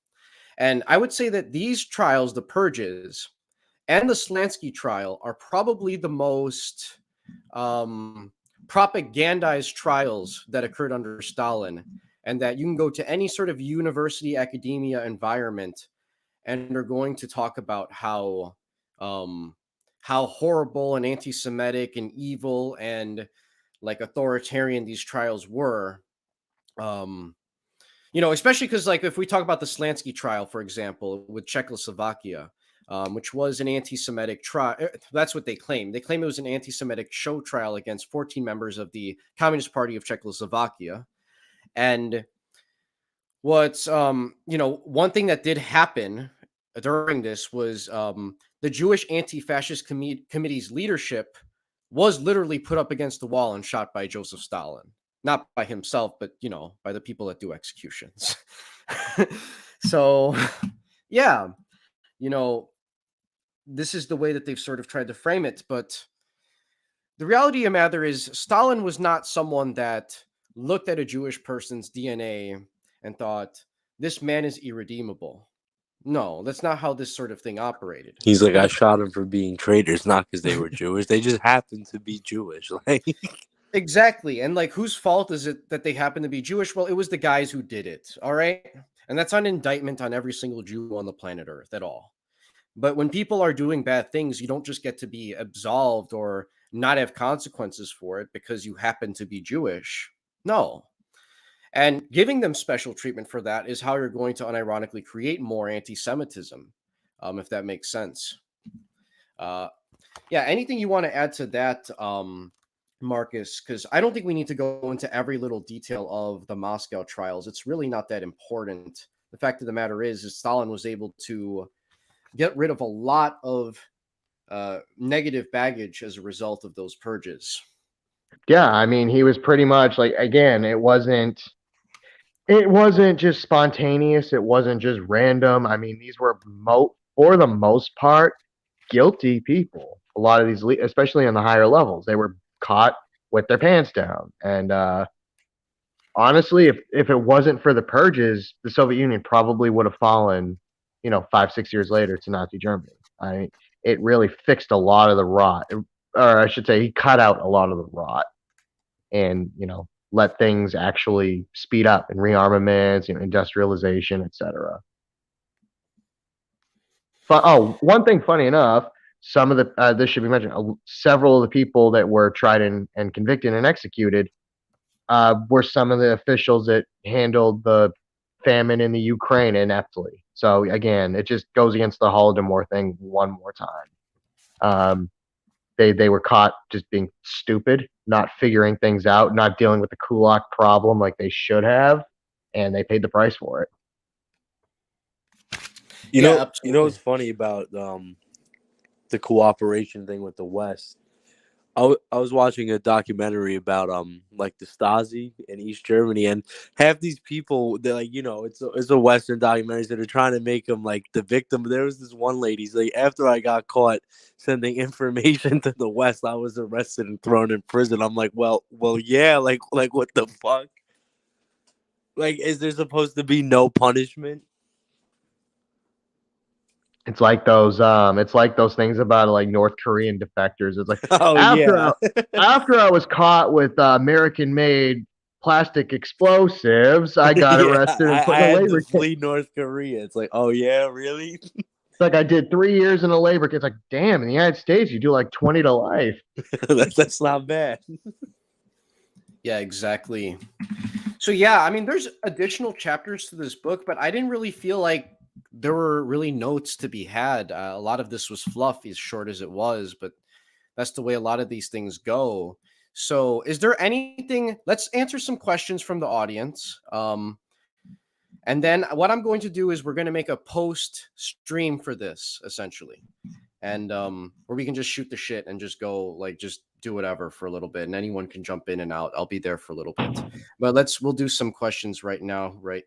And I would say that these trials, the purges and the Slansky trial, are probably the most propagandized trials that occurred under Stalin, and that you can go to any sort of university academia environment and they're going to talk about how horrible and anti-Semitic and evil and like authoritarian these trials were. Especially because, like, if we talk about the Slansky trial, for example, with Czechoslovakia, which was an anti-Semitic trial. That's what they claim. They claim it was an anti-Semitic show trial against 14 members of the Communist Party of Czechoslovakia. And what's one thing that did happen during this was the Jewish Anti-Fascist Committee's leadership was literally put up against the wall and shot by Joseph Stalin. Not by himself, but by the people that do executions. So, yeah, this is the way that they've sort of tried to frame it. But the reality of the matter is, Stalin was not someone that looked at a Jewish person's DNA and thought, this man is irredeemable. No, that's not how this sort of thing operated. He's like, But I the shot them for being traitors, not because they were Jewish. They just happened to be Jewish. Like, Exactly. And like, whose fault is it that they happen to be Jewish? Well, it was the guys who did it. All right. And that's not an indictment on every single Jew on the planet Earth at all. But when people are doing bad things, you don't just get to be absolved or not have consequences for it because you happen to be Jewish. No. And giving them special treatment for that is how you're going to unironically create more anti-Semitism, if that makes sense. Yeah, anything you want to add to that, Marcus? Because I don't think we need to go into every little detail of the Moscow trials. It's really not that important. The fact of the matter is Stalin was able to get rid of a lot of negative baggage as a result of those purges. Yeah, I mean, he was pretty much like, again, it wasn't just spontaneous, it wasn't just random. I mean, these were for the most part guilty people. A lot of these, especially on the higher levels, they were caught with their pants down. And honestly, if it wasn't for the purges, the Soviet Union probably would have fallen, 5, 6 years later to Nazi Germany. I mean, it really fixed a lot of the rot, or I should say, he cut out a lot of the rot, and let things actually speed up in rearmaments, industrialization, etc. But one thing, funny enough, some of the this should be mentioned. Several of the people that were tried and convicted and executed were some of the officials that handled the famine in the Ukraine ineptly. So again, it just goes against the Holodomor thing one more time. They were caught just being stupid, not figuring things out, not dealing with the kulak problem like they should have, and they paid the price for it. you Yeah, know, absolutely. what's funny about the cooperation thing with the West? I was watching a documentary about like the Stasi in East Germany, and half these people, they're like, it's a Western documentary that are trying to make them like the victim. There was this one lady, she's like, after I got caught sending information to the West, I was arrested and thrown in prison. I'm like, well, yeah, like what the fuck? Like, is there supposed to be no punishment? It's like those things about like North Korean defectors. It's like Oh after yeah. I was caught with American made plastic explosives, I got Yeah, arrested and put I in a had to labor camp. flee North Korea. It's like, oh yeah, really? It's like I did 3 years in a labor camp. It's like, damn, in the United States, you do like 20 to life. That's not bad. Yeah, exactly. So yeah, I mean, there's additional chapters to this book, but I didn't really feel like there were really notes to be had. A lot of this was fluff, as short as it was, but that's the way a lot of these things go. So, is there anything? Let's answer some questions from the audience. And then what I'm going to do is we're going to make a post stream for this essentially. And where we can just shoot the shit and just go like just do whatever for a little bit and anyone can jump in and out. I'll be there for a little bit. But we'll do some questions right now, right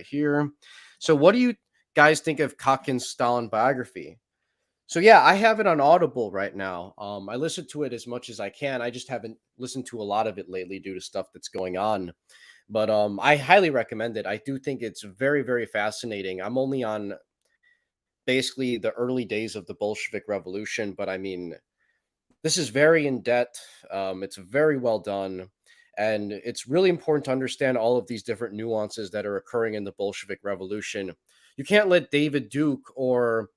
here. So what do you guys think of Kotkin's Stalin biography? So yeah, I have it on Audible right now. I listen to it as much as I can. I just haven't listened to a lot of it lately due to stuff that's going on. But I highly recommend it. I do think it's very, very fascinating. I'm only on basically the early days of the Bolshevik Revolution, but I mean, this is very in depth. It's very well done. And it's really important to understand all of these different nuances that are occurring in the Bolshevik Revolution. You can't let David Duke or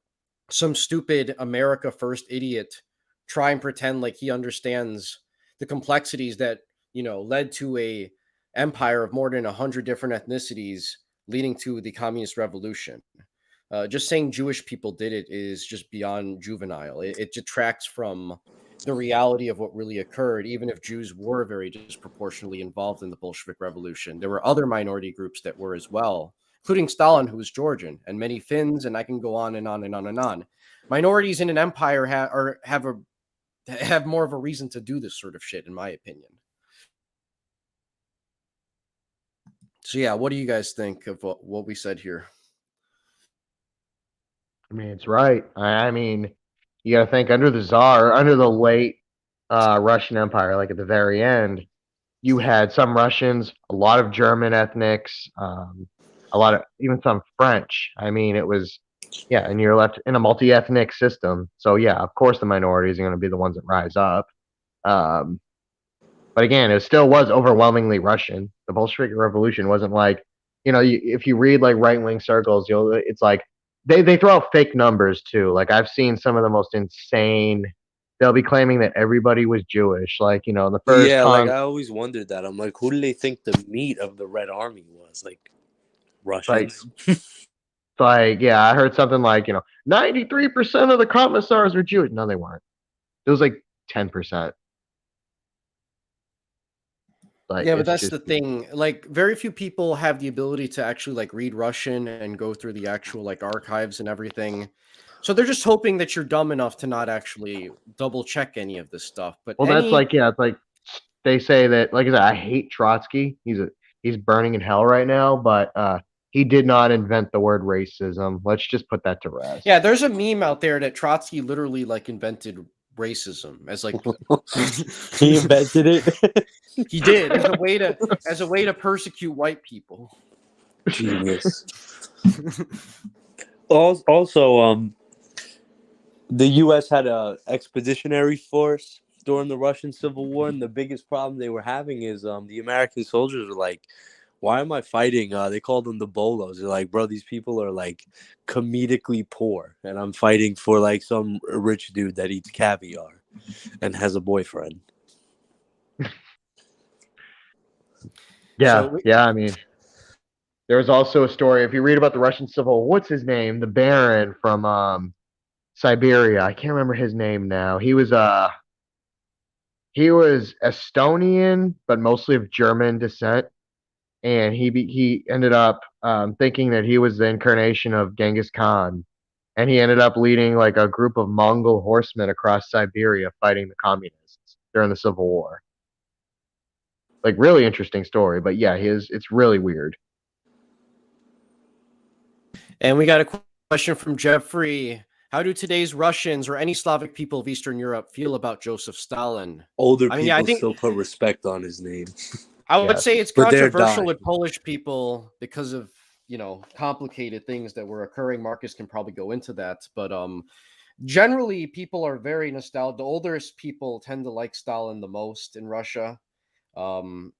some stupid America First idiot try and pretend like he understands the complexities that led to empire of more than 100 different ethnicities leading to the communist revolution. Just saying Jewish people did it is just beyond juvenile. It detracts from the reality of what really occurred, even if Jews were very disproportionately involved in the Bolshevik Revolution. There were other minority groups that were as well, including Stalin, who was Georgian, and many Finns, and I can go on and on and on and on. Minorities in an empire have more of a reason to do this sort of shit, in my opinion. So yeah, what do you guys think of what we said here? I mean, it's right. I mean, you got to think under the Tsar, under the late Russian Empire, like at the very end, you had some Russians, a lot of German ethnics, a lot of even some French. I mean, it was, yeah, and you're left in a multi ethnic system. So, yeah, of course, the minorities are going to be the ones that rise up. Um, but again, it still was overwhelmingly Russian. The Bolshevik Revolution wasn't like, if you read like right wing circles, it's like they throw out fake numbers too. Like I've seen some of the most insane. They'll be claiming that everybody was Jewish. Like the first Yeah, like I always wondered that. I'm like, who do they think the meat of the Red Army was? Like like Russians? yeah, I heard something like 93% of the commissars were Jewish. No, they weren't. It was like 10%. Like Yeah, but it's that's just the thing. Like, very few people have the ability to actually like read Russian and go through the actual like archives and everything. So they're just hoping that you're dumb enough to not actually double check any of this stuff. But well, that's like it's like they say that like I said, I hate Trotsky. He's burning in hell right now, but he did not invent the word racism. Let's just put that to rest. yeah, there's a meme out there that Trotsky literally like invented racism as like He invented it. he did as a way to persecute white people. Genius. Also, the U.S. had a expeditionary force during the Russian Civil War, and the biggest problem they were having is the American soldiers were like, "Why am I fighting?" They called them the Bolos. They're like, "Bro, these people are like comedically poor, and I'm fighting for like some rich dude that eats caviar and has a boyfriend." Yeah, yeah. I mean, there was also a story. If you read about the Russian Civil War, what's his name? The Baron from Siberia. I can't remember his name now. He was Estonian, but mostly of German descent, and he ended up thinking that he was the incarnation of Genghis Khan, and he ended up leading like a group of Mongol horsemen across Siberia fighting the communists during the Civil War. Like really interesting story, but yeah, it's really weird. And we got a question from Jeffrey. How do today's Russians or any Slavic people of Eastern Europe feel about Joseph Stalin? Older I mean, people I think still put respect on his name, I would Yes. say it's but they're controversial dying. with Polish people because of complicated things that were occurring. Marcus can probably go into that, but generally people are very nostalgic. The oldest people tend to like Stalin the most in Russia.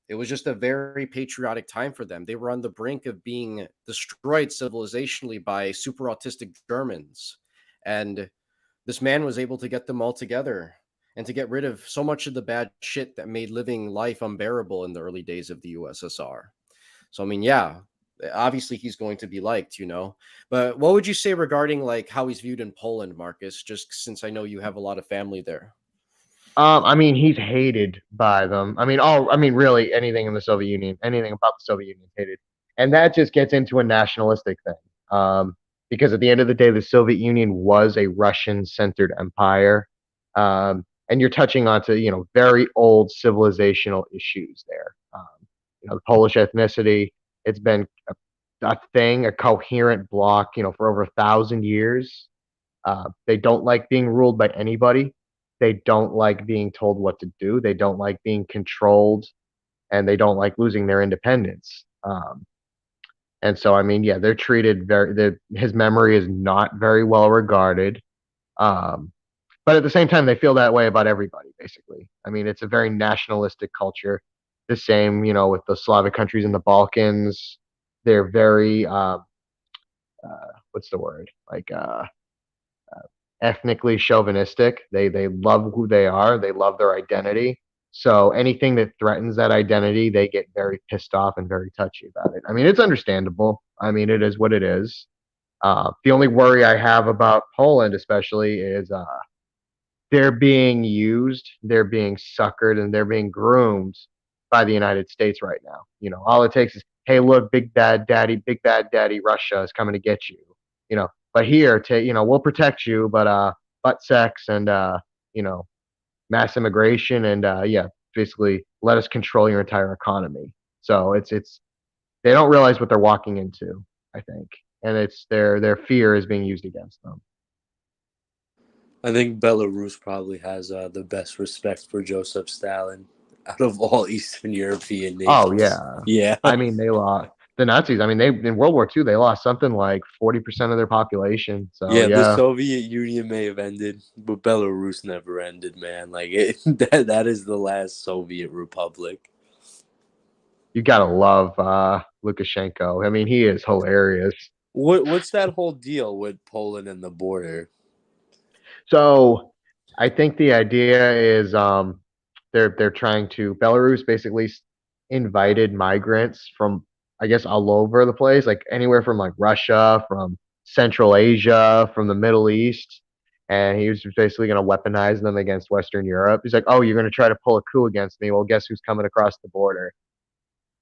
It was just a very patriotic time for them. They were on the brink of being destroyed civilizationally by super autistic Germans. And this man was able to get them all together and to get rid of so much of the bad shit that made living life unbearable in the early days of the USSR. So, I mean, yeah, obviously he's going to be liked, But what would you say regarding like how he's viewed in Poland, Marcus? Just since I know you have a lot of family there. I mean, he's hated by them. Really, anything in the Soviet Union, anything about the Soviet Union is hated, and that just gets into a nationalistic thing. Because at the end of the day, the Soviet Union was a Russian-centered empire, and you're touching onto very old civilizational issues there. The Polish ethnicity, it's been a thing, a coherent block, for over 1,000 years. They don't like being ruled by anybody. They don't like being told what to do. They don't like being controlled, and they don't like losing their independence. And so, I mean, yeah, they're treated his memory is not very well regarded. Um, but at the same time, they feel that way about everybody, basically. I mean, it's a very nationalistic culture. The same, with the Slavic countries in the Balkans. They're very, what's the word? Like, ethnically chauvinistic. They love who they are. They love their identity. So anything that threatens that identity, they get very pissed off and very touchy about it. I mean, it's understandable. I mean, it is what it is. The only worry I have about Poland, especially, is they're being used, they're being suckered, and they're being groomed by the United States right now. All it takes is, hey, look, big bad daddy, Russia is coming to get you. But here, we'll protect you, but butt sex and mass immigration and yeah, basically let us control your entire economy. So it's they don't realize what they're walking into, I think, and it's their fear is being used against them. I think Belarus probably has the best respect for Joseph Stalin out of all Eastern European Oh nations. yeah, Yeah. I mean they lost the Nazis. I mean they in World War II they lost something like 40% of their population. So Yeah, the yeah, Soviet Union may have ended, but Belarus never ended, man. Like that is the last Soviet republic. you gotta love Lukashenko. I mean he is hilarious. What's that whole deal with Poland and the border? So I think the idea is they're trying to Belarus basically invited migrants from I guess all over the place, like anywhere from like Russia, from Central Asia, from the Middle East, and he was basically going to weaponize them against Western Europe. He's like, "Oh, you're going to try to pull a coup against me? Well, guess who's coming across the border?"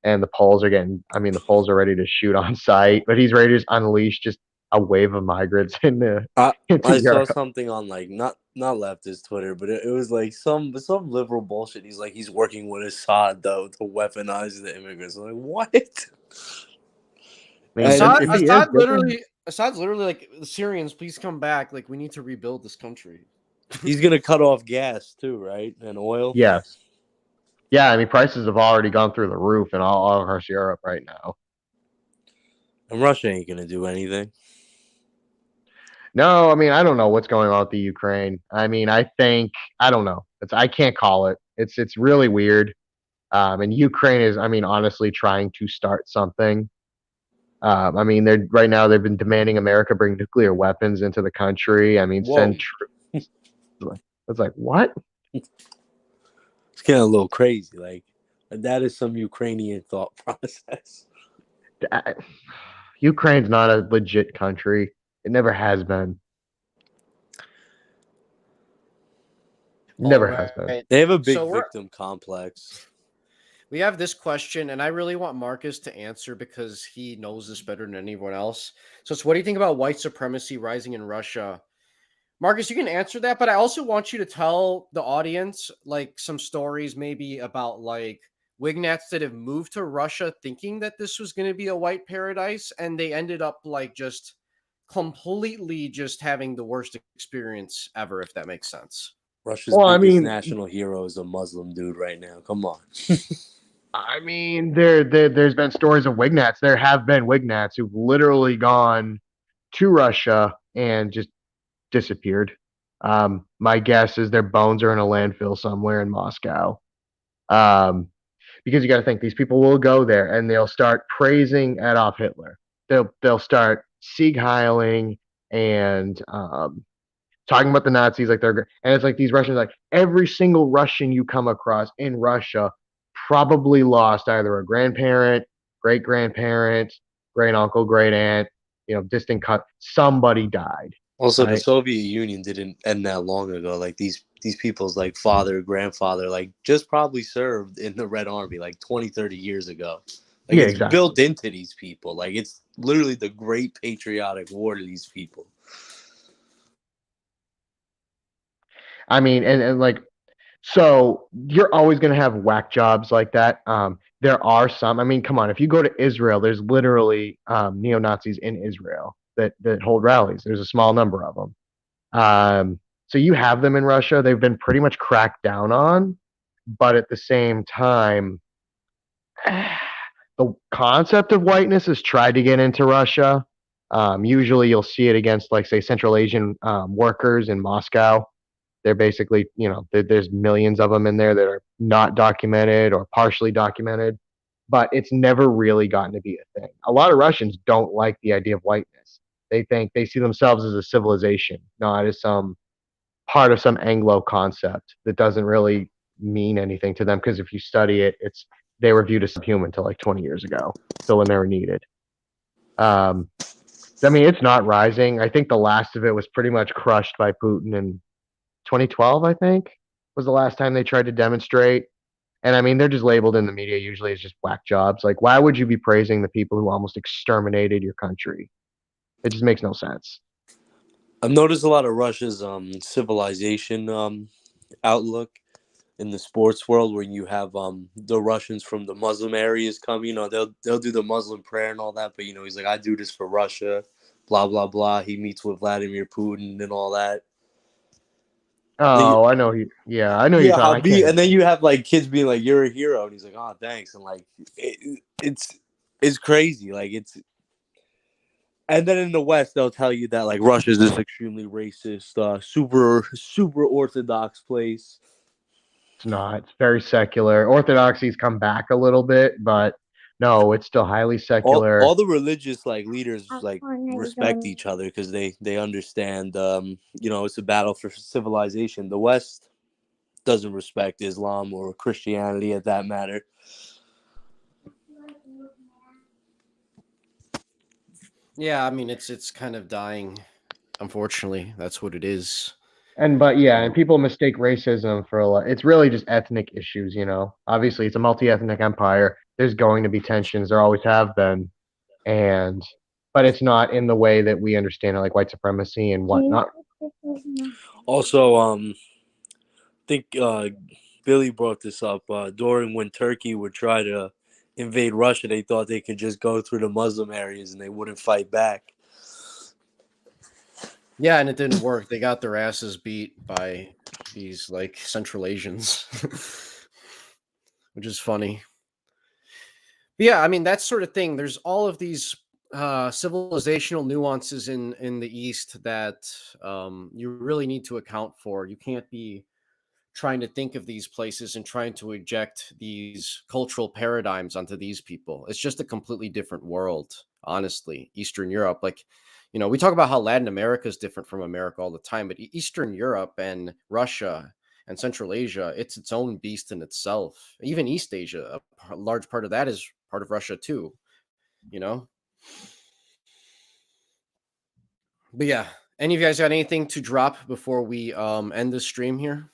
And the Poles are ready to shoot on sight, but he's ready to just unleash just a wave of migrants I into I saw Europe. something on like not leftist Twitter, but it was like some liberal bullshit. He's like he's working with Assad though to weaponize the immigrants. I'm like what? I mean, And if he is, Assad's literally like, the Syrians, please come back. Like, we need to rebuild this country. he's gonna cut off gas too, right? And oil. yes. Yeah, I mean, prices have already gone through the roof in all across Europe right now. And Russia ain't gonna do anything. No, I mean, I don't know what's going on with the Ukraine. I mean, I don't know. I can't call it. It's really weird. And Ukraine is, I mean, honestly trying to start something. I mean, they're right now they've been demanding America bring nuclear weapons into the country. I mean, Whoa, send troops. It's like what? it's getting a little crazy. Like that is some Ukrainian thought process. Uh, Ukraine's not a legit country. It never has been. All Never has been. right. They have a big So victim complex. we have this question, and I really want Marcus to answer because he knows this better than anyone else. So it's, what do you think about white supremacy rising in Russia? Marcus, you can answer that, but I also want you to tell the audience like some stories maybe about like Wignats that have moved to Russia thinking that this was going to be a white paradise, and they ended up like just completely just having the worst experience ever, if that makes sense. Russia's Well, biggest national hero is a Muslim dude right now. Come on. there's been stories of Wignats. There have been Wignats who've literally gone to Russia and just disappeared. My guess is their bones are in a landfill somewhere in Moscow. Um, because you got to think these people will go there and they'll start praising Adolf Hitler. They'll start Sieg heiling and talking about the Nazis like they're, and it's like these Russians, like every single Russian you come across in Russia probably lost either a grandparent, great grandparent, great uncle, great aunt, distant cut. Somebody died. Also, the Right? Soviet Union didn't end that long ago. Like these people's like father, grandfather, like just probably served in the Red Army like 20, 30 years ago. Like Yeah, it's exactly. built into these people. Like it's literally the great patriotic war to these people. I mean, and like, so you're always going to have whack jobs like that. There are some. I mean, come on. If you go to Israel, there's literally neo Nazis in Israel that hold rallies. There's a small number of them. So you have them in Russia. They've been pretty much cracked down on, but at the same time, the concept of whiteness is tried to get into Russia. Usually, you'll see it against, like, say, Central Asian workers in Moscow. They're basically, there's millions of them in there that are not documented or partially documented, but it's never really gotten to be a thing. A lot of Russians don't like the idea of whiteness. They see themselves as a civilization, not as some part of some Anglo concept that doesn't really mean anything to them because if you study it, they were viewed as subhuman till like 20 years ago, so when they were needed. Um, I mean, it's not rising. I think the last of it was pretty much crushed by Putin in 2012, I think, was the last time they tried to demonstrate. And I mean, they're just labeled in the media usually as just whack jobs. Like, why would you be praising the people who almost exterminated your country? It just makes no sense. I've noticed a lot of Russia's civilization outlook in the sports world, where you have the Russians from the Muslim areas come. They'll do the Muslim prayer and all that, but he's like, I do this for Russia, blah blah blah. He meets with Vladimir Putin and all that. Oh, I know. Yeah, I know you're Yeah, talking. I can't. and then you have like kids being like, "You're a hero," and he's like, "Oh, thanks," and like, it's crazy. Like and then in the West, they'll tell you that like Russia's this extremely racist, super orthodox place. It's not. It's very secular. Orthodoxy's come back a little bit, but no, it's still highly secular. All the religious like leaders like respect each other because they understand. It's a battle for civilization. The West doesn't respect Islam or Christianity at that matter. Yeah, I mean it's kind of dying. Unfortunately, that's what it is. But yeah, and people mistake racism for a lot. It's really just ethnic issues, you know. Obviously, it's a multi-ethnic empire. There's going to be tensions. There always have been, and but it's not in the way that we understand it, like white supremacy and whatnot. Also, I think Billy brought this up during when Turkey would try to invade Russia. They thought they could just go through the Muslim areas and they wouldn't fight back. Yeah, and it didn't work. They got their asses beat by these like Central Asians, which is funny. But yeah, I mean that sort of thing. There's all of these civilizational nuances in the East that you really need to account for. You can't be trying to think of these places and trying to eject these cultural paradigms onto these people. It's just a completely different world, honestly. Eastern Europe, like, we talk about how Latin America is different from America all the time, but Eastern Europe and Russia and Central Asia, it's its own beast in itself. Even East Asia, a large part of that is part of Russia too, you know? But yeah, any of you guys got anything to drop before we end the stream here?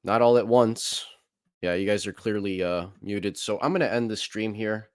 Not all at once. Yeah, you guys are clearly muted. So I'm going to end the stream here.